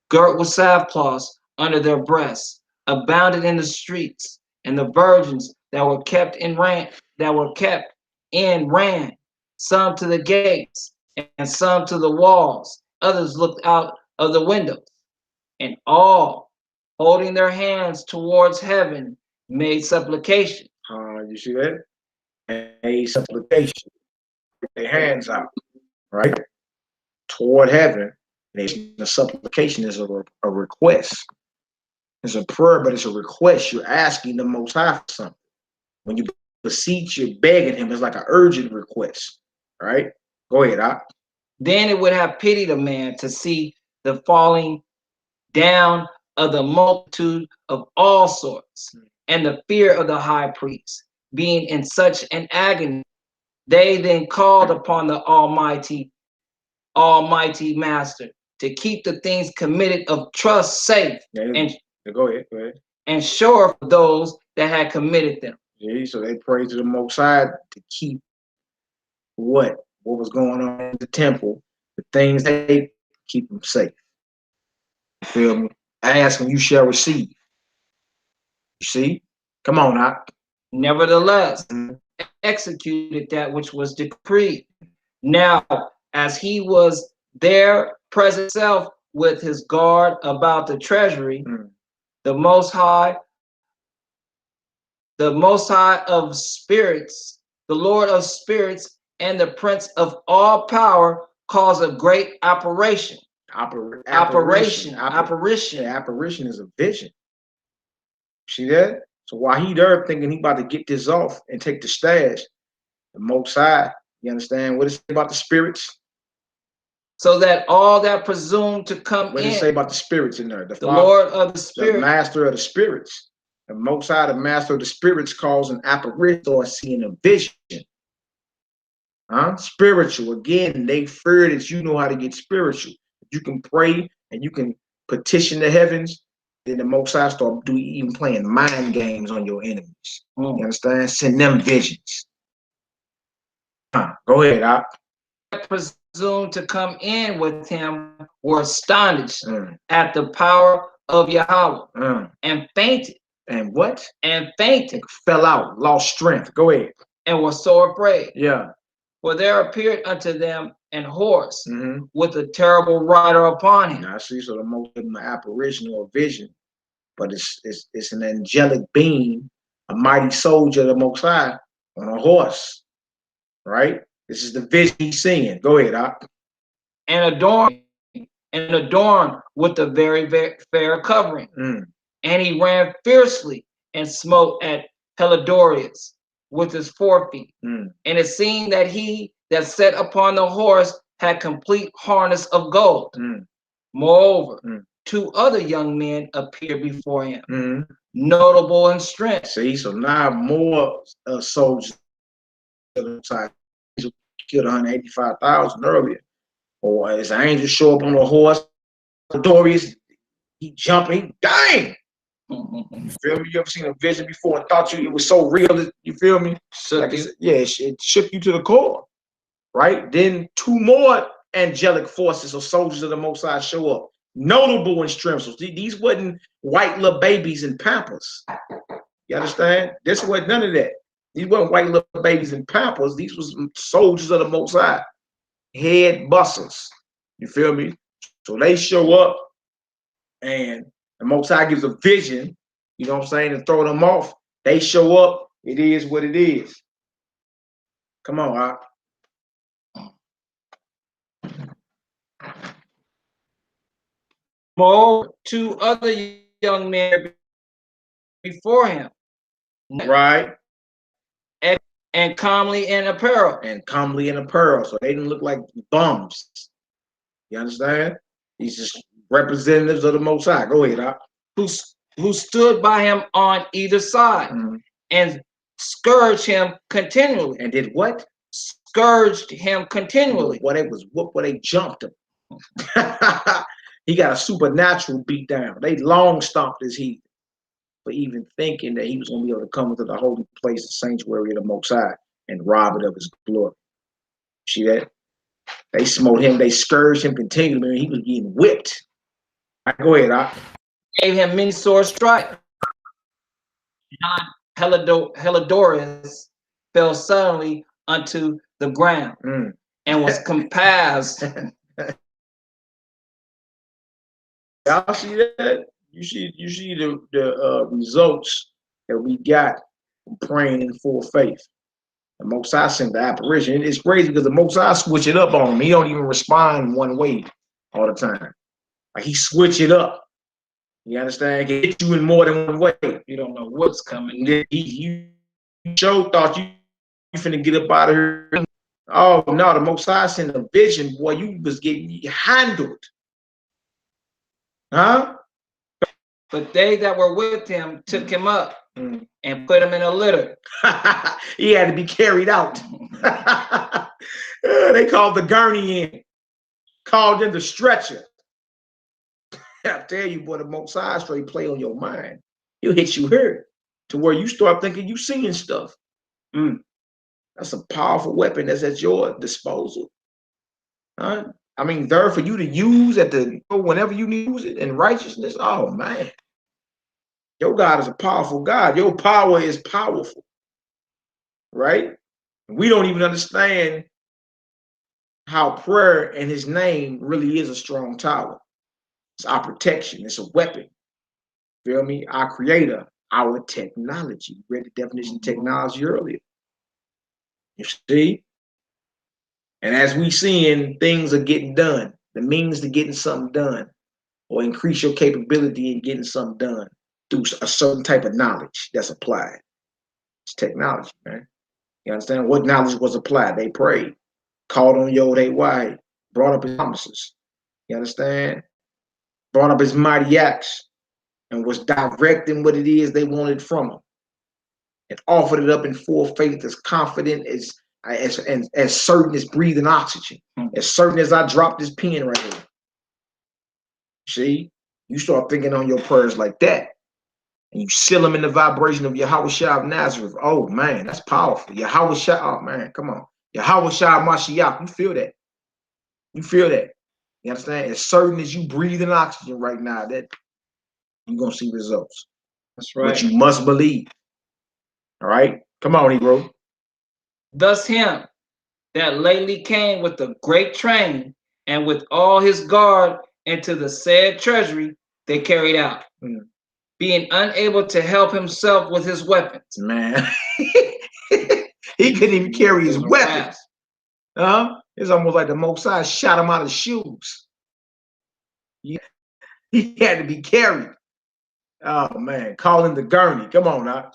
girt with sackcloth under their breasts, abounded in the streets, and the virgins that were kept in ran, some to the gates, and some to the walls. Others looked out of the windows, and all, holding their hands towards heaven, made supplication. You see that? Made supplication. Put their hands out, right? Toward heaven. The supplication is a request. It's a prayer, but it's a request. You're asking the Most High for something. When you beseech, you're begging him. It's like an urgent request, right? Go ahead, Doc. Then it would have pitied a man to see the falling down of the multitude of all sorts, and the fear of the high priest, being in such an agony. They then called upon the Almighty Master to keep the things committed of trust safe and go ahead. And sure for those that had committed them. Yeah, so they prayed to the Most High to keep what was going on in the temple, the things they keep them safe. You feel me? Ask and you shall receive. You see? Come on, Doc. Nevertheless, executed that which was decreed. Now, as he was there present self with his guard about the treasury, the Most High of spirits, the Lord of spirits, and the Prince of all power cause a great apparition. Apparition. Yeah, apparition is a vision. See that? So while he there thinking he about to get this off and take the stash, the Most High, you understand what it say about the spirits? So that all that presume to come in. What does it say about the spirits in there? The Lord of the Spirit. The master of the spirits. The Most High, the master of the spirits, calls an apparition or seeing a vision. Spiritual. Again, they fear that you know how to get spiritual. You can pray and you can petition the heavens, then the Most High start even playing mind games on your enemies. You understand? Send them visions. Go ahead, Doc. Presumed to come in with him were astonished at the power of Yahweh and fainted. And what? And fainted. Fell out, lost strength. Go ahead. And was so afraid. Yeah. For there appeared unto them an horse with a terrible rider upon him. Now, see, so the most of an apparition or vision, but it's an angelic being, a mighty soldier of the Most High on a horse, right? This is the vision he's seeing. Go ahead, Doc. And adorned with a very, very fair covering. And he ran fiercely and smote at Heliodorus with his forefeet. And it seemed that he that sat upon the horse had complete harness of gold. Moreover, two other young men appeared before him, notable in strength. See, so now more soldiers killed 185,000 earlier. Or as an angel show up on a horse, Dorius, he jumping, dang! You feel me? You ever seen a vision before and thought it was so real? You feel me? It shook you to the core, right? Then two more angelic forces or soldiers of the Most High show up, notable in strength. So these wasn't white little babies in Pampers. You understand? This wasn't none of that. These weren't white little babies in Pampers. These was soldiers of the Most High, head busters. You feel me? So they show up, and the Most High gives a vision, you know what I'm saying, to throw them off. They show up. It is what it is. Come on, Hawk. Moreover, two other young men before him. Right. And calmly in apparel. And calmly in apparel. So they didn't look like bums. You understand? These just representatives of the Most High. Go ahead, Doc. Who stood by him on either side and scourged him continually. And did what? Scourged him continually. Well, they was whooped, they jumped him. He got a supernatural beat down. They long stomped his heat for even thinking that he was going to be able to come into the holy place, the sanctuary of the Most High, and rob it of his glory. See that? They smote him, they scourged him continually, and he was getting whipped. Right, go ahead, Doc. Gave him many sore stripes. Helidorus fell suddenly unto the ground and was compassed. Y'all see that? You see the results that we got from praying in full faith. The Most High sent the apparition. It's crazy because the Most High switch it up on him. He don't even respond one way all the time. Like he switch it up. You understand? He can hit you in more than one way. You don't know what's coming. You sure thought you finna get up out of here. Oh no, the Most High sent a vision, boy. You was getting handled. Huh? But they that were with him took him up and put him in a litter. He had to be carried out. They called the gurney in. Called in the stretcher. I tell you, boy, the Most High straight play on your mind. He'll hit you here to where you start thinking you seeing stuff. That's a powerful weapon that's at your disposal. Huh? I mean, there for you to use whenever you need to use it in righteousness. Oh man, your God is a powerful God. Your power is powerful, right? We don't even understand how prayer in His name really is a strong tower. It's our protection. It's a weapon. Feel me? Our creator, our technology. We read the definition of technology earlier. You see? And as we seeing things are getting done, the means to getting something done or increase your capability in getting something done through a certain type of knowledge that's applied. It's technology, man. You understand? What knowledge was applied? They prayed, called on Yod-Heh-Wahed, brought up his promises. You understand? Brought up his mighty acts and was directing what it is they wanted from him. And offered it up in full faith, as confident as certain as breathing oxygen, as certain as I dropped this pen right here. See, you start thinking on your prayers like that, and you seal them in the vibration of Yahweh Shah of Nazareth. Oh man, that's powerful. Yahweh Shah, oh man, come on. Yahweh Shah Mashiach, you feel that? You feel that? You understand? As certain as you breathing oxygen right now, that you're gonna see results. That's right. But you must believe. All right, come on, Negro. Thus him that lately came with a great train and with all his guard into the said treasury, they carried out, being unable to help himself with his weapons. Man, he couldn't even carry his weapons. It's almost like the Most High shot him out of shoes. He had to be carried. Oh man, calling the gurney. Come on now.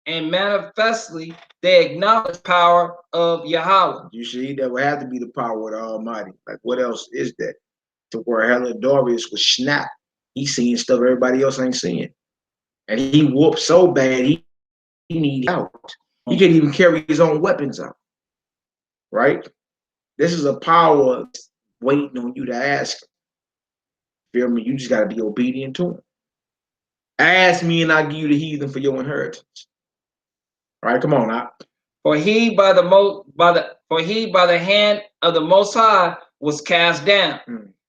And manifestly, they acknowledge power of Yahweh. You see, that would have to be the power of the Almighty. Like, what else is that? To where Helidorus was snap. He's seeing stuff everybody else ain't seeing. And he whooped so bad, he needed out. He couldn't even carry his own weapons out. Right? This is a power waiting on you to ask. Feel me? You just got to be obedient to him. Ask me and I'll give you the heathen for your inheritance. All right, come on now. For he by the hand of the Most High was cast down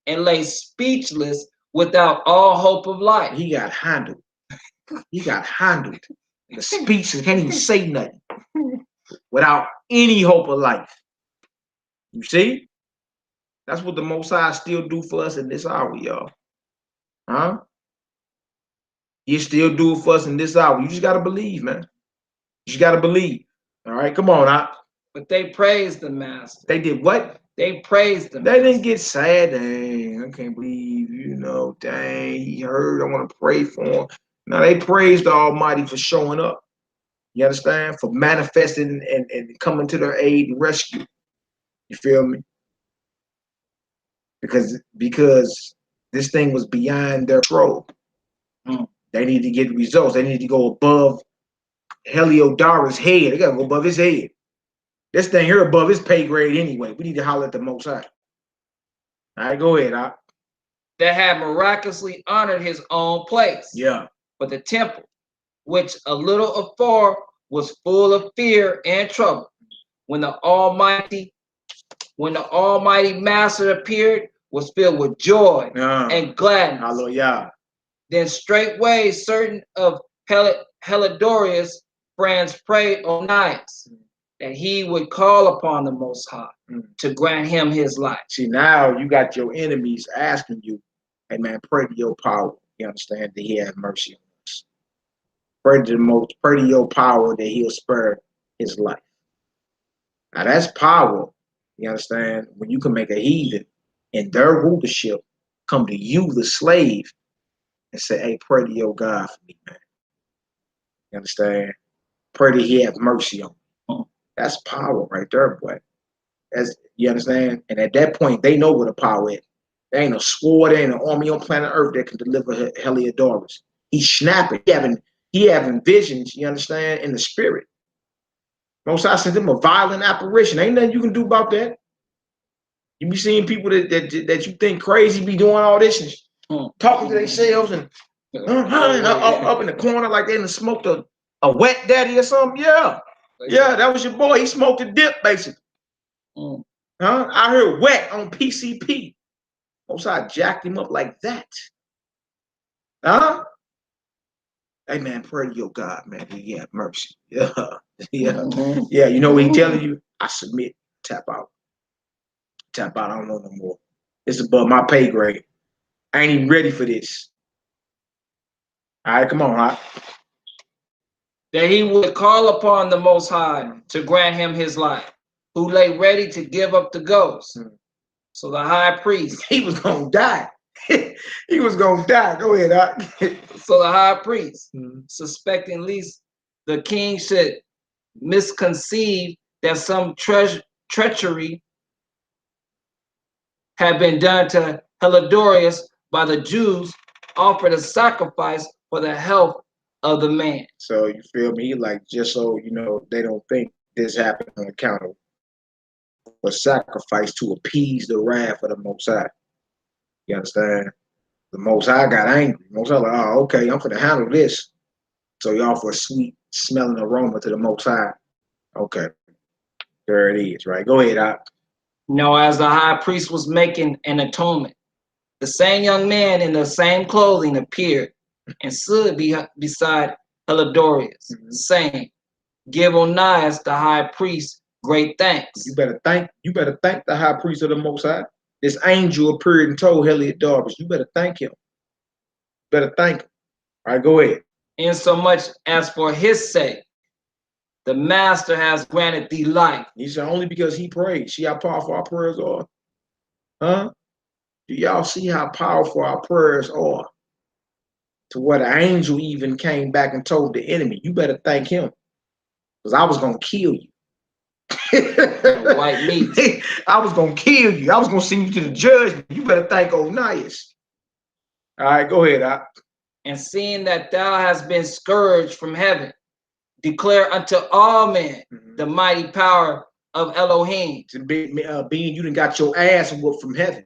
and lay speechless without all hope of life. He got handled. He got handled. The speechless, can't even say nothing without any hope of life. You see? That's what the Most High still do for us in this hour, y'all. Huh? He still do it for us in this hour. You just got to believe, man. You just got to believe. All right, come on out. But they praised the Master. They did what? They praised them. They didn't get sad. Dang, I can't believe, dang, he heard. I want to pray for him. Now they praised the Almighty for showing up. You understand? For manifesting and coming to their aid and rescue. You feel me? Because this thing was beyond their control. They need to get results. They need to go above Heliodorus' head. They gotta go above his head. This thing here above his pay grade anyway. We need to holler at the Most High. All right, go ahead, Doc. That had miraculously honored his own place. Yeah. But the temple, which a little afar was full of fear and trouble, when the Almighty Master appeared, was filled with joy and gladness. Hallelujah. Then straightway certain of Heliodorus' friends prayed Onias that he would call upon the Most High to grant him his life. See, now you got your enemies asking you, hey man, pray to your power. You understand that he have mercy on us. Pray to your power that he'll spare his life. Now that's power. You understand? When you can make a heathen in their rulership come to you, the slave, and say, hey, pray to your God for me, man. You understand? Pray that he have mercy on me. That's power right there, boy. As you understand? And at that point, they know where the power is. There ain't a sword, there ain't an army on planet Earth that can deliver Heliodorus. He's snapping. He having visions, you understand, in the spirit. Most I sent him a violent apparition. Ain't nothing you can do about that. You be seeing people that you think crazy be doing all this and talking to themselves and up in the corner like they done smoked a wet daddy or something. Yeah. Yeah, that was your boy. He smoked a dip, basically. I heard wet on PCP. Most I jacked him up like that. Hey man, pray to your God, man. He have mercy. Yeah. Yeah. Yeah. You know what he telling you? I submit, tap out. Tap out, I don't know no more. It's above my pay grade. I ain't even ready for this. All right, come on, Hot. That he would call upon the Most High to grant him his life, who lay ready to give up the ghost. So the high priest, he was gonna die. He was gonna die. Go ahead, Hot. So the high priest, suspecting least the king should misconceive that some treachery had been done to Heliodorus by the Jews, offered a sacrifice for the health of the man. So you feel me? Like, just so you know, they don't think this happened on account of a sacrifice to appease the wrath of the Most High. You understand? The Most High got angry. The Most High like, oh, okay, I'm gonna handle this. So you offer a sweet smelling aroma to the Most High. Okay, there it is. Right? Go ahead, Doc. Now, as the high priest was making an atonement, the same young man in the same clothing appeared and stood beside Heliodorus, saying, "Give Onias the high priest great thanks." You better thank the high priest of the Most High. This angel appeared and told Heliodorus, you better thank him. Better thank him. All right, go ahead. Insomuch as for his sake, the Master has granted thee life. He said, only because he prayed. See how powerful our prayers are? Huh? Do y'all see how powerful our prayers are? To where the angel even came back and told the enemy, you better thank him. Because I was going to kill you. White meat. I was going to kill you. I was going to send you to the judgment. You better thank Onias. All right, go ahead, Doc. And seeing that thou hast been scourged from heaven, declare unto all men the mighty power of Elohim. Being you done got your ass whooped from heaven.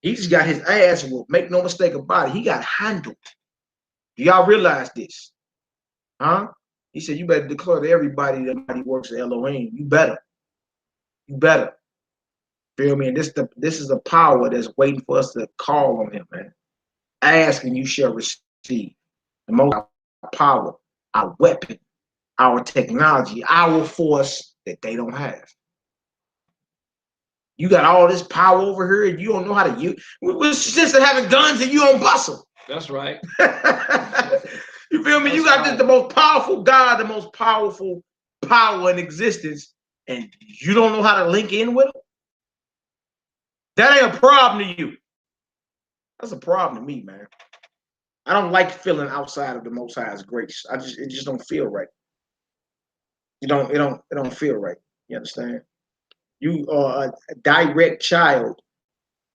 He just got his ass whooped. Make no mistake about it. He got handled. Do y'all realize this? Huh? He said, you better declare to everybody that mighty works of Elohim. You better. You better. Feel me? And this is a power that's waiting for us to call on him, man. Ask and you shall receive. The most power, our weapon, our technology, our force that they don't have. You got all this power over here and you don't know how to use. What's the sense of having guns and you don't bust them? That's right. You feel me? That's you got right. The most powerful God, the most powerful power in existence, and you don't know how to link in with him? That ain't a problem to you. That's a problem to me, man. I don't like feeling outside of the Most High's grace. It just don't feel right. It don't feel right. You understand? You are a direct child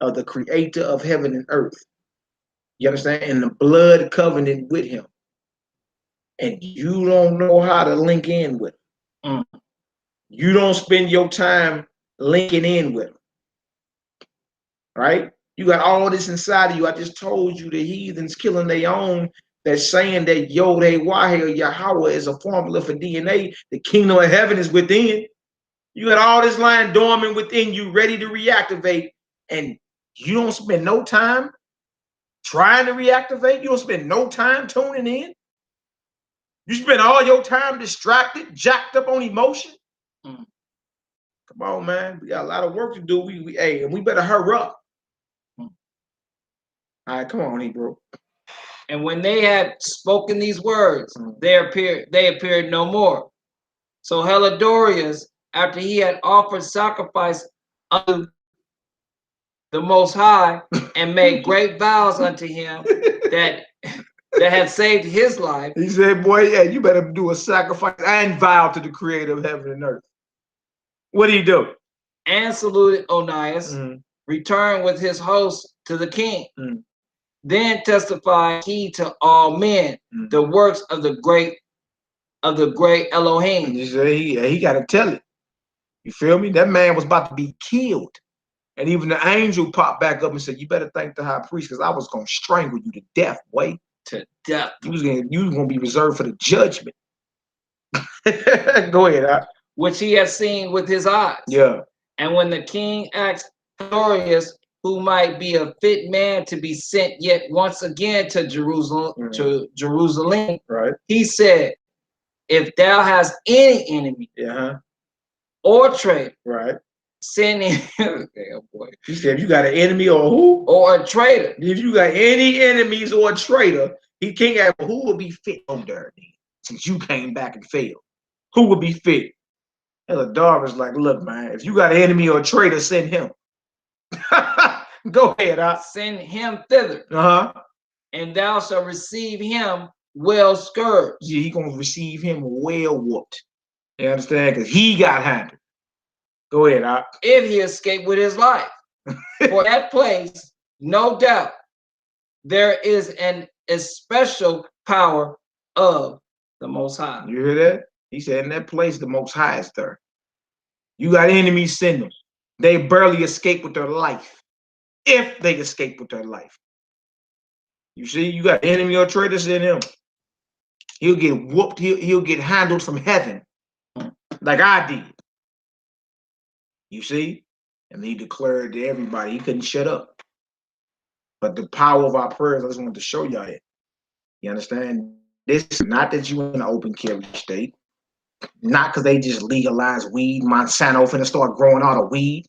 of the creator of heaven and earth. You understand? And the blood covenant with him. And you don't know how to link in with him. You don't spend your time linking in with him. Right? You got all this inside of you. I just told you the heathens killing their own. They're saying that Yod Wah Yahweh is a formula for DNA. The kingdom of heaven is within. You got all this line dormant within you, ready to reactivate, and you don't spend no time trying to reactivate. You don't spend no time tuning in. You spend all your time distracted, jacked up on emotion. Come on, man. We got a lot of work to do. Hey, and we better hurry up. All right, come on, Hebrew. And when they had spoken these words, they appeared no more. So Helidorius, after he had offered sacrifice unto the Most High and made great vows unto him that had saved his life. He said, boy, yeah, you better do a sacrifice and vow to the creator of heaven and earth. What did he do? And saluted Onias, returned with his host to the king. Then testified he to all men the works of the great Elohim. He said he got to tell it. You feel me? That man was about to be killed. And even the angel popped back up and said, you better thank the high priest, because I was going to strangle you to death, boy. To death. You was going to be reserved for the judgment. Go ahead. Which he had seen with his eyes. Yeah. And when the king asked Helidorius, who might be a fit man to be sent yet once again to Jerusalem, right? He said, if thou hast any enemy or traitor, right, send him. Oh boy. He said, if you got an enemy or who? Or a traitor. If you got any enemies or a traitor, he can't have who will be fit on there since you came back and failed. Who would be fit? And the dog was like, look, man, if you got an enemy or a traitor, send him. Go ahead, Send him thither. And thou shalt receive him well scourged. Yeah, he gonna receive him well whooped. You understand? Because he got handled. Go ahead, if he escaped with his life. For that place, no doubt, there is an especial power of the Most High. You hear that? He said, in that place, the Most High is there. You got enemies, send them. They barely escape with their life. If they escape with their life. You see, you got enemy or traitor, send him. He'll get whooped. He'll get handled from heaven. Like I did. You see? And he declared to everybody, he couldn't shut up. But the power of our prayers, I just wanted to show y'all it. You understand? This is not that you in an open carry state. Not because they just legalized weed. Monsanto finna start growing all the weed.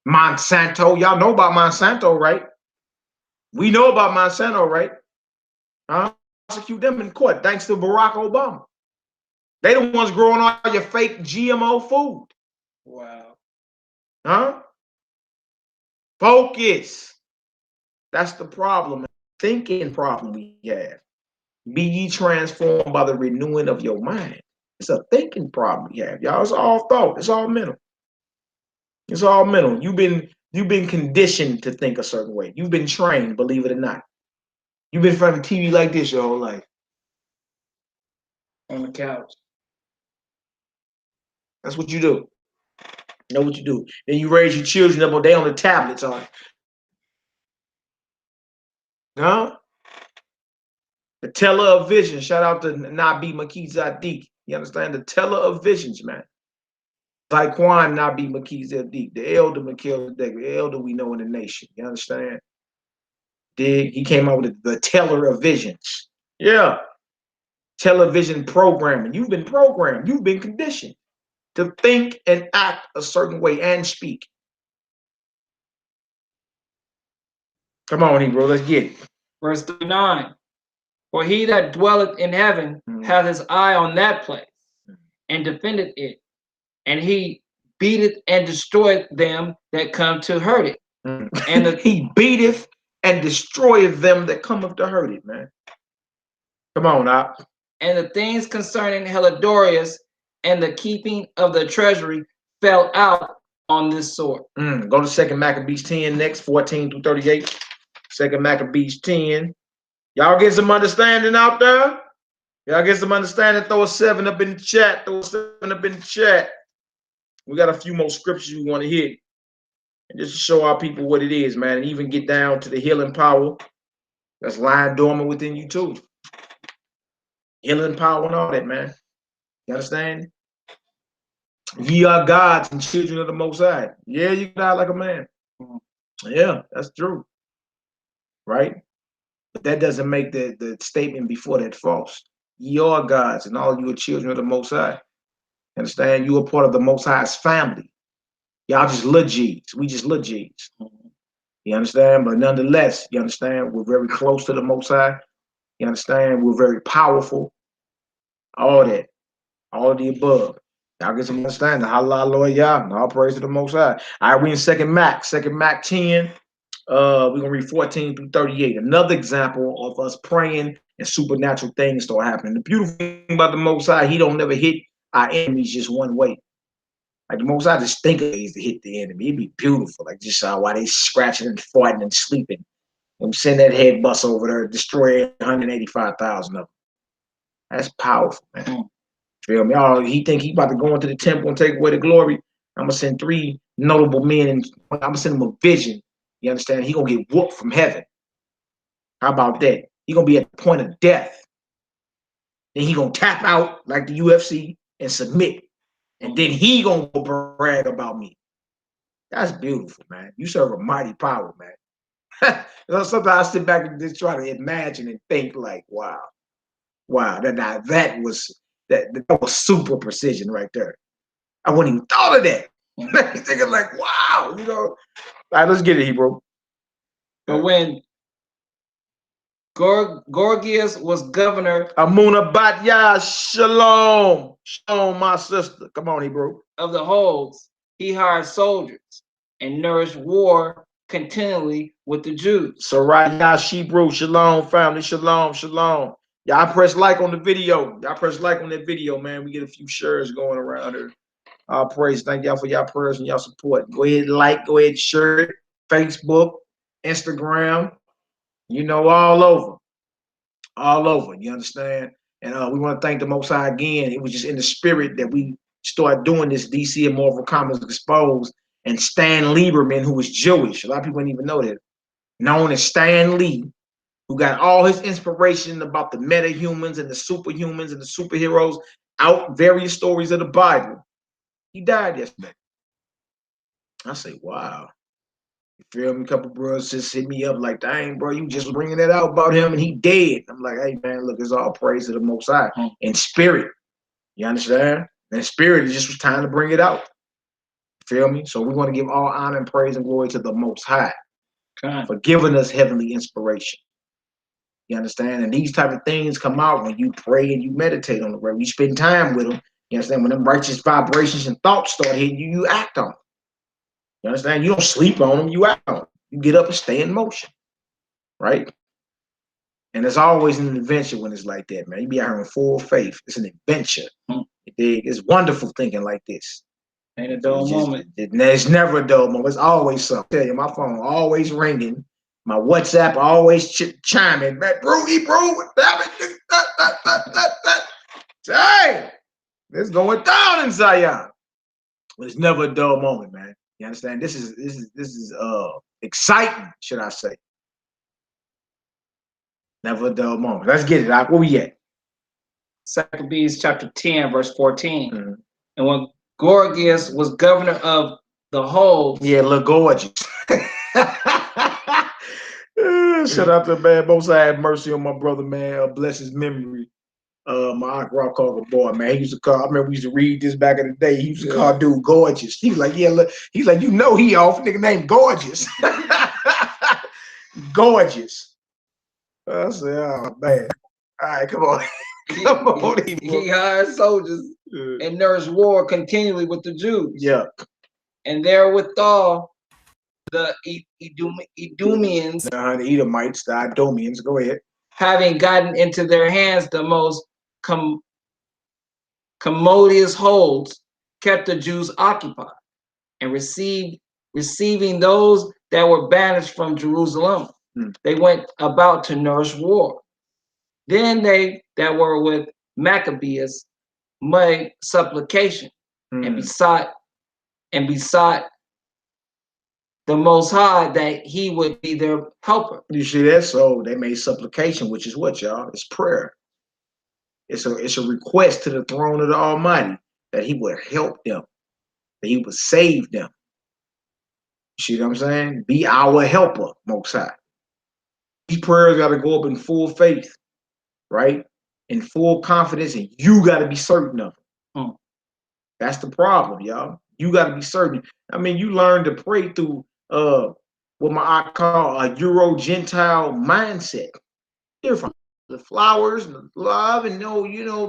Monsanto, y'all know about Monsanto, right? We know about Monsanto, right? Prosecute them in court, thanks to Barack Obama. They the ones growing all your fake GMO food. Wow. Focus. That's the problem. Thinking problem we have. Be ye transformed by the renewing of your mind. It's a thinking problem we have, y'all. It's all thought. It's all mental. It's all mental. You've been conditioned to think a certain way. You've been trained, believe it or not. You've been in front of TV like this your whole life. On the couch. That's what you do. You know what you do. Then you raise your children up, they on the tablets, on. The teller of vision. Shout out to Nabi Melchizedec. You understand? The teller of visions, man. Taekwon Nabi Melchizedec, the elder Melchizedec, the elder we know in the nation. You understand? He came out with the teller of visions. Yeah. Television programming. You've been programmed. You've been conditioned to think and act a certain way and speak. Come on, Hebrew, let's get it. Verse 39. For he that dwelleth in heaven hath his eye on that place, and defendeth it, and he beateth and destroyeth them that come to hurt it. And he beateth and destroyeth them that cometh to hurt it, man. Come on, Op. And the things concerning Helidorius and the keeping of the treasury fell out on this sort. Go to 2 Maccabees 10 next, 14 through 38. 2 Maccabees 10. Y'all get some understanding out there? Y'all get some understanding? Throw a 7 up in the chat. Throw a 7 up in the chat. We got a few more scriptures we want to hit. And just to show our people what it is, man. And even get down to the healing power that's lying dormant within you too. Healing power and all that, man. You understand? Ye are gods and children of the Most High. Yeah, you die like a man. Yeah, that's true. Right? But that doesn't make the statement before that false. Ye are gods and all you are children of the Most High. Understand? You are part of the Most High's family. Y'all just little G's. We just little G's. You understand? But nonetheless, you understand? We're very close to the Most High. You understand? We're very powerful. All that. All of the above. Y'all get some understanding. Hallelujah, Yah. And all praise to the Most High. All right, we in 2 Mac 10. We're going to read 14 through 38. Another example of us praying and supernatural things start happening. The beautiful thing about the Most High, he don't never hit our enemies just one way. Like the Most High just think of ways to hit the enemy. It'd be beautiful. Like just while they scratching and fighting and sleeping. And send that head bus over there, destroy 185,000 of them. That's powerful, man. Feel me? Oh, he think he about to go into the temple and take away the glory. I'm gonna send 3 notable men and I'm gonna send him a vision. You understand? He gonna get whooped from heaven. How about that? He gonna be at the point of death. Then he gonna tap out like the UFC and submit. And then he gonna go brag about me. That's beautiful, man. You serve a mighty power, man. Sometimes I sit back and just try to imagine and think like, wow, that was super precision right there. I wouldn't even thought of that. Thinking like, wow, you know. All right, let's get it, Hebrew. But when Gorgias was governor, Amuna Batya, Shalom, Shalom, my sister. Come on, Hebrew. Of the holds, he hired soldiers and nourished war continually with the Jews. So right now, Hebrew, Shalom, family, Shalom, Shalom. Y'all press like on the video. Y'all press like on that video, man. We get a few shares going around here. All praise. Thank y'all for y'all prayers and y'all support. Go ahead, like, go ahead, share it. Facebook, Instagram, you know, all over. All over. You understand? And we want to thank the Most High again. It was just in the spirit that we started doing this DC and Marvel Comics Exposed. And Stan Lieberman, who was Jewish, a lot of people didn't even know that, known as Stan Lee, who got all his inspiration about the meta-humans and the superhumans and the superheroes out various stories of the Bible. He died yesterday. I say, wow. You feel me? A couple bros just hit me up like, dang, bro, you just bringing that out about him and he dead. I'm like, hey, man, look, it's all praise to the Most High in spirit. You understand? In spirit, it just was time to bring it out. Feel me? So we want to give all honor and praise and glory to the Most High for giving us heavenly inspiration. You understand? And these type of things come out when you pray and you meditate on the word. You spend time with them. You understand? When them righteous vibrations and thoughts start hitting you, you act on them. You understand? You don't sleep on them. You act on them. You get up and stay in motion. Right? And it's always an adventure when it's like that, man. You be out here in full faith. It's an adventure. It's wonderful thinking like this. Ain't a dull moment. It's never a dull moment. It's always something. I tell you, my phone always ringing. My WhatsApp always chiming. Man, bro, damn it. Dang. It's going down in Zion. But it's never a dull moment, man. You understand? This is exciting, should I say. Never a dull moment. Let's get it out. Where we at? Maccabees chapter 10, verse 14. And when Gorgias was governor of the whole. Yeah, look gorgeous. Shout out to man. Most High have mercy on my brother, man. Bless his memory. My Uncle Rock called a boy, man. He used to call, I remember we used to read this back in the day. He used to call dude gorgeous. He was like, yeah, look, he's like, you know he off, nigga named Gorgeous. Gorgeous. I said, oh man. All right, come on. Come on. He hired soldiers and nourished war continually with the Jews. Yeah. And therewithal the Edomians, the Edomites, the Idumeans, go ahead. Having gotten into their hands the most commodious holds kept the Jews occupied and receiving those that were banished from Jerusalem. They went about to nourish war. Then they that were with Maccabeus made supplication and besought the Most High that he would be their helper. You see that? So they made supplication, which is what, y'all? It's prayer. It's a request to the throne of the Almighty that he would help them, that he would save them. You see what I'm saying? Be our helper, Most High. These prayers got to go up in full faith, right? In full confidence, and you got to be certain of it. That's the problem, y'all. You got to be certain. I mean, you learn to pray through what I call a Euro-Gentile mindset. Different. The flowers and the love, and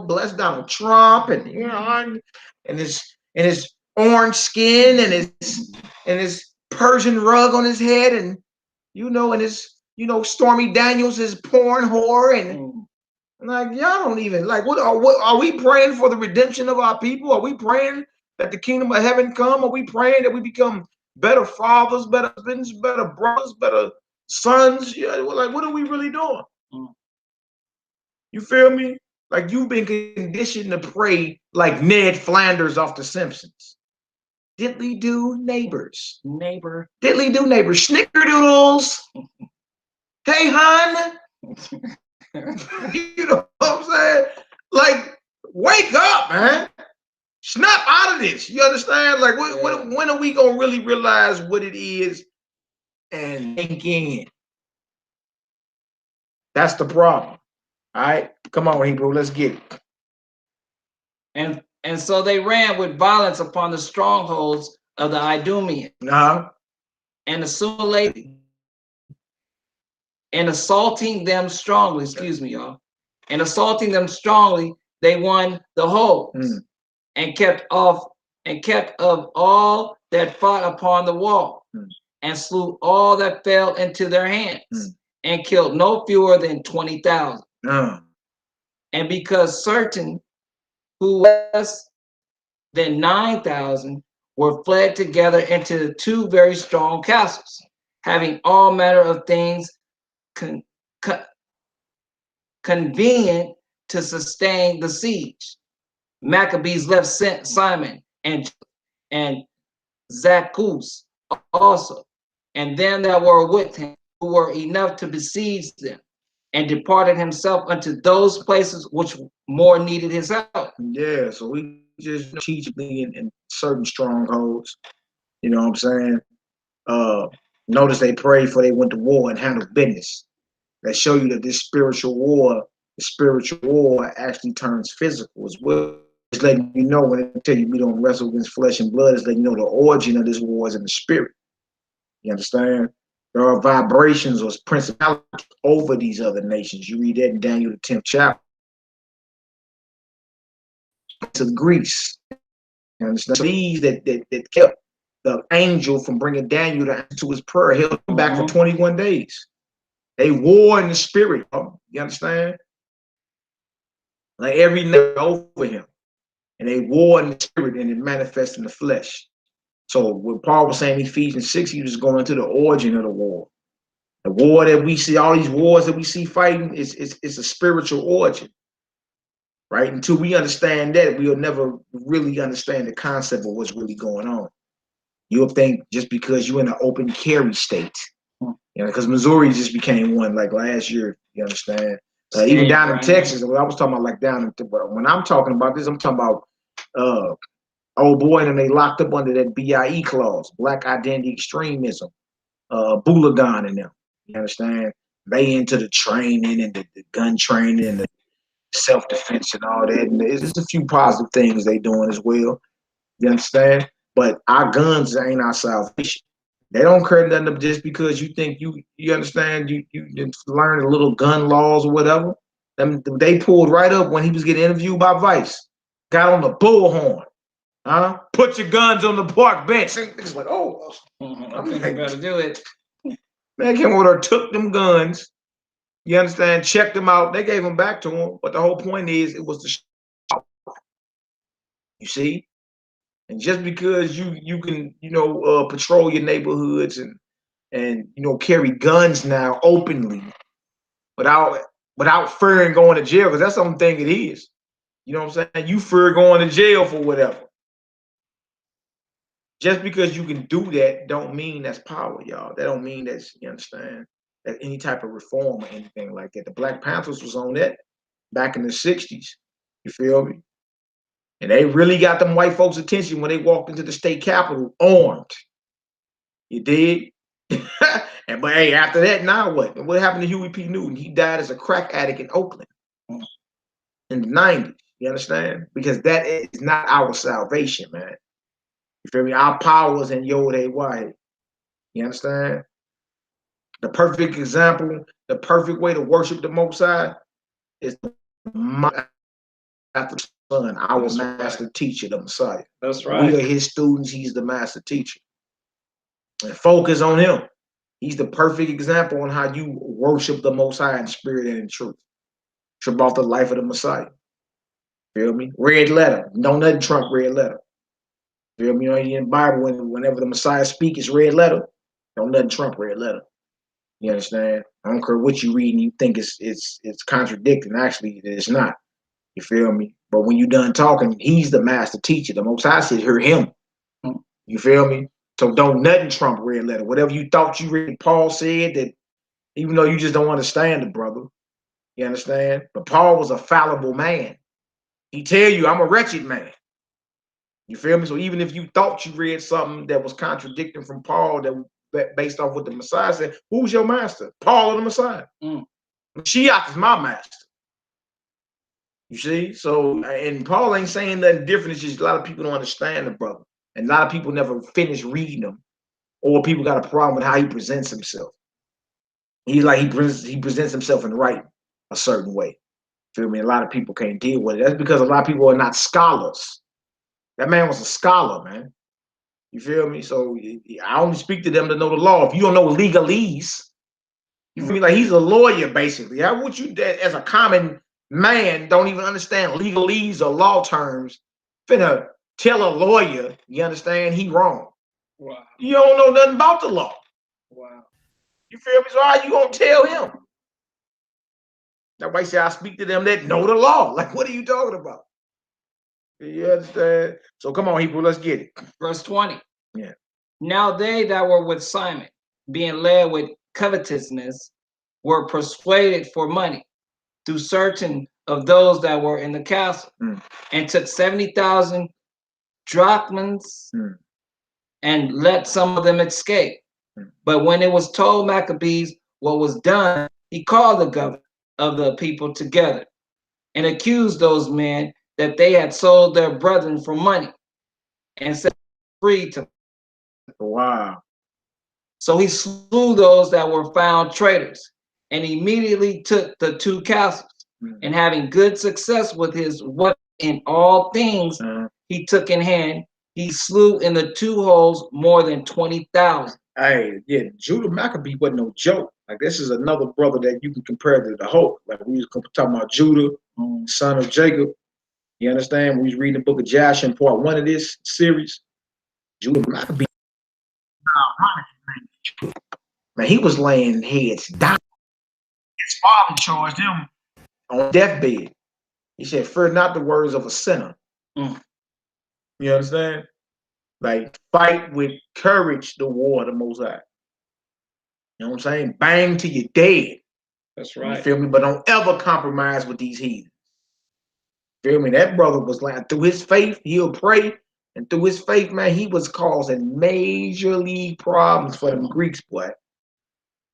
bless Donald Trump, and and his orange skin, and his Persian rug on his head, and and his Stormy Daniels, his porn whore, and like y'all don't even like what are we praying for the redemption of our people? Are we praying that the kingdom of heaven come? Are we praying that we become better fathers, better husbands, better brothers, better sons? Yeah, like what are we really doing? You feel me? Like you've been conditioned to pray like Ned Flanders off The Simpsons. Diddly do neighbors. Neighbor. Diddly do neighbors. Snickerdoodles. Hey, hon. You know what I'm saying? Like, wake up, man. Snap out of this. You understand? Like, when are we going to really realize what it is and think in? That's the problem. All right? Come on, Hebrew. Let's get it. And so they ran with violence upon the strongholds of the Idumeans. And assimilated and assaulting them strongly, and assaulting them strongly, they won the holds and kept of all that fought upon the wall, and slew all that fell into their hands, and killed no fewer than 20,000. And because certain who less than 9,000 were fled together into 2 very strong castles, having all manner of things convenient to sustain the siege. Maccabees left Simon and Zacchaeus also, and them that were with him, who were enough to besiege them, and departed himself unto those places which more needed his help. Yeah, so we just strategically in certain strongholds. You know what I'm saying? Notice they prayed before they went to war and handled business. That show you that this spiritual war actually turns physical as well. It's letting you know when they tell you we don't wrestle against flesh and blood, it's letting you know the origin of this war is in the spirit. You understand? There are vibrations or principalities over these other nations. You read that in Daniel the 10th chapter. To Greece. You understand? So these that kept the angel from bringing Daniel to his prayer held him back for 21 days. They war in the spirit. You understand? Like every night over him. And they war in the spirit and it manifests in the flesh. So when Paul was saying Ephesians 6, he was going to the origin of the war. The war that we see, all these wars that we see fighting, is a spiritual origin. Right? Until we understand that, we'll never really understand the concept of what's really going on. You'll think just because you're in an open carry state, because Missouri just became one like last year. You understand? Even down in Texas, I was talking about like down in, but when I'm talking about this, I'm talking about old boy and they locked up under that BIE clause, black identity extremism, Boulagon and them. You understand? They into the training and the gun training and the self-defense and all that. And there's a few positive things they doing as well. You understand? But our guns ain't our salvation. They don't care nothing just because you think you understand, you learn a little gun laws or whatever. They pulled right up when he was getting interviewed by Vice. Got on the bullhorn. Put your guns on the park bench. It's like, oh, I think I gotta do it. Man came over there, took them guns. You understand? Checked them out. They gave them back to him. But the whole point is, it was the You see? And just because you can, patrol your neighborhoods and carry guns now openly without fearing going to jail, because that's the only thing it is. You know what I'm saying? You fear going to jail for whatever. Just because you can do that don't mean that's power, y'all. That don't mean that's, you understand, that any type of reform or anything like that. The Black Panthers was on that back in the 60s. You feel me? And they really got them white folks' attention when they walked into the state capitol armed. You dig? But hey, after that, now what? And what happened to Huey P. Newton? He died as a crack addict in Oakland in the 90s. You understand? Because that is not our salvation, man. You feel me? Our power is in Yod-Heh-Wahed. You understand? The perfect example, the perfect way to worship the Most High is after the Son, our master teacher, the Messiah. That's right. We are his students. He's the master teacher. And focus on him. He's the perfect example on how you worship the Most High in spirit and in truth. It's about the life of the Messiah. Feel me? Red letter. Don't nothing trump red letter. Feel me? In the Bible, whenever the Messiah speaks, it's red letter. Don't nothing trump red letter. You understand? I don't care what you read and you think it's contradicting. Actually, it's not. You feel me? But when you done talking, he's the master teacher. The Most High said, hear him. You feel me? So don't nothing trump red letter. Whatever you thought you read, Paul said that, even though you just don't understand it, brother. You understand? But Paul was a fallible man. He tell you, I'm a wretched man. You feel me? So even if you thought you read something that was contradicting from Paul, that based off what the Messiah said, who's your master? Paul or the Messiah? Mashiach is my master. You see? So, and Paul ain't saying nothing different. It's just a lot of people don't understand the brother. And a lot of people never finish reading him. Or people got a problem with how he presents himself. He's like, he presents himself in writing a certain way. Feel me? A lot of people can't deal with it. That's because a lot of people are not scholars. That man was a scholar, man. You feel me? So I only speak to them to know the law. If you don't know legalese, you feel me? Like, he's a lawyer, basically. How would you, as a common man, don't even understand legalese or law terms, finna tell a lawyer, you understand, he wrong? Wow. You don't know nothing about the law. Wow. You feel me? So how you gonna tell him? That's why I say I speak to them that know the law. Like, what are you talking about? You understand? So come on, Hebrew, let's get it. Verse 20. Yeah. Now they that were with Simon, being led with covetousness, were persuaded for money through certain of those that were in the castle, and took 70,000 drachms and let some of them escape. But when it was told Maccabees what was done, he called the governor of the people together and accused those men that they had sold their brethren for money and set free to them. Wow. So he slew those that were found traitors and immediately took the two castles, and having good success with his what in all things he took in hand, he slew in the two holes more than 20,000. Hey, yeah, Judah Maccabee wasn't no joke. Like, this is another brother that you can compare to the Hulk. Like, we was talking about Judah, son of Jacob. You understand? We was reading the book of Joshua in part 1 of this series. Judah Maccabee, man, he was laying heads down. His father charged him on deathbed. He said, fear not the words of a sinner. You understand? Like, fight with courage the war of the Most High. You know what I'm saying? Bang till you're dead. That's right. You feel me? But don't ever compromise with these heathens. Feel me? That brother was like, through his faith, he'll pray. And through his faith, man, he was causing major league problems for them Greeks, boy.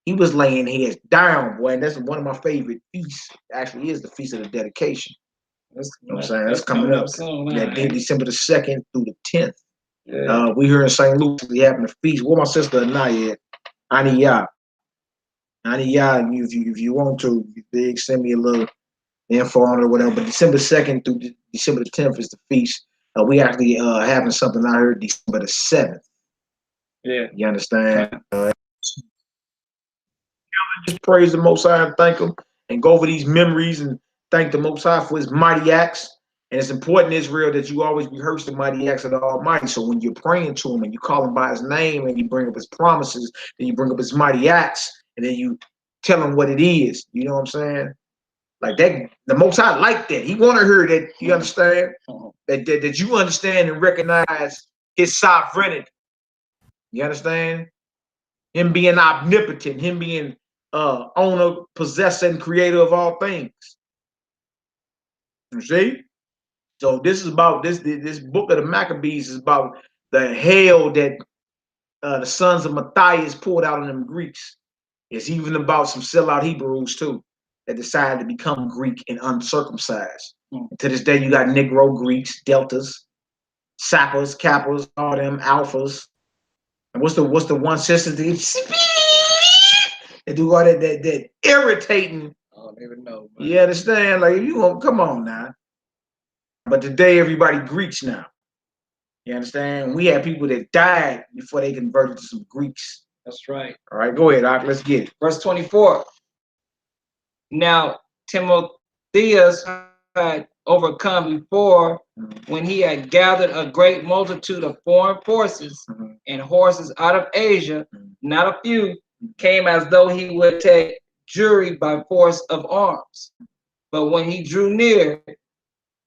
He was laying heads down, boy. And that's one of my favorite feasts. Actually, is the Feast of the Dedication. You know what I'm saying? That's coming up. Soon, yeah, December the 2nd through the 10th. Yeah. We here in St. Louis, we having a feast. Where my sister Anaya at? Aniyah, if you want to, you send me a little info on it or whatever. But December 2nd through December the 10th is the feast. We actually having something out here December the 7th. Yeah. You understand? Just praise the Most High and thank him, and go over these memories and thank the Most High for his mighty acts. And it's important, Israel, that you always rehearse the mighty acts of the Almighty. So when you're praying to him and you call him by his name and you bring up his promises, then you bring up his mighty acts, and then you tell him what it is. You know what I'm saying? Like that, the Most High like that. He want to hear that, you understand? That you understand and recognize his sovereignty. You understand? Him being omnipotent, him being owner, possessor, and creator of all things. You see? So this is about this book of the Maccabees is about the hell that the sons of Matthias poured out on them Greeks. It's even about some sellout Hebrews too that decided to become Greek and uncircumcised. And to this day, you got Negro Greeks, Deltas, Sappers, Kappas, all them Alphas. And what's the one sister that do all that irritating? I don't even know. Man. You understand? Like you won't come on now. But today everybody Greeks now. You understand? We had people that died before they converted to some Greeks. That's right. All right, go ahead, Doc. Let's get it. Verse 24. Now Timotheus had overcome before when he had gathered a great multitude of foreign forces and horses out of Asia. Not a few came as though he would take Jewry by force of arms. But when he drew near,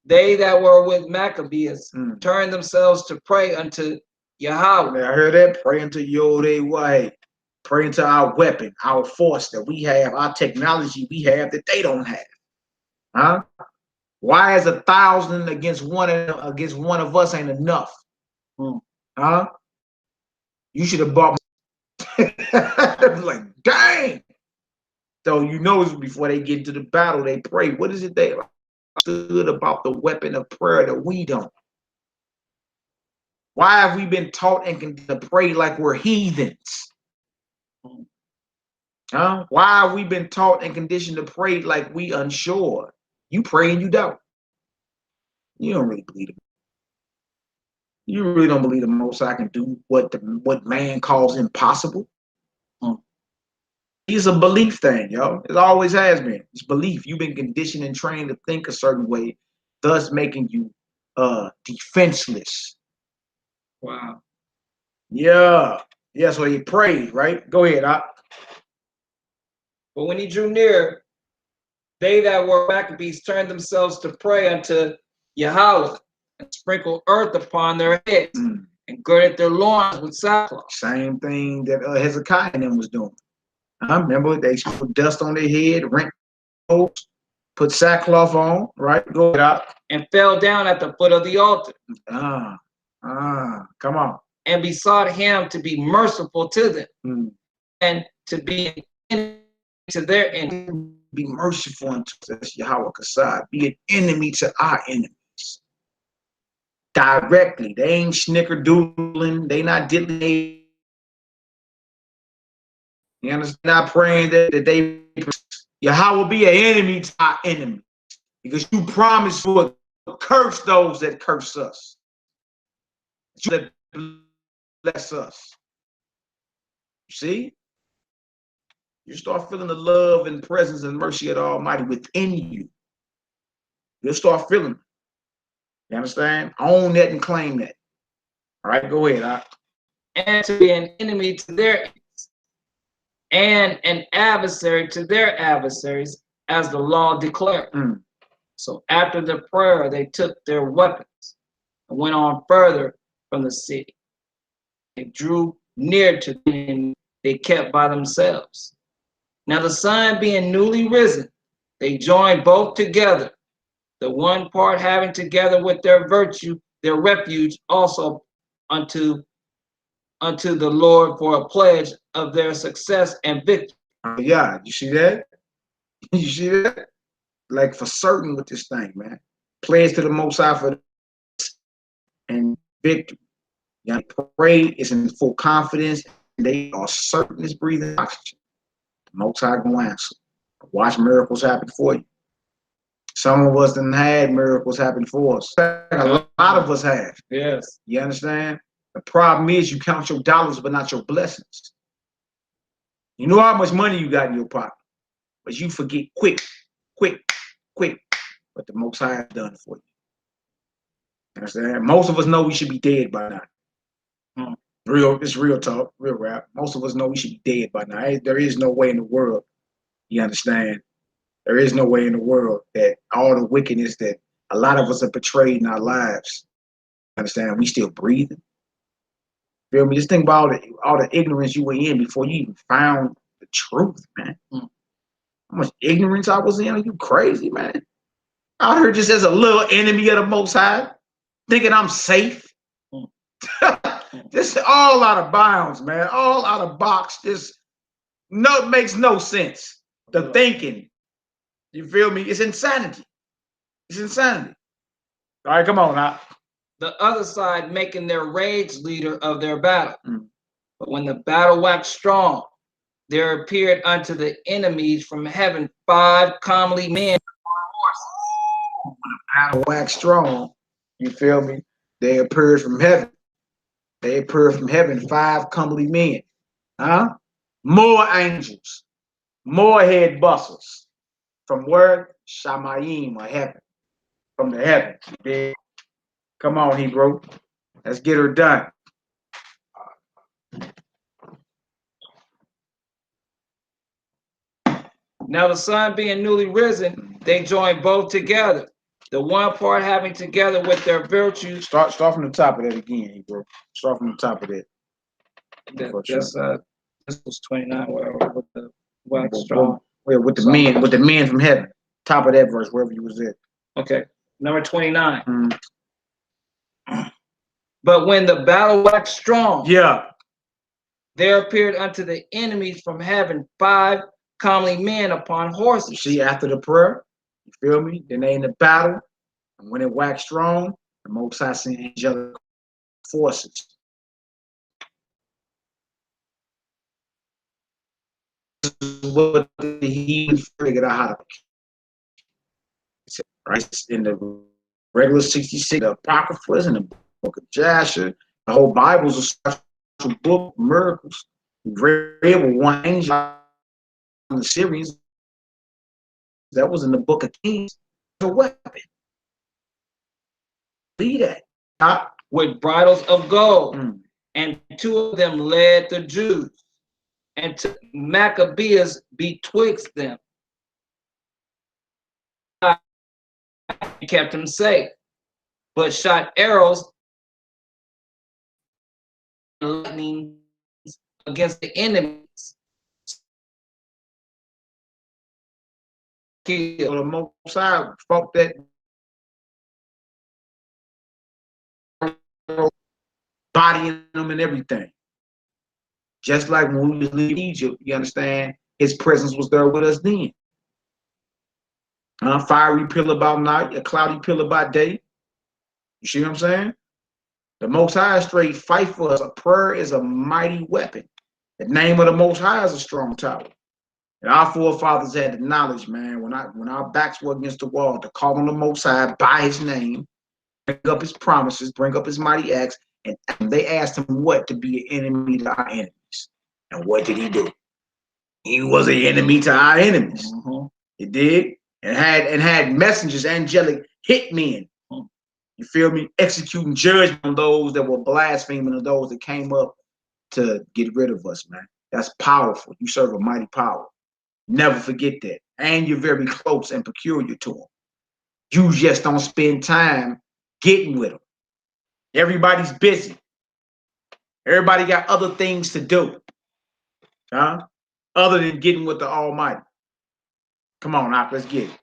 they that were with Maccabeus turned themselves to pray unto Yahweh. I heard that. Pray unto Yod-Heh-Wah. Pray unto our weapon, our force that we have, our technology we have that they don't have. Huh? Why is 1,000 against one of us ain't enough? Huh? You should have bought like, dang. So you know before they get into the battle, they pray. What is it they understood about the weapon of prayer that we don't? Why have we been taught and can to pray like we're heathens? Huh? Why have we been taught and conditioned to pray like we unsure? You pray and you don't. You don't really believe it. You really don't believe the Most High can do what man calls impossible. It's a belief thing, yo. It always has been. It's belief. You've been conditioned and trained to think a certain way, thus making you defenseless. Wow. Yeah. Yeah, so he prayed, right? Go ahead, Doc. But when he drew near, they that were Maccabees turned themselves to pray unto Yahweh and sprinkled earth upon their heads and girded their loins with sackcloth. Same thing that Hezekiah and them was doing. I remember they put dust on their head, rent clothes, put sackcloth on, right? Go ahead, Doc. And fell down at the foot of the altar. Come on. And besought him to be merciful to them and to be to their enemy. Be merciful unto us, Yahweh Kassad. Be an enemy to our enemies. Directly. They ain't snickerdoodling. They not diddling. You understand? Not praying that they Yahweh be an enemy to our enemies. Because you promised to curse those that curse us. That bless us. See? You start feeling the love and presence and mercy of the Almighty within you. You'll start feeling it. You understand? Own that and claim that. All right, go ahead. And to be an enemy to their enemies, and an adversary to their adversaries, as the law declared. So after the prayer, they took their weapons and went on further from the city. They drew near to them they kept by themselves. Now the sun being newly risen, they joined both together, the one part having together with their virtue, their refuge also unto the Lord for a pledge of their success and victory. Yeah, you see that? You see that? Like for certain with this thing, man. Pledge to the Most High for and victory. You pray, it's in full confidence, and they are certain it's breathing oxygen. The Most High gonna answer. Watch miracles happen for you. Some of us done had miracles happen for us. A lot of us have. Yes. You understand? The problem is you count your dollars, but not your blessings. You know how much money you got in your pocket, but you forget quick what the Most High has done for you. Understand? Most of us know we should be dead by now. It's real talk, real rap. Most of us know we should be dead by now. There is no way in the world, you understand? There is no way in the world that all the wickedness that a lot of us have portrayed in our lives, understand, we still breathing. Feel me? Just think about all the ignorance you were in before you even found the truth, man. How much ignorance I was in? Are you crazy, man? Out here just as a little enemy of the Most High, thinking I'm safe. This is all out of bounds, man. All out of box. This makes no sense. The thinking. You feel me? It's insanity. It's insanity. All right, come on now. The other side making their rage leader of their battle. But when the battle waxed strong, there appeared unto the enemies from heaven 5 comely men on horses. When the battle waxed strong, you feel me? They appeared from heaven. They appeared from heaven 5 comely men. More angels. More head busters. From where? Shamayim, or heaven. From the heavens. Big. Come on, Hebrew. Let's get her done. Now the sun being newly risen, they joined both together. The one part having together with their virtues. Start from the top of that again, Hebrew. Start from the top of that. This was 29, wherever with the wax strong. With the men from heaven. Top of that verse, wherever you was at. Okay, number 29. But when the battle waxed strong, there appeared unto the enemies from heaven 5 comely men upon horses. See, after the prayer, you feel me? Then they in the battle, and when it waxed strong, the Most High sent angelic forces. This is what the heathens figured out how to. Right in the regular 66, the Apocryphas and the book of Jasher, the whole Bible's a special book, miracles. Read with one angel on the Syrians. That was in the book of Kings. A weapon. See that? With bridles of gold, and 2 of them led the Jews, and took Maccabees betwixt them. He kept him safe, but shot arrows and lightning against the enemies. So the Most High fought that body in them and everything. Just like when we was leaving Egypt, you understand, his presence was there with us then. Fiery pillar by night, a cloudy pillar by day. You see what I'm saying? The Most High straight fight for us. A prayer is a mighty weapon. The name of the Most High is a strong tower. And our forefathers had the knowledge, man, when our backs were against the wall, to call on the Most High by his name, bring up his promises, bring up his mighty acts, and they asked him what to be an enemy to our enemies. And what did he do? He was an enemy to our enemies. He did. And had messengers, angelic hitmen. You feel me? Executing judgment on those that were blaspheming, and those that came up to get rid of us, man. That's powerful. You serve a mighty power. Never forget that. And you're very close and peculiar to them. You just don't spend time getting with them. Everybody's busy. Everybody got other things to do. Other than getting with the Almighty. Come on, Doc, let's get it.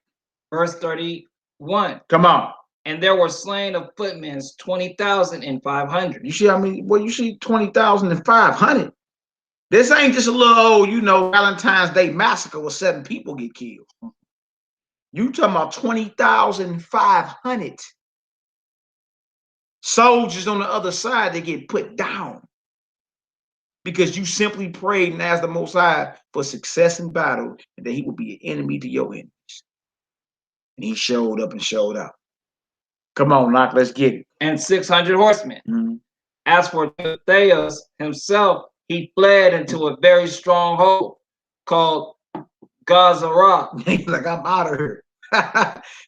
Verse 31. Come on. And there were slain of footmen 20,500. You see how many? Well, you see 20,500. This ain't just a little old, Valentine's Day massacre where 7 people get killed. You talking about 20,500 soldiers on the other side that get put down because you simply prayed and asked the Most High for success in battle, and that he would be an enemy to your enemies. And he showed up and showed out. Come on, Locke, let's get it. And 600 horsemen. As for Theos himself, he fled into a very strong hole called Gazara. He's like, I'm out of here.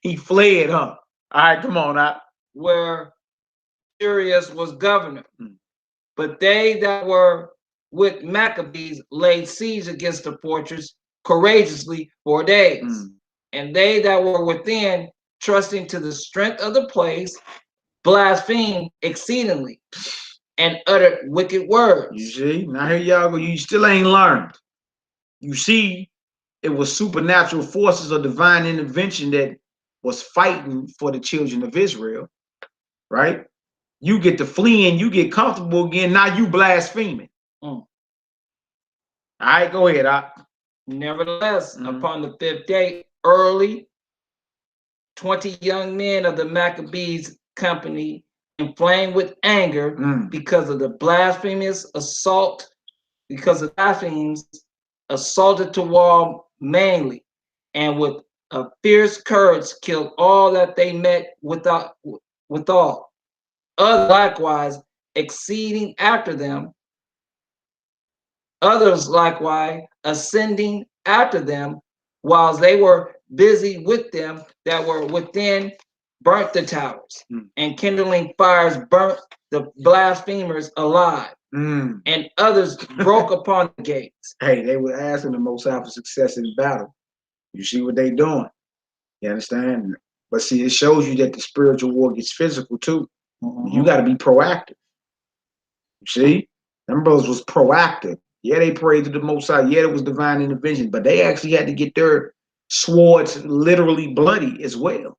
He fled, huh? All right, come on, Locke. Where Darius was governor. But they that were with Maccabees laid siege against the fortress courageously 4 days. And they that were within, trusting to the strength of the place, blasphemed exceedingly and uttered wicked words. You see, now here y'all go. You still ain't learned. You see, it was supernatural forces of divine intervention that was fighting for the children of Israel, right? You get to fleeing, you get comfortable again. Now you blaspheming. All right, go ahead. Nevertheless, upon the 5th day, early, 20 young men of the Maccabees company, inflamed with anger because of the blasphemous assault, because of blasphemies, assaulted the wall mainly, and with a fierce courage killed all that they met withal. Others likewise exceeding after them, others likewise ascending after them, whilst they were busy with them that were within, burnt the towers, and kindling fires burnt the blasphemers alive. And others broke upon the gates. Hey, they were asking the Most High for success in battle. You see what they doing. You understand? But see, it shows you that the spiritual war gets physical too. You got to be proactive. You see? Them brothers was proactive. Yeah, they prayed to the Most High. Yeah, it was divine intervention. But they actually had to get their swords literally bloody as well.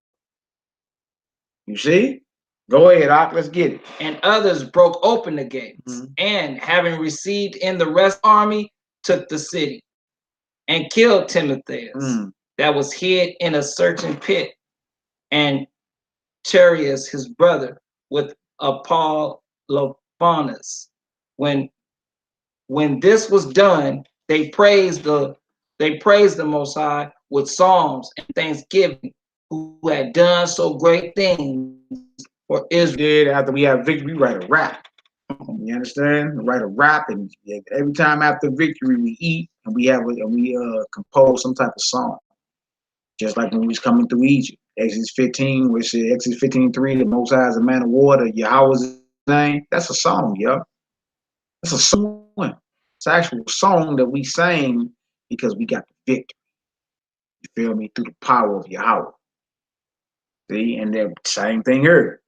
You see? Go ahead, Ak, let's get it. And others broke open the gates, and having received in the rest army, took the city, and killed Timotheus, that was hid in a certain pit, and Charius his brother, with Apolloponus. When this was done, they praised the Most High with psalms and thanksgiving, who had done so great things for Israel. Did after we have victory, we write a rap. You understand? We write a rap, and every time after victory, we eat and we compose some type of song. Just like when we was coming through Egypt, Exodus 15, where it said Exodus 15:3, the Most High is a man of war, Yahweh's his name. That's a song, yo. That's a song. It's an actual song that we sang because we got the victory. You feel me? Through the power of Yahweh. See, and the same thing here.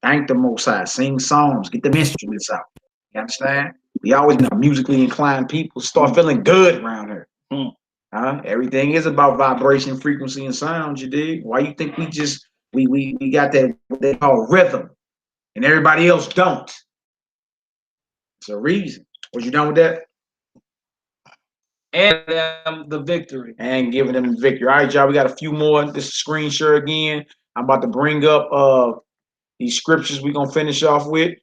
Thank the Most High, sing songs, get the instruments out. You understand? We always been musically inclined people, start feeling good around here. Everything is about vibration, frequency, and sound, you dig? Why you think we got that what they call rhythm and everybody else don't? It's a reason. Was you done with that? And them the victory. And giving them the victory. All right, y'all, we got a few more. This is screen share again. I'm about to bring up these scriptures we're gonna finish off with.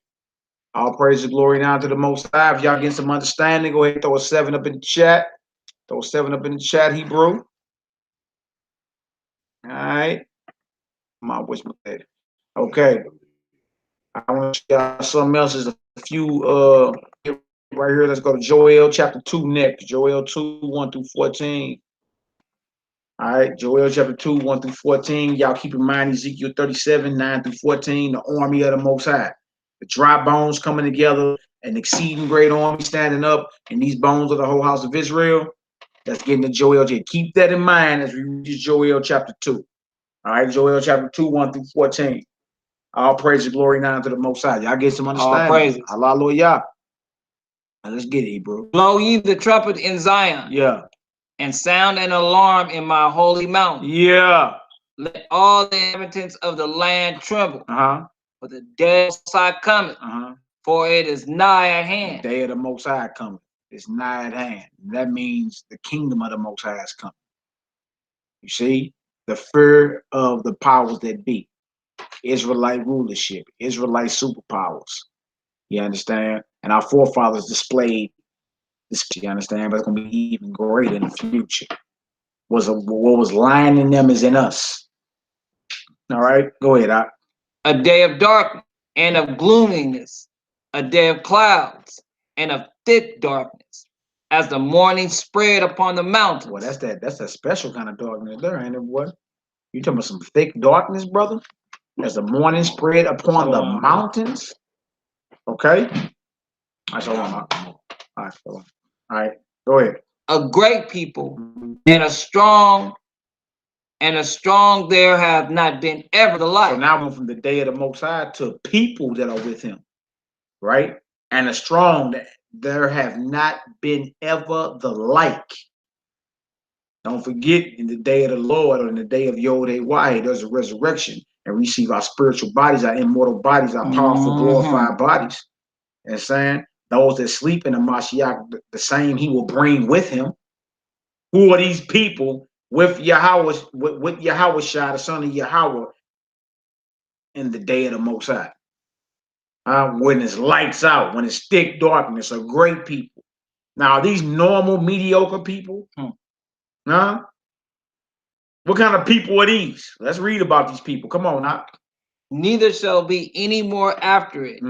All praise and glory now to the Most High. If y'all getting some understanding, go ahead and throw a 7 up in the chat. Throw a 7 up in the chat, Hebrew. All right. Come on, what's my head? Okay. I want to show y'all something else. There's a few right here. Let's go to Joel chapter 2 next. Joel 2, 1 through 14. All right, Joel chapter 2, 1 through 14. Y'all keep in mind Ezekiel 37, 9 through 14, the army of the Most High. The dry bones coming together, an exceeding great army standing up, and these bones of the whole house of Israel. Let's get into Joel. Keep that in mind as we read Joel chapter 2. All right, Joel chapter 2, 1 through 14. All praise and glory now to the Most High. Y'all get some understanding. All praises. Hallelujah. Now let's get it, bro. Blow ye the trumpet in Zion. Yeah. And sound an alarm in my holy mountain. Yeah. Let all the inhabitants of the land tremble. For the day of the Most High cometh. For it is nigh at hand. The day of the Most High cometh. It's nigh at hand. That means the kingdom of the Most High is coming. You see? The fear of the powers that be. Israelite rulership. Israelite superpowers. You understand? And our forefathers displayed this, you understand? But it's going to be even greater in the future. What was lying in them is in us. All right? Go ahead, Doc. A day of darkness and of gloominess. A day of clouds and of thick darkness. As the morning spread upon the mountains. Well, that's that special kind of darkness there, ain't it, boy? You talking about some thick darkness, brother? As the morning spread upon the mountains. Okay. All right, all right, go ahead. A great people and a strong there have not been ever the like. So now we're from the day of the Most High to people that are with him, right? And a strong there have not been ever the like. Don't forget, in the day of the Lord or in the day of Yod-Heh-Wahe, there's a resurrection and we receive our spiritual bodies, our immortal bodies, our powerful, glorified bodies. You know what I'm saying? Those that sleep in the Mashiach, the same he will bring with him. Who are these people with Yahweh, with Yahweh Shai, the son of Yahweh, in the day of the Most High? When it's lights out, when it's thick darkness, are great people. Now, are these normal, mediocre people? Huh? What kind of people are these? Let's read about these people. Come on now. Neither shall be any more after it,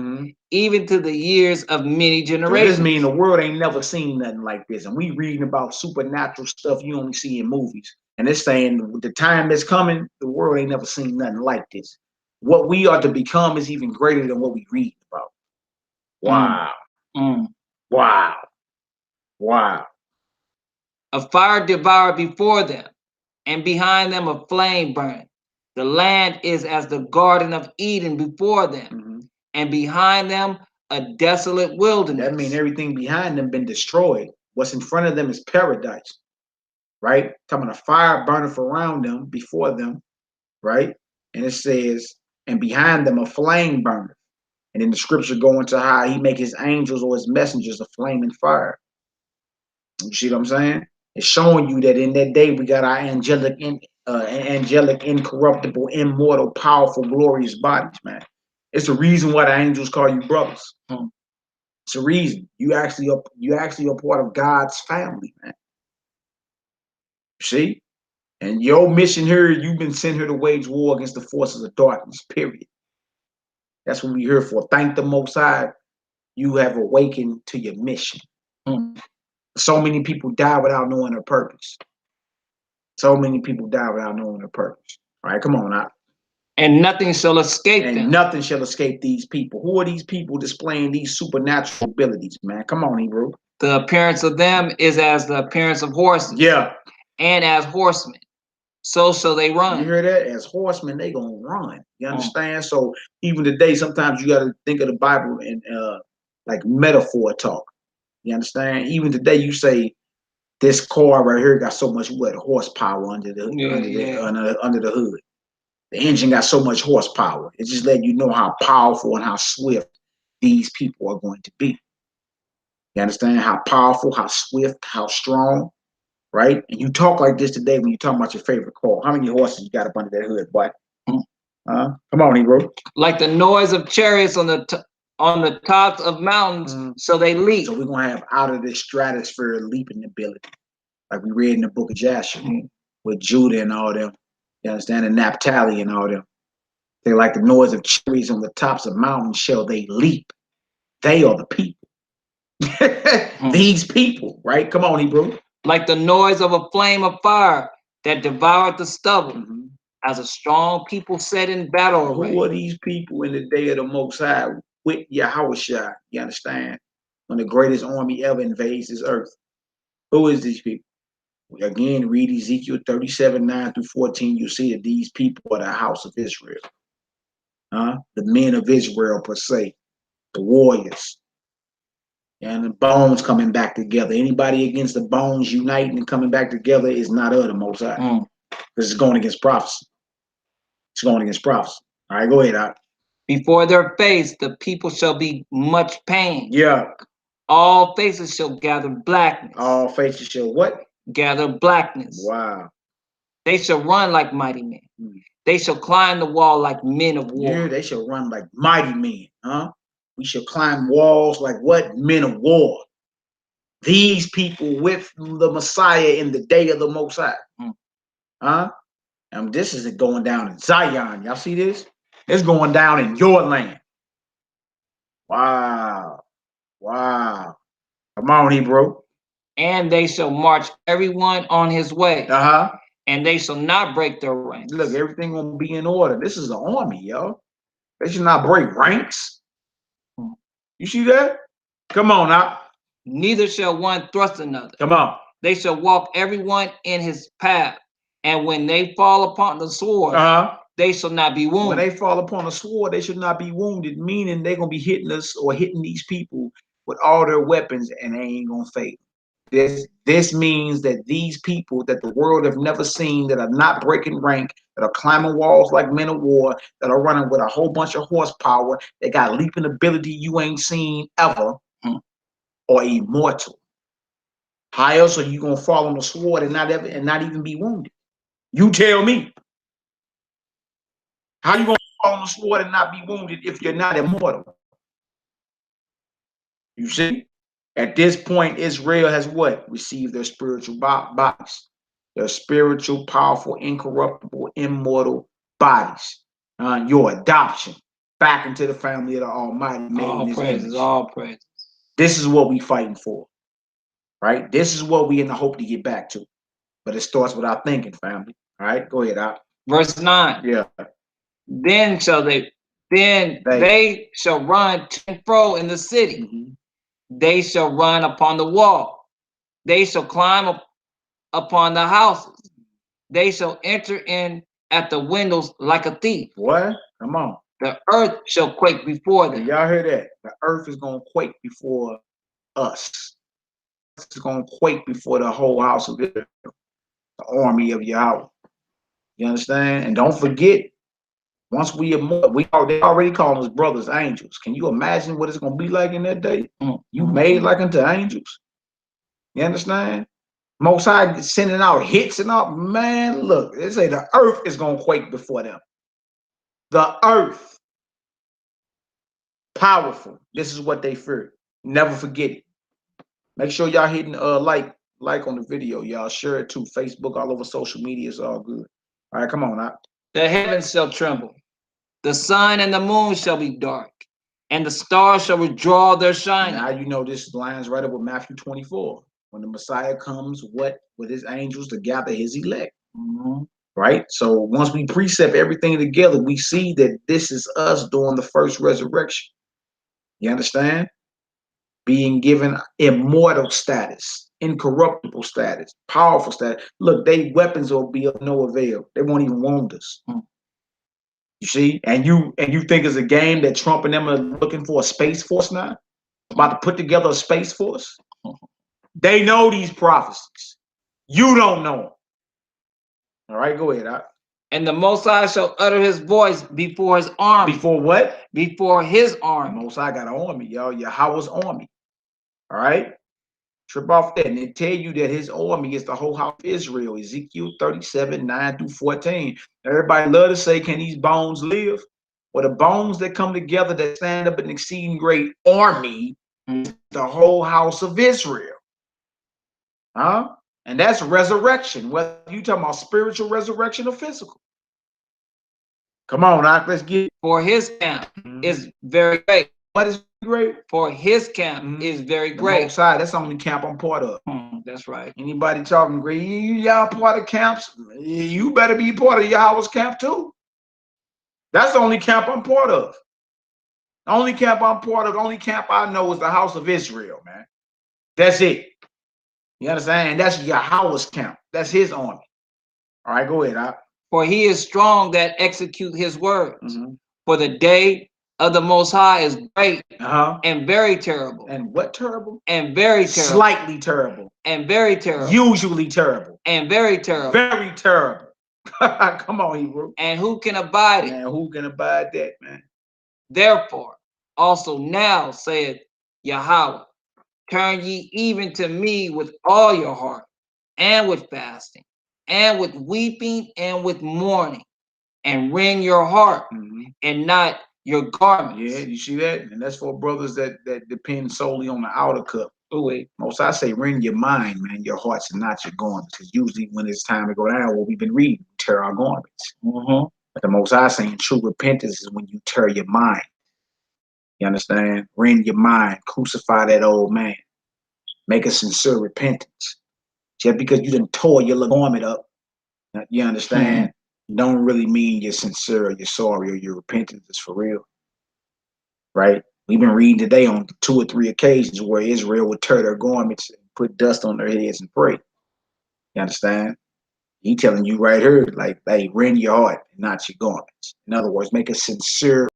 even to the years of many generations. So this means the world ain't never seen nothing like this. And we reading about supernatural stuff you only see in movies. And it's saying the time that's coming, the world ain't never seen nothing like this. What we are to become is even greater than what we read about. Wow. Wow. Wow. A fire devoured before them, and behind them a flame burned. The land is as the Garden of Eden before them, and behind them a desolate wilderness. That means everything behind them been destroyed. What's in front of them is paradise, right? Talking about a fire burning around them, before them, right? And it says, and behind them a flame burner. And then the scripture go into how he make his angels or his messengers a flaming fire. You see what I'm saying? It's showing you that in that day we got our angelic, incorruptible, immortal, powerful, glorious bodies, man. It's the reason why the angels call you brothers. It's a reason. You actually are part of God's family, man. See? And your mission here, you've been sent here to wage war against the forces of darkness, period. That's what we're here for. Thank the Most High. You have awakened to your mission. So many people die without knowing their purpose. So many people die without knowing their purpose. All right, come on now. And nothing shall escape them. And nothing shall escape these people. Who are these people displaying these supernatural abilities, man? Come on, Hebrew. The appearance of them is as the appearance of horses. Yeah. And as horsemen. So shall they run. You hear that? As horsemen, they gonna run. You understand? So even today, sometimes you got to think of the Bible in like metaphor talk. You understand? Even today, you say this car right here got so much horsepower under the under the hood. The engine got so much horsepower. It's just letting you know how powerful and how swift these people are going to be. You understand? How powerful, how swift, how strong, right? And you talk like this today when you talk about your favorite car. How many horses you got up under that hood, boy? Come on, Hebrew. Like the noise of chariots on the tops of mountains, so they leap. So we're gonna have out of this stratosphere leaping ability, like we read in the book of Joshua with Judah and all them. You understand? And Naphtali and all them. They like the noise of chariots on the tops of mountains shall they leap. They are the people. These people, right? Come on, Hebrew. Like the noise of a flame of fire that devoured the stubble, as a strong people set in battle array. Who are these people in the day of the Most High with Yahweh Shai? You understand? When the greatest army ever invades this earth. Who is these people? Again, read Ezekiel 37:9-14. You see that these people are the house of Israel. The men of Israel per se, the warriors. And the bones coming back together. Anybody against the bones uniting and coming back together is not of the Most High. This is going against prophecy. It's going against prophecy. All right, go ahead, Doc. Before their face, the people shall be much pain. Yeah. All faces shall gather blackness. All faces shall what? Gather blackness. Wow. They shall run like mighty men. They shall climb the wall like men of war. Yeah, they shall run like mighty men. We shall climb walls like what? Men of war. These people with the Messiah in the day of the Most High. And this is going down in Zion. Y'all see this? It's going down in your land. Wow. Wow. Come on, Hebrew. And they shall march everyone on his way. and they shall not break their ranks. Look, everything gonna be in order. This is an army, yo. They should not break ranks. You see that? Come on now. Neither shall one thrust another. Come on. They shall walk everyone in his path, and when they fall upon the sword, they shall not be wounded. When they fall upon the sword, they should not be wounded, meaning they're gonna be hitting us or hitting these people with all their weapons, and they ain't gonna fail. This means that these people that the world have never seen, that are not breaking rank, that are climbing walls like men of war, that are running with a whole bunch of horsepower, they got leaping ability you ain't seen ever, or immortal. How else are you gonna fall on the sword and not even be wounded? You tell me. How you gonna fall on the sword and not be wounded if you're not immortal? You see? At this point, Israel has what? Received their spiritual bodies. Their spiritual, powerful, incorruptible, immortal bodies. Your adoption back into the family of the Almighty. All praises, all praises. This is what we fighting for. Right? This is what we in the hope to get back to. But it starts with our thinking, family. All right? Go ahead, Al. Verse 9. Yeah. Then they shall run to and fro in the city. They shall run upon the wall. They shall climb upon the houses. They shall enter in at the windows like a thief. What? Come on. The earth shall quake before them. Y'all hear that? The earth is going to quake before us. It's going to quake before the whole house of Israel, the army of Yahweh. You understand? And don't forget, once they already calling us brothers angels. Can you imagine what it's going to be like in that day? You made like unto angels. You understand? Most High sending out hits and all. Man, look, they say the earth is going to quake before them. The earth. Powerful. This is what they fear. Never forget it. Make sure y'all hitting like on the video. Y'all share it too. Facebook, all over social media. It's all good. All right, come on out. The heavens shall tremble. The sun and the moon shall be dark, and the stars shall withdraw their shining. Now you know this lines right up with Matthew 24. When the Messiah comes, what? With his angels to gather his elect. Right? So once we precept everything together, we see that this is us during the first resurrection. You understand? Being given immortal status, incorruptible status, powerful status. Look, they weapons will be of no avail. They won't even wound us. You see? And you think it's a game that Trump and them are looking for a space force now? About to put together a space force? They know these prophecies. You don't know them. All right, go ahead. And the Most High shall utter his voice before his army. Before what? Before his army. The Most High got an army, y'all. Yahweh's army. All right? Trip off that. And they tell you that his army is the whole house of Israel. Ezekiel 37, 9 through 14. Everybody love to say, can these bones live? Well, the bones that come together that stand up an exceeding great army is the whole house of Israel. Huh? And that's resurrection, whether you talking about spiritual resurrection or physical. Come on, let's get. For his camp is very great. What is great? For his camp is very great. Most High, that's the only camp I'm part of. That's right. Anybody talking great? Y'all part of camps? You better be part of Yahweh's camp too. That's the only camp I'm part of. The only camp I'm part of, the only camp I know is the house of Israel, man. That's it. You understand? And that's Yahweh's camp. That's his army. All right, go ahead. For he is strong that execute his words. For the day of the Most High is great and very terrible. And what terrible? And very terrible. Slightly terrible. And very terrible. Usually terrible. And very terrible. Very terrible. Come on, Hebrew. And who can abide it? Man, who can abide that, man? Therefore, also now saith Yahweh, turn ye even to me with all your heart, and with fasting, and with weeping, and with mourning, and rend your heart, and not your garments. Yeah, you see that? And that's for brothers that depend solely on the outer cup. Oh, wait. Most I say rend your mind, man, your hearts and not your garments. Because usually when it's time to go down, what we've been reading, we tear our garments. But the Most I saying true repentance is when you tear your mind. You understand? Rend your mind. Crucify that old man. Make a sincere repentance. Just because you done tore your little garment up, You understand? Don't really mean you're sincere or you're sorry or your repentance is for real. Right? We've been reading today on 2 or 3 occasions where Israel would tear their garments and put dust on their heads and pray. You understand? He telling you right here, like, hey, rend your heart and not your garments. In other words, make a sincere.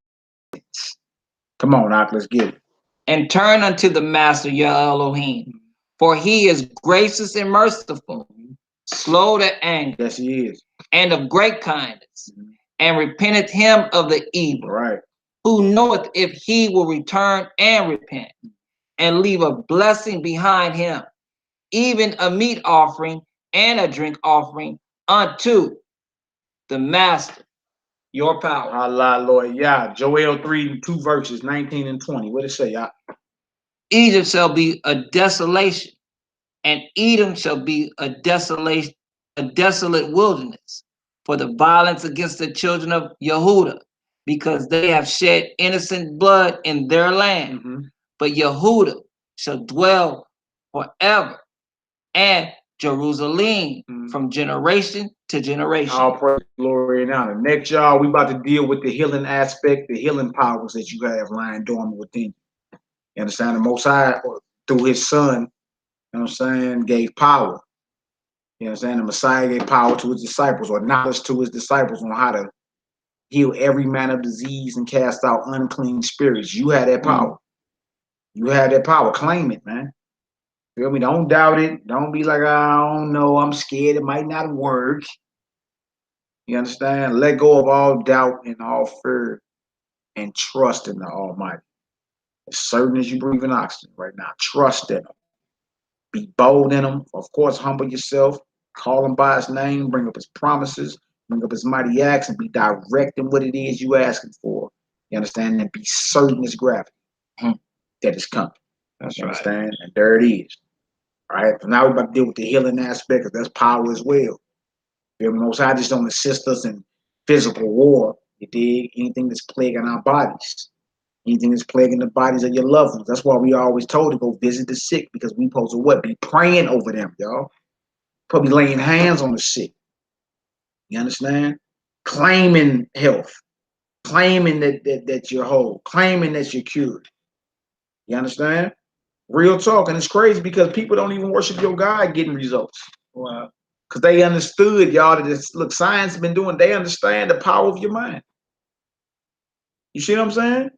Come on, Ak, let's get it. And turn unto the Master your Elohim, for he is gracious and merciful, slow to anger. Yes, he is. And of great kindness, and repenteth him of the evil. Right. Who knoweth if he will return and repent, and leave a blessing behind him, even a meat offering and a drink offering unto the Master, your power. Allah, Lord, yeah. Joel 3, 2 verses, 19 and 20. What it say, y'all? Egypt shall be a desolation, and Edom shall be a desolate wilderness for the violence against the children of Yehuda, because they have shed innocent blood in their land. But Yehuda shall dwell forever, and Jerusalem from generation to generation. All praise, glory, and honor. Next, y'all, we about to deal with the healing aspect, the healing powers that you have lying dormant within you. You understand? The Most High, through his son, you know what I'm saying, gave power. You know what I'm saying? The Messiah gave power to his disciples, or knowledge to his disciples on how to heal every manner of disease and cast out unclean spirits. You had that power. You had that power. Claim it, man. Feel me? Don't doubt it. Don't be like, I don't know, I'm scared, it might not work. You understand? Let go of all doubt and all fear and trust in the Almighty. As certain as you breathe in oxygen right now, trust in him. Be bold in him. Of course, humble yourself. Call him by his name. Bring up his promises. Bring up his mighty acts and be direct in what it is you asking for. You understand? And be certain as gravity that is coming. That's you right. Understand? And there it is. All right. So now we're about to deal with the healing aspect, because that's power as well. The Most High just don't assist us in physical war. You dig? Anything that's plaguing our bodies. Anything that's plaguing the bodies of your loved ones. That's why we always told to go visit the sick, because we supposed to what? Be praying over them, y'all. Probably laying hands on the sick. You understand? Claiming health. Claiming that you're whole. Claiming that you're cured. You understand? Real talk. And it's crazy because people don't even worship your God getting results. Wow. Because they understood, y'all, that this, look, science has been doing, they understand the power of your mind. You see what I'm saying?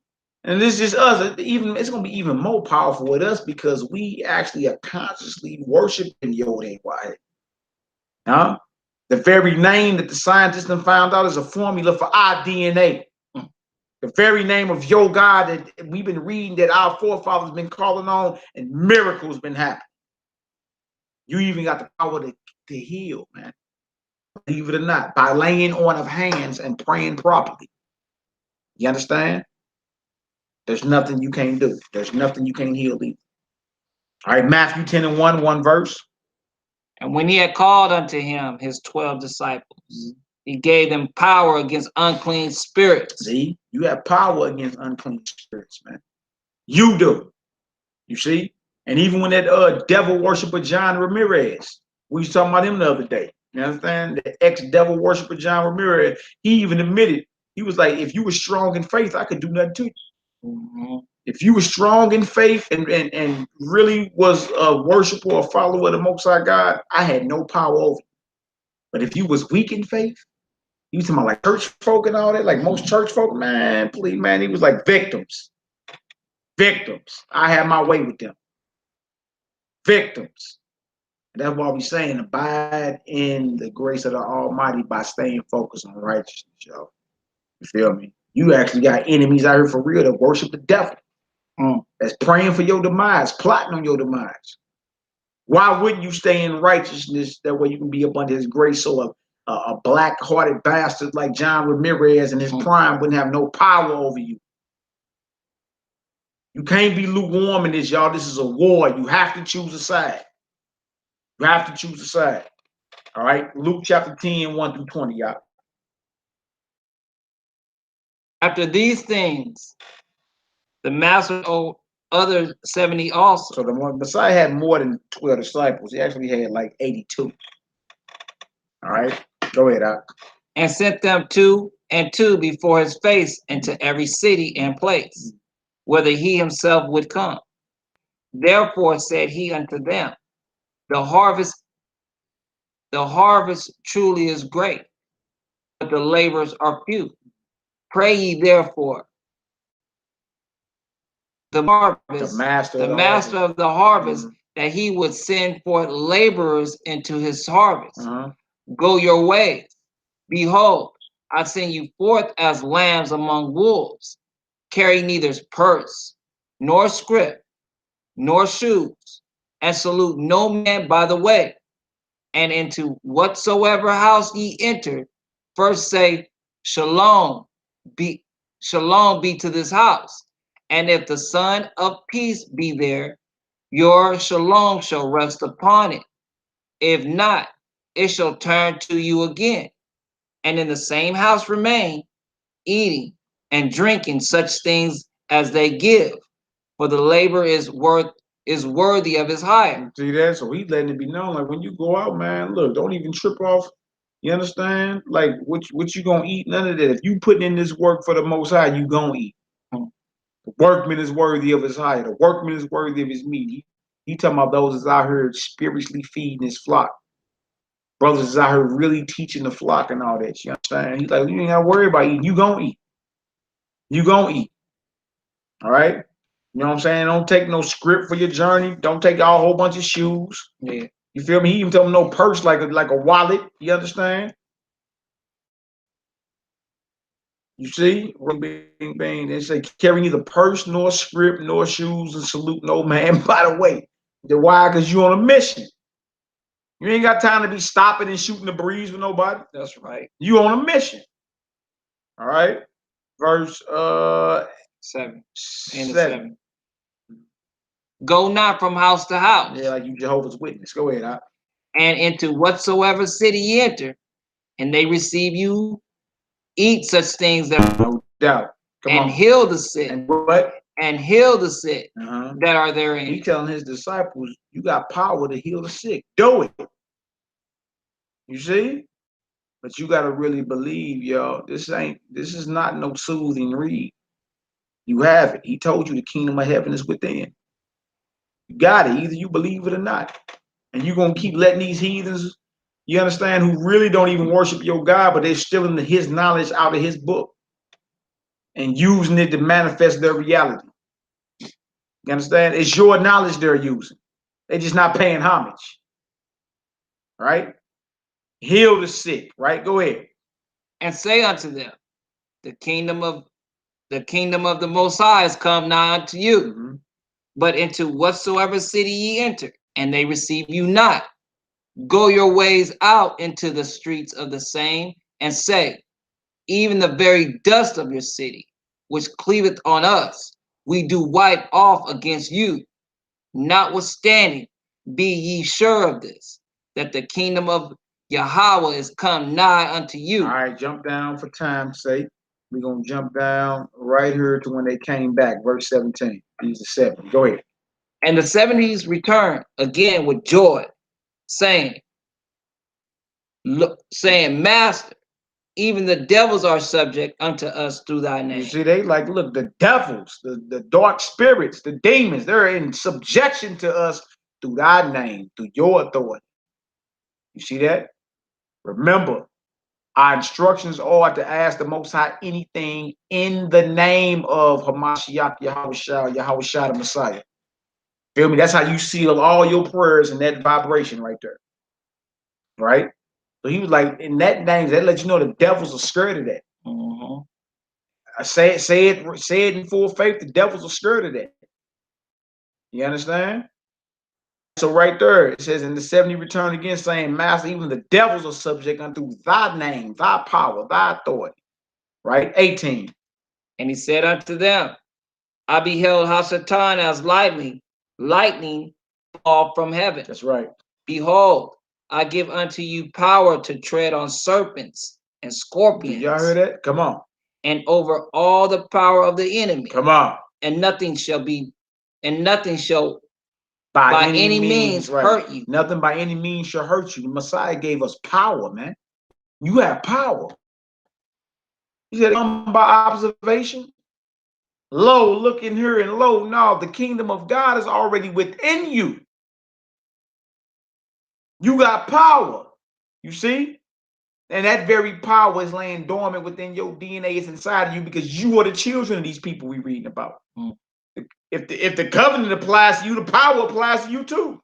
And this is us. It's gonna be even more powerful with us because we actually are consciously worshiping Yod Wahid. Huh? The very name that the scientists have found out is a formula for our DNA. The very name of your God that we've been reading, that our forefathers been calling on, and miracles been happening. You even got the power to heal, man. Believe it or not, by laying on of hands and praying properly. You understand? There's nothing you can't do. There's nothing you can't heal either. All right, Matthew 10 and 1, one verse. And when he had called unto him his 12 disciples, he gave them power against unclean spirits. See, you have power against unclean spirits, man. You do. You see? And even when that devil worshiper John Ramirez, we was talking about him the other day. You understand? The ex-devil worshiper John Ramirez, he even admitted, he was like, if you were strong in faith, I could do nothing to you. If you were strong in faith and really was a worshiper or follower of the Most High God, I had no power over you. But if you was weak in faith, he was talking about like church folk and all that, like most church folk, man, please, man, he was like victims. Victims. I had my way with them. Victims. And that's why we're saying abide in the grace of the Almighty by staying focused on righteousness, y'all. You feel me? You actually got enemies out here for real that worship the devil. That's praying for your demise, plotting on your demise. Why wouldn't you stay in righteousness? That way you can be up under his grace, so a black-hearted bastard like John Ramirez in his prime wouldn't have no power over you. You can't be lukewarm in this, y'all. This is a war. You have to choose a side. You have to choose a side. All right? Luke chapter 10, 1 through 20, y'all. After these things, the master owed other 70 also. So the Messiah had more than 12 disciples. He actually had like 82. All right? Go ahead, Doc. And sent them two and two before his face into every city and place, whither he himself would come. Therefore said he unto them, the harvest truly is great, but the laborers are few. Pray ye therefore the master of the harvest, that he would send forth laborers into his harvest. Go your ways. Behold, I send you forth as lambs among wolves. Carry neither purse, nor scrip, nor shoes, and salute no man by the way. And into whatsoever house ye enter, first say, Shalom be to this house. And if the Son of Peace be there, your shalom shall rest upon it. If not, it shall turn to you again. And in the same house remain, eating and drinking such things as they give, for the labor is worthy of his hire. See that? So he's letting it be known, like when you go out, man, look, don't even trip off. You understand? Like what you gonna eat? None of that. If you putting in this work for the Most High, you gonna eat. The workman is worthy of his hire. The workman is worthy of his meat. He talking about those that's out here spiritually feeding his flock. Brothers is out here really teaching the flock and all that. You understand? He's like, you ain't gotta worry about eating. You gonna eat. You gonna eat. All right? You know what I'm saying? Don't take no script for your journey. Don't take a whole bunch of shoes. Yeah. You feel me? He even tell him no purse like a wallet. You understand? You see? Bing, bing. They say carry neither purse nor script nor shoes and salute no man by the way. Why? Because you on a mission. You ain't got time to be stopping and shooting the breeze with nobody. That's right. You on a mission. All right. Verse 7. Go not from house to house. Yeah, like you Jehovah's Witness. Go ahead, Doc. And into whatsoever city ye enter, and they receive you, eat such things that no doubt. Come on. Heal the sick. And what? And heal the sick that are therein. He telling his disciples, you got power to heal the sick. Do it. You see? But you gotta really believe, y'all. This is not no soothing read. You have it. He told you the kingdom of heaven is within. You got it. Either you believe it or not. And you're gonna keep letting these heathens, you understand, who really don't even worship your God, but they're stealing his knowledge out of his book and using it to manifest their reality. You understand? It's your knowledge they're using. They're just not paying homage. Right? Heal the sick, right? Go ahead. And say unto them, the kingdom of the Most High has come nigh unto you. But into whatsoever city ye enter, and they receive you not, go your ways out into the streets of the same, and say, even the very dust of your city, which cleaveth on us, we do wipe off against you. Notwithstanding, be ye sure of this, that the kingdom of Yahweh is come nigh unto you. All right, jump down for time's sake. We're going to jump down right here to when they came back, verse 17. These are 7. Go ahead. And the 70s returned again with joy, saying, Master, even the devils are subject unto us through thy name. You see, they like, look, the devils, the dark spirits, the demons, they're in subjection to us through thy name, through your authority. You see that? Remember, our instructions are to ask the Most High anything in the name of Hamashiach, Yahushua the Messiah. Feel me? That's how you seal all your prayers in that vibration right there. Right? So he was like, in that name, that lets you know the devils are scared of that. I say it in full faith, the devils are scared of that. You understand? So right there, it says, in the 70 return again, saying, Master, even the devils are subject unto thy name, thy power, thy authority. Right? 18. And he said unto them, I beheld Hasatan as lightning fall from heaven. That's right. Behold, I give unto you power to tread on serpents and scorpions. Y'all hear that? Come on. And over all the power of the enemy. Come on. And nothing shall by any means hurt you. Nothing by any means shall hurt you. The Messiah gave us power, man. You have power. He said, come by observation. Lo, look in here, and lo, now the kingdom of God is already within you. You got power. You see? And that very power is laying dormant within your DNA. It's inside of you because you are the children of these people we're reading about. Mm. If the covenant applies to you, the power applies to you too.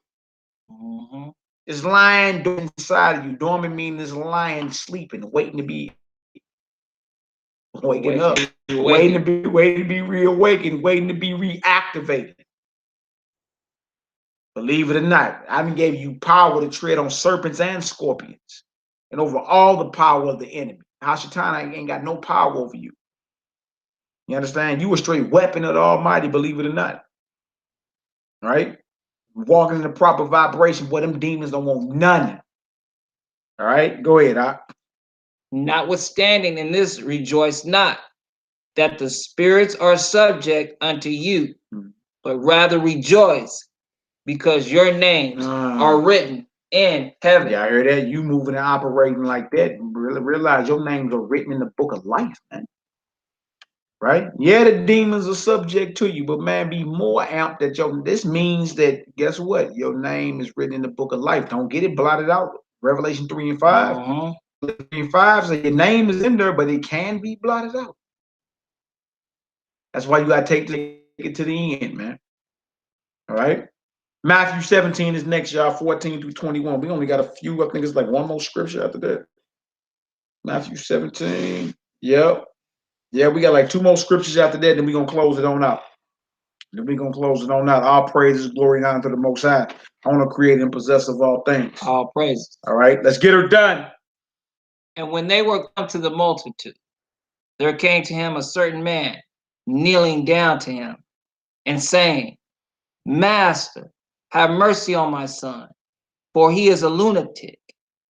Mm-hmm. It's lying inside of you. Dormant means it's lying, sleeping, waiting to be waking up, waiting to be reawakened, waiting to be reactivated. Believe it or not, I even gave you power to tread on serpents and scorpions and over all the power of the enemy. Hashatana ain't got no power over you. You understand? You a straight weapon of the Almighty, believe it or not. Right? Walking in the proper vibration, boy, them demons don't want none. All right? Go ahead, Notwithstanding in this, rejoice not that the spirits are subject unto you, but rather rejoice because your names are written in heaven. Yeah, I heard that. You moving and operating like that. Really realize your names are written in the book of life, man. Right? Yeah, the demons are subject to you, but man, be more amped that this means that, guess what? Your name is written in the book of life. Don't get it blotted out. Revelation 3 and 5. 3 and 5 says your name is in there, but it can be blotted out. That's why you got to take it to the end, man. All right? Matthew 17 is next, y'all, 14 through 21. We only got a few. I think it's like one more scripture after that. Matthew 17. Yep. Yeah, we got like two more scriptures after that, then we're going to close it on out. All praises, glory, and honor to the Most High. I want to create and possess of all things. All praises. All right, let's get her done. And when they were come to the multitude, there came to him a certain man, kneeling down to him, and saying, Master, have mercy on my son, for he is a lunatic,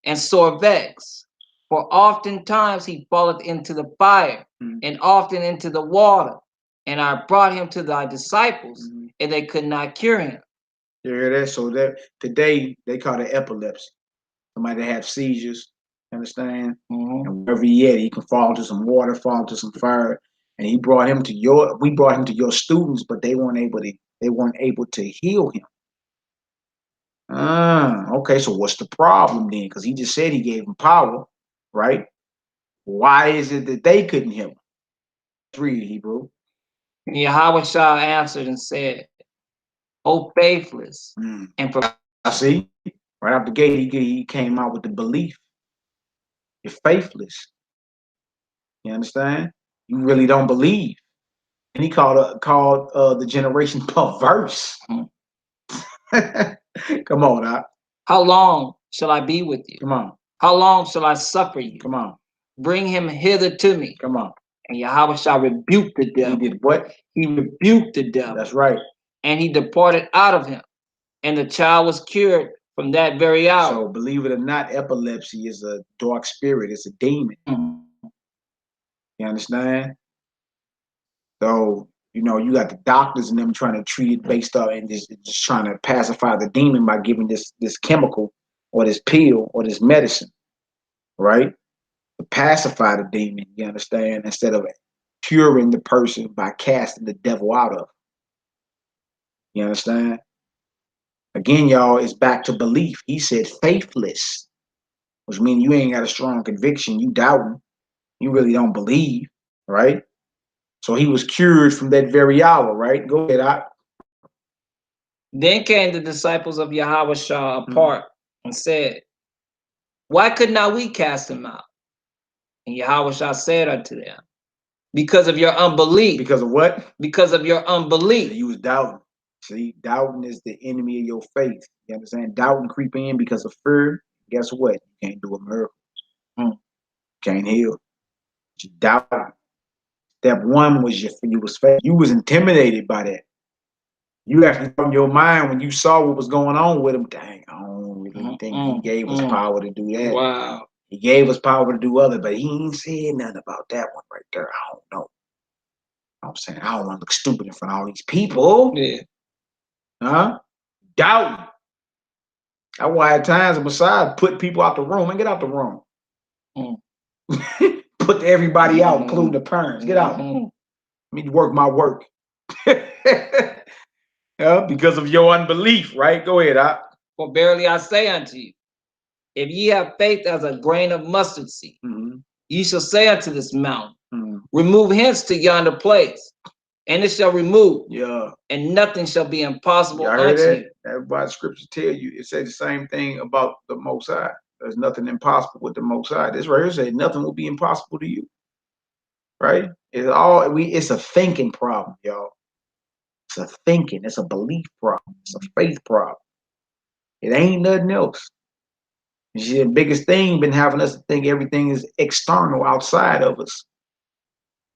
and sore vexed. For oftentimes he falleth into the fire, and often into the water. And I brought him to thy disciples, and they could not cure him. You hear that? So that today they call it epilepsy. Somebody that have seizures, understand? And wherever he at, he can fall into some water, fall into some fire. And we brought him to your students, but they weren't able to heal him. Okay, so what's the problem then? Because he just said he gave him power, right? Why is it that they couldn't heal him? Let's read Hebrew. And Yahweh answered and said, O faithless, and I see. Right out the gate, he came out with the belief. You're faithless. You understand? You really don't believe. And he called the generation perverse. Come on, Doc. How long shall I be with you? Come on. How long shall I suffer you? Come on. Bring him hither to me. Come on. And Yahweh shall rebuke the devil. He did what? He rebuked the devil. That's right. And he departed out of him. And the child was cured from that very hour. So believe it or not, epilepsy is a dark spirit. It's a demon. You understand? So, you got the doctors and them trying to treat it based on and just trying to pacify the demon by giving this chemical or this pill or this medicine, right? To pacify the demon, you understand, instead of curing the person by casting the devil out of. You understand? Again, y'all, it's back to belief. He said faithless, which means you ain't got a strong conviction. You doubting. You really don't believe, right? So he was cured from that very hour, right? Go ahead, Doc. Then came the disciples of Yahweh apart and said, Why could not we cast him out? And Yahweh said unto them, Because of your unbelief. Because of what? Because of your unbelief. You was doubting. See, doubting is the enemy of your faith. You understand? Doubting creeping in because of fear. Guess what? You can't do a miracle. Can't heal. You doubting. Step one was you was faith. You was intimidated by that. You actually thought in your mind when you saw what was going on with him, dang, I don't really think he gave us power to do that. Wow. He gave us power to do other, but he ain't said nothing about that one right there. I don't know. I'm saying I don't want to look stupid in front of all these people. Yeah. Doubting. That's why at times the Messiah put people out the room and get out the room. Put everybody out, including the parents. Get out. Let me work my work. Yeah, because of your unbelief, right? Go ahead. For verily I say unto you, if ye have faith as a grain of mustard seed, ye shall say unto this mountain, remove hence to yonder place, and it shall remove. Yeah. And nothing shall be impossible unto you. That's why the scriptures tell you. It says the same thing about the Most High. There's nothing impossible with the Most High. This right here says nothing will be impossible to you. Right? It's a thinking problem, y'all. It's a thinking. It's a belief problem. It's a faith problem. It ain't nothing else. You see, the biggest thing been having us to think everything is external outside of us.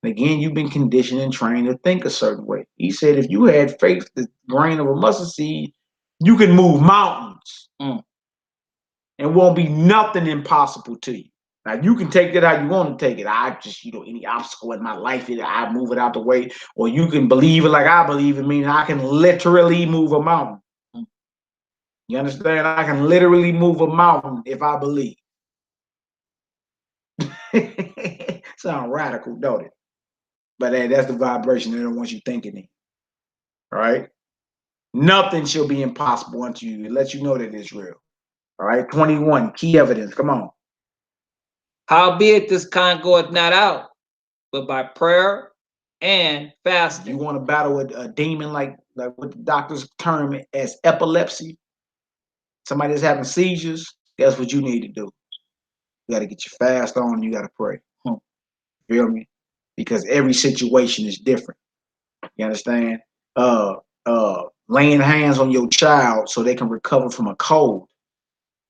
And again, you've been conditioned and trained to think a certain way. He said if you had faith, the grain of a mustard seed, you can move mountains. And won't be nothing impossible to you. Now, you can take that how you want to take it. I just, any obstacle in my life, I move it out the way. Or you can believe it like I believe it, meaning I can literally move a mountain. You understand? I can literally move a mountain if I believe. Sound radical, don't it? But hey, that's the vibration they don't want you thinking in. All right? Nothing shall be impossible unto you. It lets you know that it's real. All right? 21, key evidence. Come on. Howbeit this kind goeth not out, but by prayer and fasting. You want to battle a demon like what the doctors term as epilepsy? Somebody that's having seizures, guess what you need to do? You got to get your fast on and you got to pray. Feel me? Because every situation is different. You understand? Laying hands on your child so they can recover from a cold,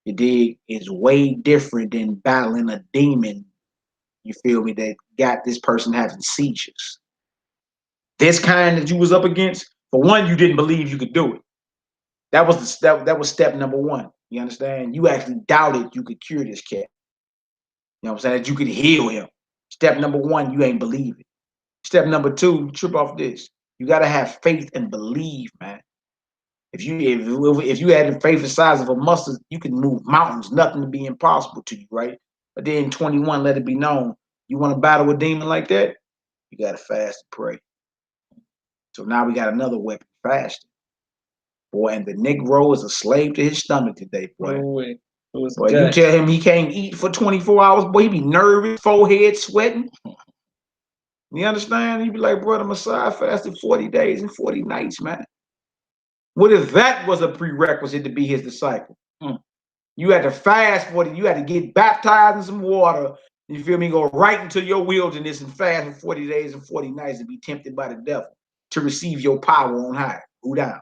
you dig, is way different than battling a demon, you feel me, that got this person having seizures. This kind that you was up against, for one, you didn't believe you could do it. That was that was step number one. You understand? You actually doubted you could cure this cat. You know what I'm saying? That you could heal him. Step number one, you ain't believe it. Step number two, trip off this. You gotta have faith and believe, man. If you had the faith the size of a mustard, you can move mountains. Nothing to be impossible to you, right? But then 21, let it be known, you want to battle a demon like that, you gotta fast and pray. So now we got another weapon, fasting. Boy, and the Negro is a slave to his stomach today, boy. Boy, you tell him he can't eat for 24 hours, boy, he be nervous, forehead sweating. You understand? He be like, brother Messiah fasted 40 days and 40 nights, man. What if that was a prerequisite to be his disciple? You had to fast 40, you had to get baptized in some water, you feel me, go right into your wilderness and fast for 40 days and 40 nights and be tempted by the devil to receive your power on high. Who down?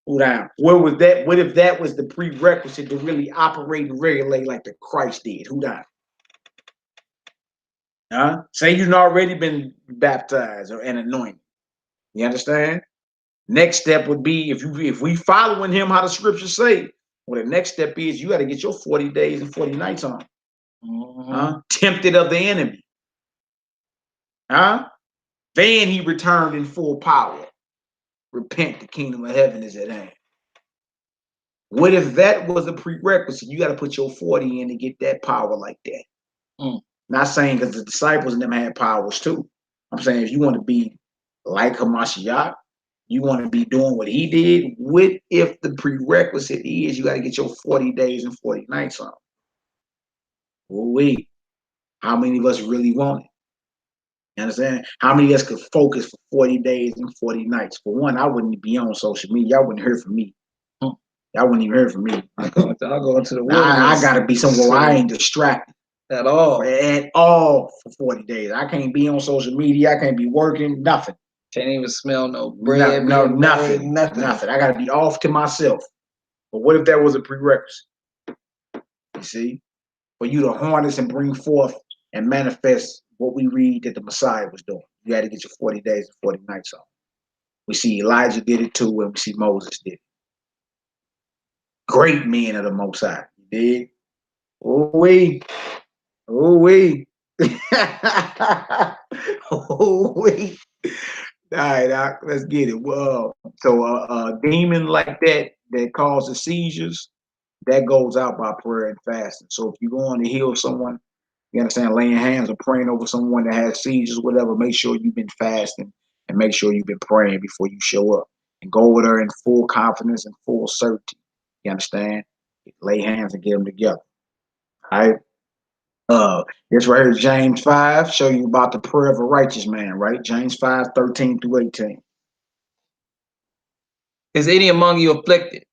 Who down? What was that? What if that was the prerequisite to really operate and regulate like the Christ did? Who down? Huh? Say you've already been baptized or and anointed. You understand? Next step would be if we following him how the scriptures say, well, the next step is you got to get your 40 days and 40 nights on. Tempted of the enemy. Then he returned in full power. Repent, the kingdom of heaven is at hand. What if that was a prerequisite? You got to put your 40 in to get that power like that. Not saying because the disciples and them had powers too. I'm saying if you want to be like Hamashiach, you want to be doing what he did, what if the prerequisite is you got to get your 40 days and 40 nights on? Well, wait, how many of us really want it? You understand? How many of us could focus for 40 days and 40 nights? For one, I wouldn't be on social media. Y'all wouldn't hear from me. Y'all wouldn't even hear from me. I'll go into the wilderness. I got to be somewhere where I ain't distracted. At all for 40 days. I can't be on social media. I can't be working, nothing. Can't even smell no bread. Nothing. I got to be off to myself. But what if that was a prerequisite? You see? For you to harness and bring forth and manifest what we read that the Messiah was doing. You had to get your 40 days and 40 nights on. We see Elijah did it too, and we see Moses did it. Great men of the Most High. You dig? Oh-wee. Oh-wee. Oh-wee. All right, Doc, let's get it. So a demon like that causes seizures, that goes out by prayer and fasting. So if you're going to heal someone, you understand, laying hands or praying over someone that has seizures, whatever, make sure you've been fasting and make sure you've been praying before you show up. And go over there in full confidence and full certainty. You understand? Lay hands and get them together. All right. This right here is James 5, show you about the prayer of a righteous man, right? James 5, 13 through 18. Is any among you afflicted?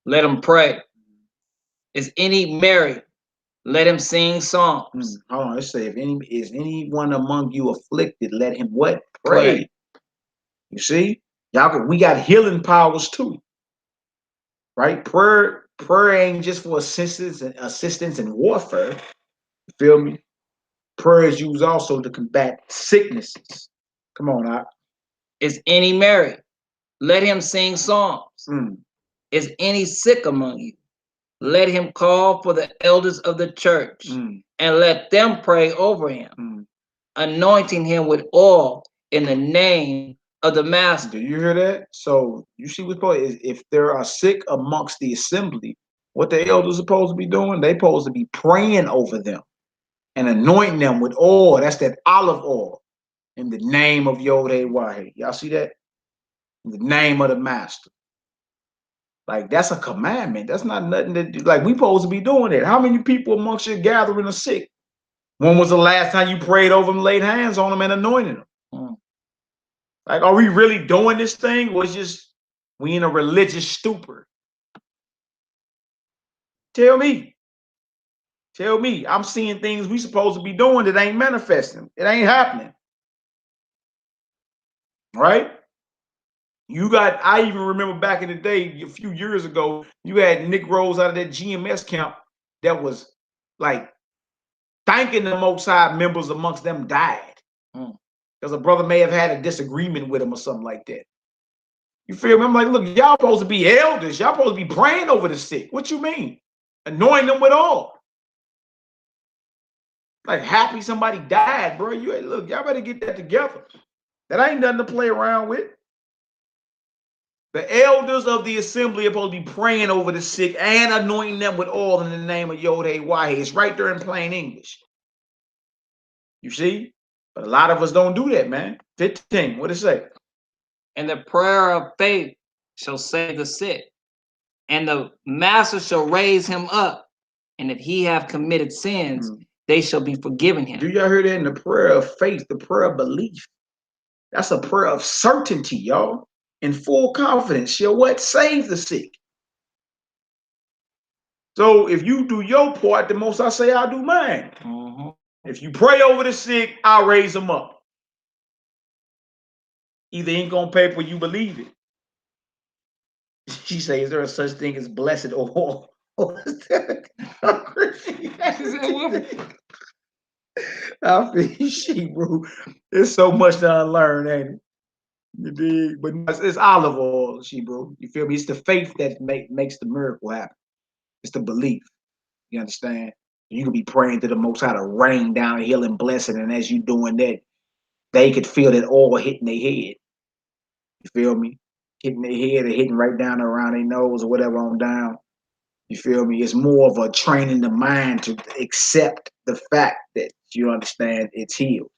Let him pray. Is any merry? Let him sing psalms. Hold on, let's say, is anyone among you afflicted, let him what? Pray. You see? Y'all, we got healing powers too. Right? Prayer ain't just for assistance in warfare. You feel me? Prayer is used also to combat sicknesses. Come on out. Is any merry? Let him sing psalms. Is any sick among you? Let him call for the elders of the church and let them pray over him, anointing him with oil in the name of the Master. Do you hear that? So you see what's going on? If there are sick amongst the assembly, what the elders are supposed to be doing? They're supposed to be praying over them and anointing them with oil. That's that olive oil in the name of Yod-Heh-Wah-Heh. Y'all see that? In the name of the Master. Like, that's a commandment. That's not nothing to do. Like, we supposed to be doing it. How many people amongst your gathering are sick? When was the last time you prayed over them, laid hands on them, and anointed them? Like, are we really doing this thing? Or is just we in a religious stupor? Tell me. Tell me. I'm seeing things we supposed to be doing that ain't manifesting. It ain't happening. Right? I even remember back in the day, a few years ago, you had Negroes out of that GMS camp that was like thanking the Most High members amongst them died. Because a brother may have had a disagreement with him or something like that. You feel me? I'm like, look, y'all supposed to be elders. Y'all supposed to be praying over the sick. What you mean? Anointing them with oil. Like, happy somebody died, bro. Look, y'all better get that together. That ain't nothing to play around with. The elders of the assembly are supposed to be praying over the sick and anointing them with oil in the name of Yod-Heh-Wah-Heh. It's right there in plain English. You see? But a lot of us don't do that, man. 15, what it say? And the prayer of faith shall save the sick, and the Master shall raise him up. And if he have committed sins, they shall be forgiven him. Do y'all hear that? In the prayer of faith, the prayer of belief. That's a prayer of certainty, y'all. In full confidence, shall what? Save the sick. So if you do your part, the most I say, I'll do mine. If you pray over the sick, I'll raise them up. Either ink on paper, you believe it. She says, is there a such thing as blessed oil? I feel she, bro. There's so much to unlearn, ain't it? You dig? But it's olive oil, she, bro. You feel me? It's the faith that makes the miracle happen. It's the belief. You understand? You can be praying to the Most High to rain down a healing blessing, and as you doing that, they could feel that oil hitting their head. You feel me? Hitting their head or hitting right down around their nose or whatever on down. You feel me? It's more of a training the mind to accept the fact that you understand it's healed.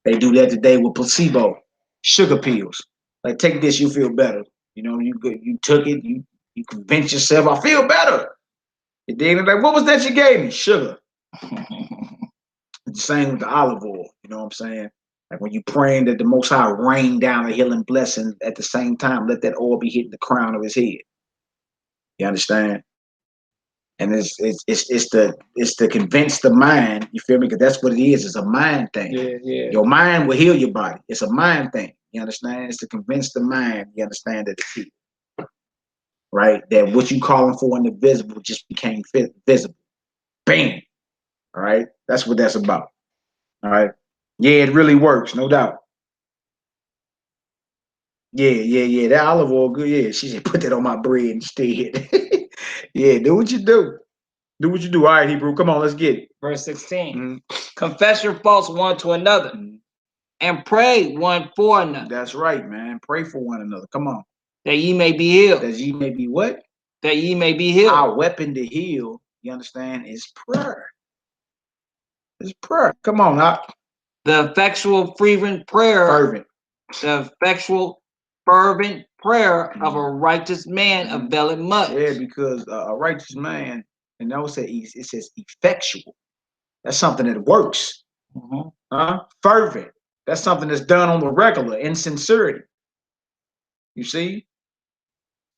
They do that today with placebo, sugar pills. Like, take this, you feel better. You know, you took it, you convince yourself, I feel better. And then like, what was that you gave me? Sugar. It's the same with the olive oil. You know what I'm saying? Like, when you praying that the Most High rain down a healing blessing, at the same time, let that oil be hitting the crown of his head. You understand? And it's to convince the mind. You feel me? Because that's what it is. It's a mind thing. Yeah. Your mind will heal your body. It's a mind thing. You understand? It's to convince the mind. You understand that it's healed. Right? That what you calling for in the visible just became visible. Bam. All right? That's what that's about. All right? Yeah, it really works, no doubt. Yeah. That olive oil, good. Yeah, she said, put that on my bread instead. Yeah, do what you do. Do what you do. All right, Hebrew, come on, let's get it. Verse 16. Confess your faults one to another and pray one for another. That's right, man. Pray for one another. Come on. That ye may be healed. That ye may be what? that ye may be healed. Our weapon to heal, you understand, is prayer. It's prayer. Come on, Doc. The effectual fervent prayer. Fervent. The effectual fervent prayer of a righteous man availeth much. Yeah, because a righteous man, and I would say it says effectual. That's something that works. Fervent. That's something that's done on the regular, in sincerity. You see?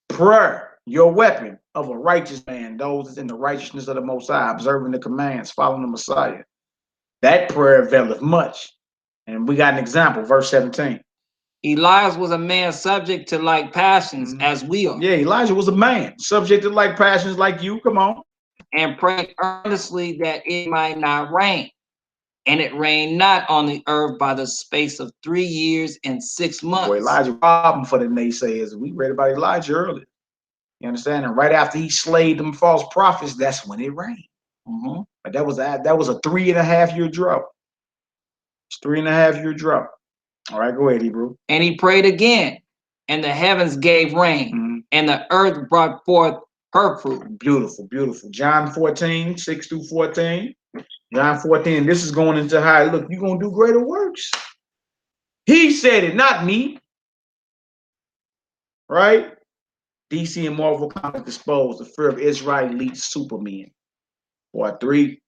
Prayer, your weapon of a righteous man, those in the righteousness of the Most High, observing the commands, following the Messiah. That prayer availeth much. And we got an example, verse 17. Elijah was a man subject to like passions as we are. Yeah, Elijah was a man subject to like passions like you. Come on. And prayed earnestly that it might not rain. And it rained not on the earth by the space of 3 years and 6 months. Boy, Elijah problem for the naysayers. We read about Elijah earlier. You understand? And right after he slayed them false prophets, that's when it rained. But that was a 3.5 year drought. It's 3.5 year drought. All right, go ahead, Hebrew. And he prayed again, and the heavens gave rain, and the earth brought forth her fruit. Beautiful, beautiful. John 14, 6 through 14. John 14, this is going into how, look, you're going to do greater works. He said it, not me. Right? DC and Marvel Comics disposed the fear of Isra-Elite Supermen. Part 3.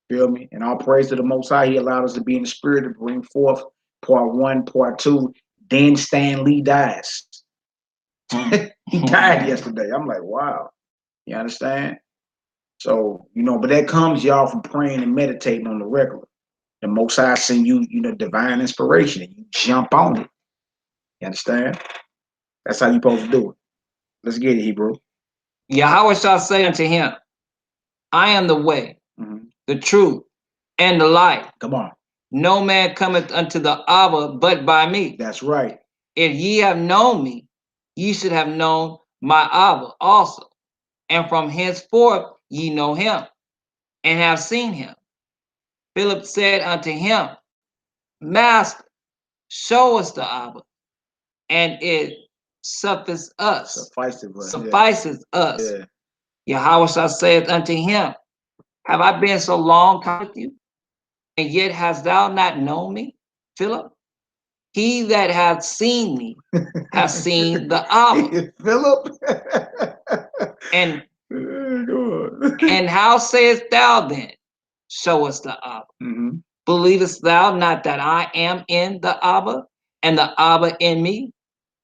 Feel me? And all praise to the Most High. He allowed us to be in the spirit to bring forth part 1, part 2. Then Stan Lee dies. He died yesterday. I'm like, wow. You understand? So, you know, but that comes, y'all, from praying and meditating on the regular. The Most High send you, you know, divine inspiration, and you jump on it. You understand? That's how you supposed to do it. Let's get it, Hebrew. Yahweh shall say unto him, I am the way, the truth, and the life. Come on. No man cometh unto the Abba but by me. That's right. If ye have known me, ye should have known my Abba also. And from henceforth ye know him, and have seen him. Philip said unto him, Master, show us the Abba, and it suffices us. Suffices us. Yeah. Yahweh shall saith unto him, have I been so long with you, and yet hast thou not known me, Philip? He that hath seen me hath seen the Abba. Philip. And how sayest thou then, show us the Abba? Believest thou not that I am in the Abba, and the Abba in me?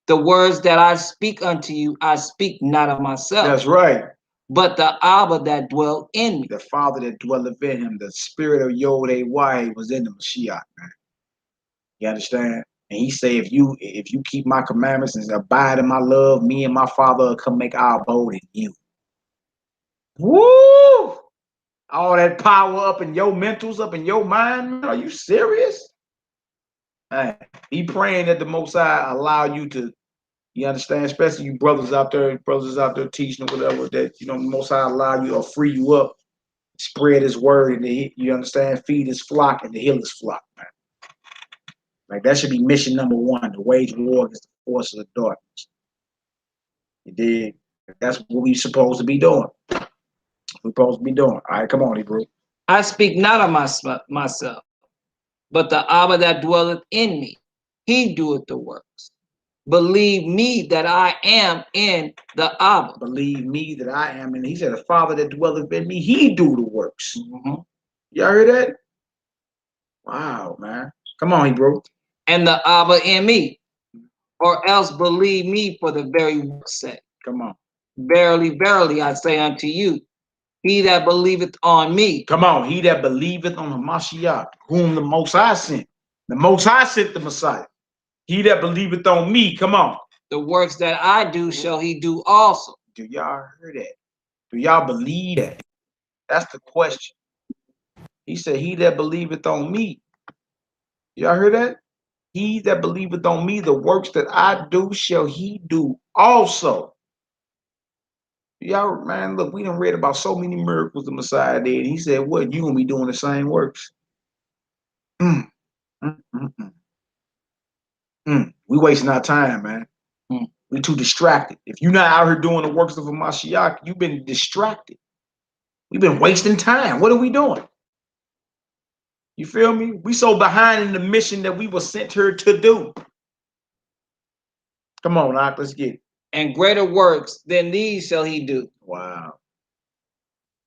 The words that I speak unto you, I speak not of myself. That's right. But the Abba that dwelt in me. The Father that dwelleth in him, the spirit of Yod-Heh-Wah was in the Mashiach, man. You understand? And he say, if you keep my commandments and abide in my love, me and my Father will come make our abode in you. Woo! All that power up in your mentals, up in your mind, man. Are you serious? Man, he praying that the Most High allow you to, you understand, especially you brothers out there teaching or whatever, that, you know, the Most High allow you or free you up, spread his word, and you understand, feed his flock and to heal his flock, man. Like, that should be mission number 1, to wage war against the forces of darkness. You dig? That's what we supposed to be doing. We're supposed to be doing. All right, come on, Hebrew. I speak not of myself, but the Abba that dwelleth in me, he doeth the works. Believe me that I am in the Abba. Believe me that I am in. He said, the Father that dwelleth in me, he do the works. Y'all heard that? Wow, man. Come on, Hebrew. And the Abba in me, or else believe me for the very work's sake. Come on. Verily, verily, I say unto you, he that believeth on me. Come on, he that believeth on the Mashiach, whom the Most High sent. The Most High sent the Messiah. He that believeth on me, come on. The works that I do shall he do also. Do y'all hear that? Do y'all believe that? That's the question. He said, he that believeth on me. Y'all hear that? He that believeth on me, the works that I do shall he do also. Y'all, man, look, we done read about so many miracles the Messiah did. He said, what, you gonna be doing the same works? We wasting our time, man. We too distracted. If you're not out here doing the works of a Mashiach, you've been distracted. We've been wasting time. What are we doing? You feel me? We so behind in the mission that we were sent here to do. Come on, Doc, let's get it. And greater works than these shall he do. Wow.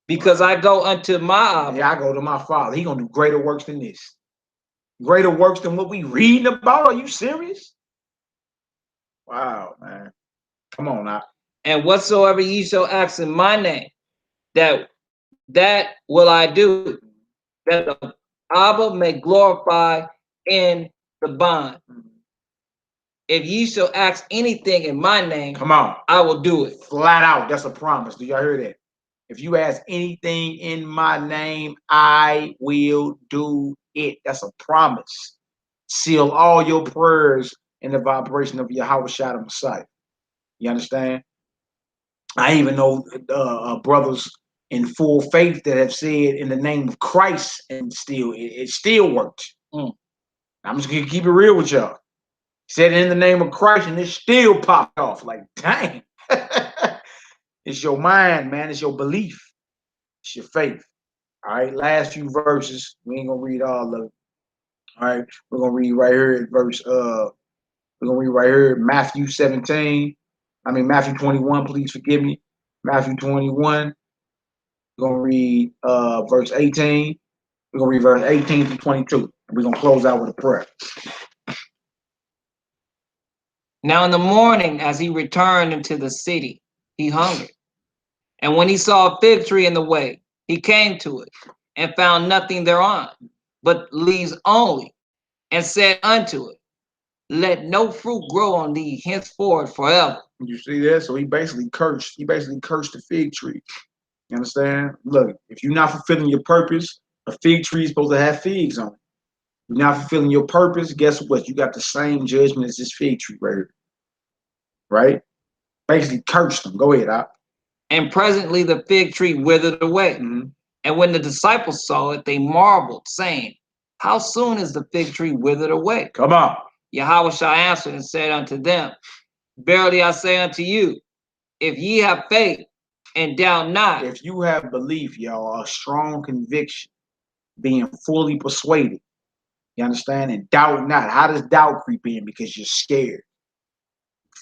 Because I go unto my Abba. Yeah, I go to my Father. He gonna do greater works than this. Greater works than what we reading about. Are you serious? Wow, man. Come on, Doc. And whatsoever ye shall ask in my name, that will I do, that the Abba may glorify in the bond. If ye shall ask anything in my name, come on, I will do it. Flat out. That's a promise. Do y'all hear that? If you ask anything in my name, I will do it. That's a promise. Seal all your prayers in the vibration of Yahweh Shaddai Messiah. You understand? I even know brothers in full faith that have said in the name of Christ, and still it still works. I'm just gonna keep it real with y'all. Said in the name of Christ, and it still popped off. Like, dang. It's your mind, man. It's your belief. It's your faith. All right. Last few verses. We ain't gonna read all of it. All right. We're gonna read right here at verse. We're gonna read right here Matthew 17. I mean Matthew 21. Please forgive me. Matthew 21. We're gonna read verse 18. We're gonna read verse 18 to 22. And we're gonna close out with a prayer. Now in the morning, as he returned into the city, he hungered. And when he saw a fig tree in the way, he came to it and found nothing thereon, but leaves only, and said unto it, let no fruit grow on thee henceforth forever. You see that? So he basically cursed. He basically cursed the fig tree. You understand? Look, if you're not fulfilling your purpose, a fig tree is supposed to have figs on it. You're not fulfilling your purpose, guess what? You got the same judgment as this fig tree right here. Right? Basically cursed them. Go ahead, Doc. And presently the fig tree withered away. And when the disciples saw it, they marveled, saying, how soon is the fig tree withered away? Come on. Yahweh shall answer and said unto them, verily I say unto you, if ye have faith and doubt not. If you have belief, y'all, a strong conviction, being fully persuaded, you understand, and doubt not. How does doubt creep in? Because you're scared.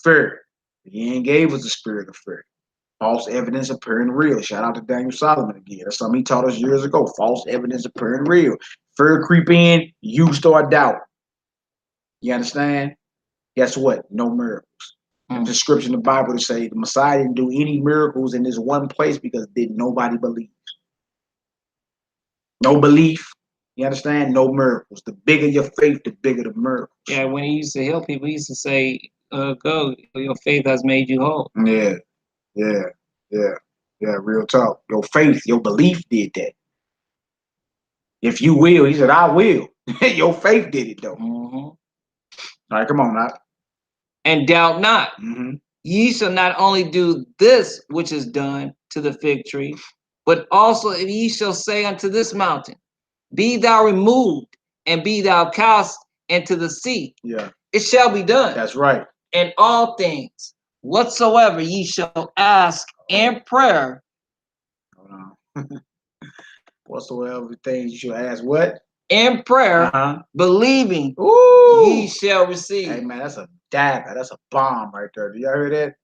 Fear. He ain't gave us the spirit of fear. False evidence appearing real. Shout out to Daniel Solomon again. That's something he taught us years ago. False evidence appearing real. Fear creep in, you start doubt. You understand? Guess what? No miracles. The description of the Bible to say the Messiah didn't do any miracles in this one place because didn't nobody believe. No belief. You understand? No miracles. The bigger your faith, the bigger the miracles. Yeah, when he used to help people, he used to say, go, your faith has made you whole. Yeah. Real talk. Your faith, your belief did that. If you will, he said, I will. Your faith did it though. All right, come on now. And doubt not. Ye shall not only do this which is done to the fig tree, but also if ye shall say unto this mountain, be thou removed and be thou cast into the sea. Yeah. It shall be done. That's right. And all things whatsoever ye shall ask in prayer. Hold on. Whatsoever things you should ask what? In prayer, believing, ye shall receive. Hey man, that's a dagger. That's a bomb right there. Do y'all hear that?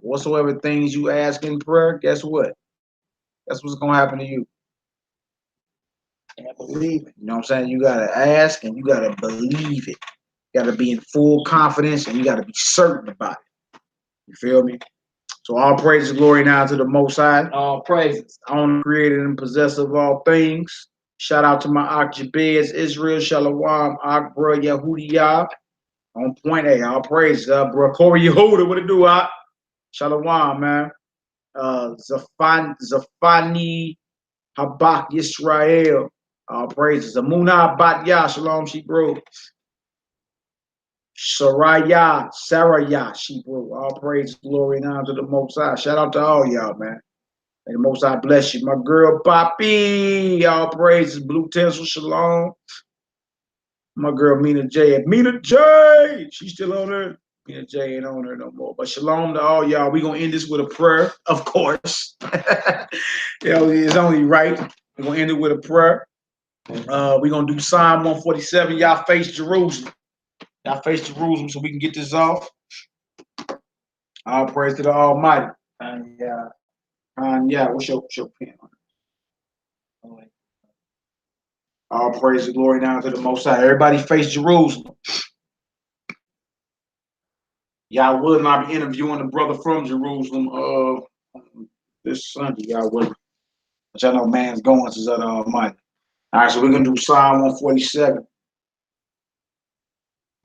Whatsoever things you ask in prayer, guess what? That's what's gonna happen to you. And believe it. You know what I'm saying? You gotta ask and you gotta believe it. You gotta be in full confidence and you gotta be certain about it. You feel me? So all praise and glory now to the Most High. All praises. Owner, creator, and possessor of all things. Shout out to my Jabez, Israel, Shalom, Akbra, Yahudiyah. On point A, all praise, bro. Corey Yehuda, what it do, Shalom, man. Zafani Habak Yisrael. All praises. Amuna Batya, Shalom, she broke. Saraya, she broke. All praise, glory, and honor to the Most High. Shout out to all y'all, man. May the Most High bless you. My girl, Poppy. All praises. Blue Tinsel, Shalom. My girl, Mina J. Mina J. She's still on there. Peter J ain't on her no more. But shalom to all y'all. We're gonna end this with a prayer, of course. It's only right. We're gonna end it with a prayer. We're gonna do Psalm 147. Y'all face Jerusalem. Y'all face Jerusalem so we can get this off. All praise to the Almighty. Yeah, what's your pen on it? All praise and glory now to the Most High. Everybody face Jerusalem. Y'all would not be interviewing the brother from Jerusalem this Sunday. Y'all would. But y'all know man's going to the Almighty. All right, so we're gonna do Psalm 147.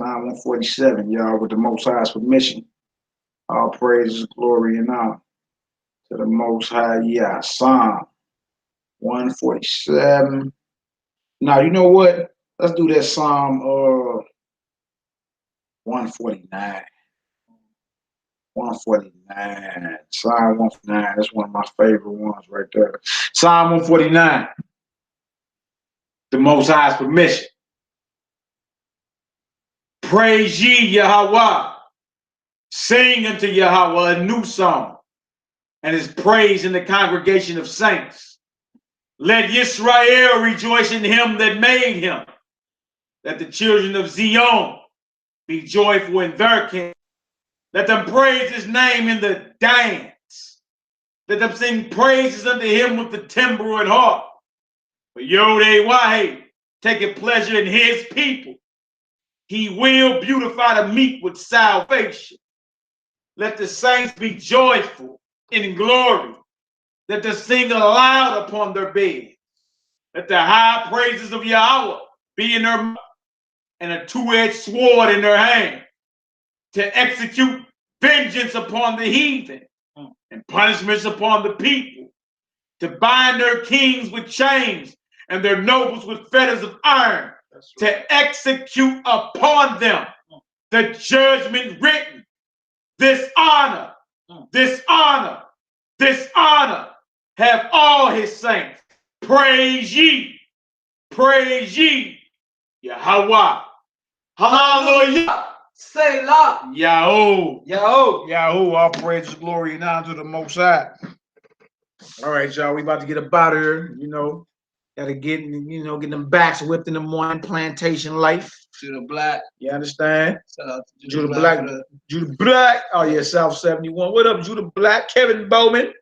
Psalm 147, y'all, with the Most High's permission. All praise, glory, and honor to the Most High. Yeah, Psalm 147. Now, you know what? Let's do that Psalm 149. 149. Psalm 149. That's one of my favorite ones right there. Psalm 149. The Most High's permission. Praise ye Yahweh. Sing unto Yahweh a new song, and his praise in the congregation of saints. Let Israel rejoice in him that made him. Let the children of Zion be joyful in their king. Let them praise his name in the dance. Let them sing praises unto him with the timbrel and harp. For Yod-Heh taketh pleasure in his people. He will beautify the meek with salvation. Let the saints be joyful in glory. Let them sing aloud upon their beds. Let the high praises of Yahweh be in their mouth, and a two-edged sword in their hand, to execute vengeance upon the heathen and punishments upon the people, to bind their kings with chains and their nobles with fetters of iron, to execute upon them the judgment written. This honor, this honor, this honor have all his saints. Praise ye, Yahweh. Hallelujah. Selah. Yahoo. Yahoo. Yahoo. All praise, glory, and honor to the Most High. All right, y'all. We about to get up out of here. You know, gotta get them backs whipped in the morning. Plantation life. Judah Black. You understand? Shout out to Judah Black. Judah Black. Oh yeah, South 71. What up, Judah Black? Kevin Bowman,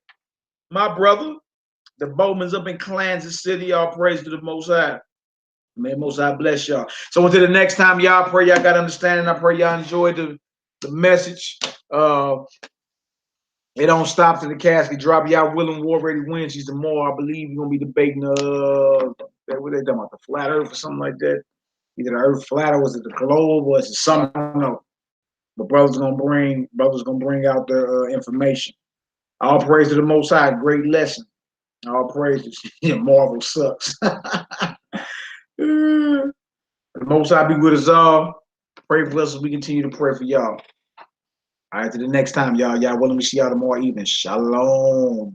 my brother. The Bowmans up in Kansas City. All praise to the Most High. May Most High bless y'all. So until the next time, y'all, pray y'all got understanding. I pray y'all enjoyed the message. It don't stop to the casket drop. Y'all willing war ready Wednesdays tomorrow. I believe you're gonna be debating what they talking about, the flat earth or something like that. Either the earth flat or was it the globe or is it something? I don't know. But brothers gonna bring out their information. All praise to the Most High. Great lesson. All praises. Marvel sucks. The Most High be with us all. Pray for us as we continue to pray for y'all. All right, to the next time, y'all. Y'all willing to see y'all tomorrow evening. Shalom.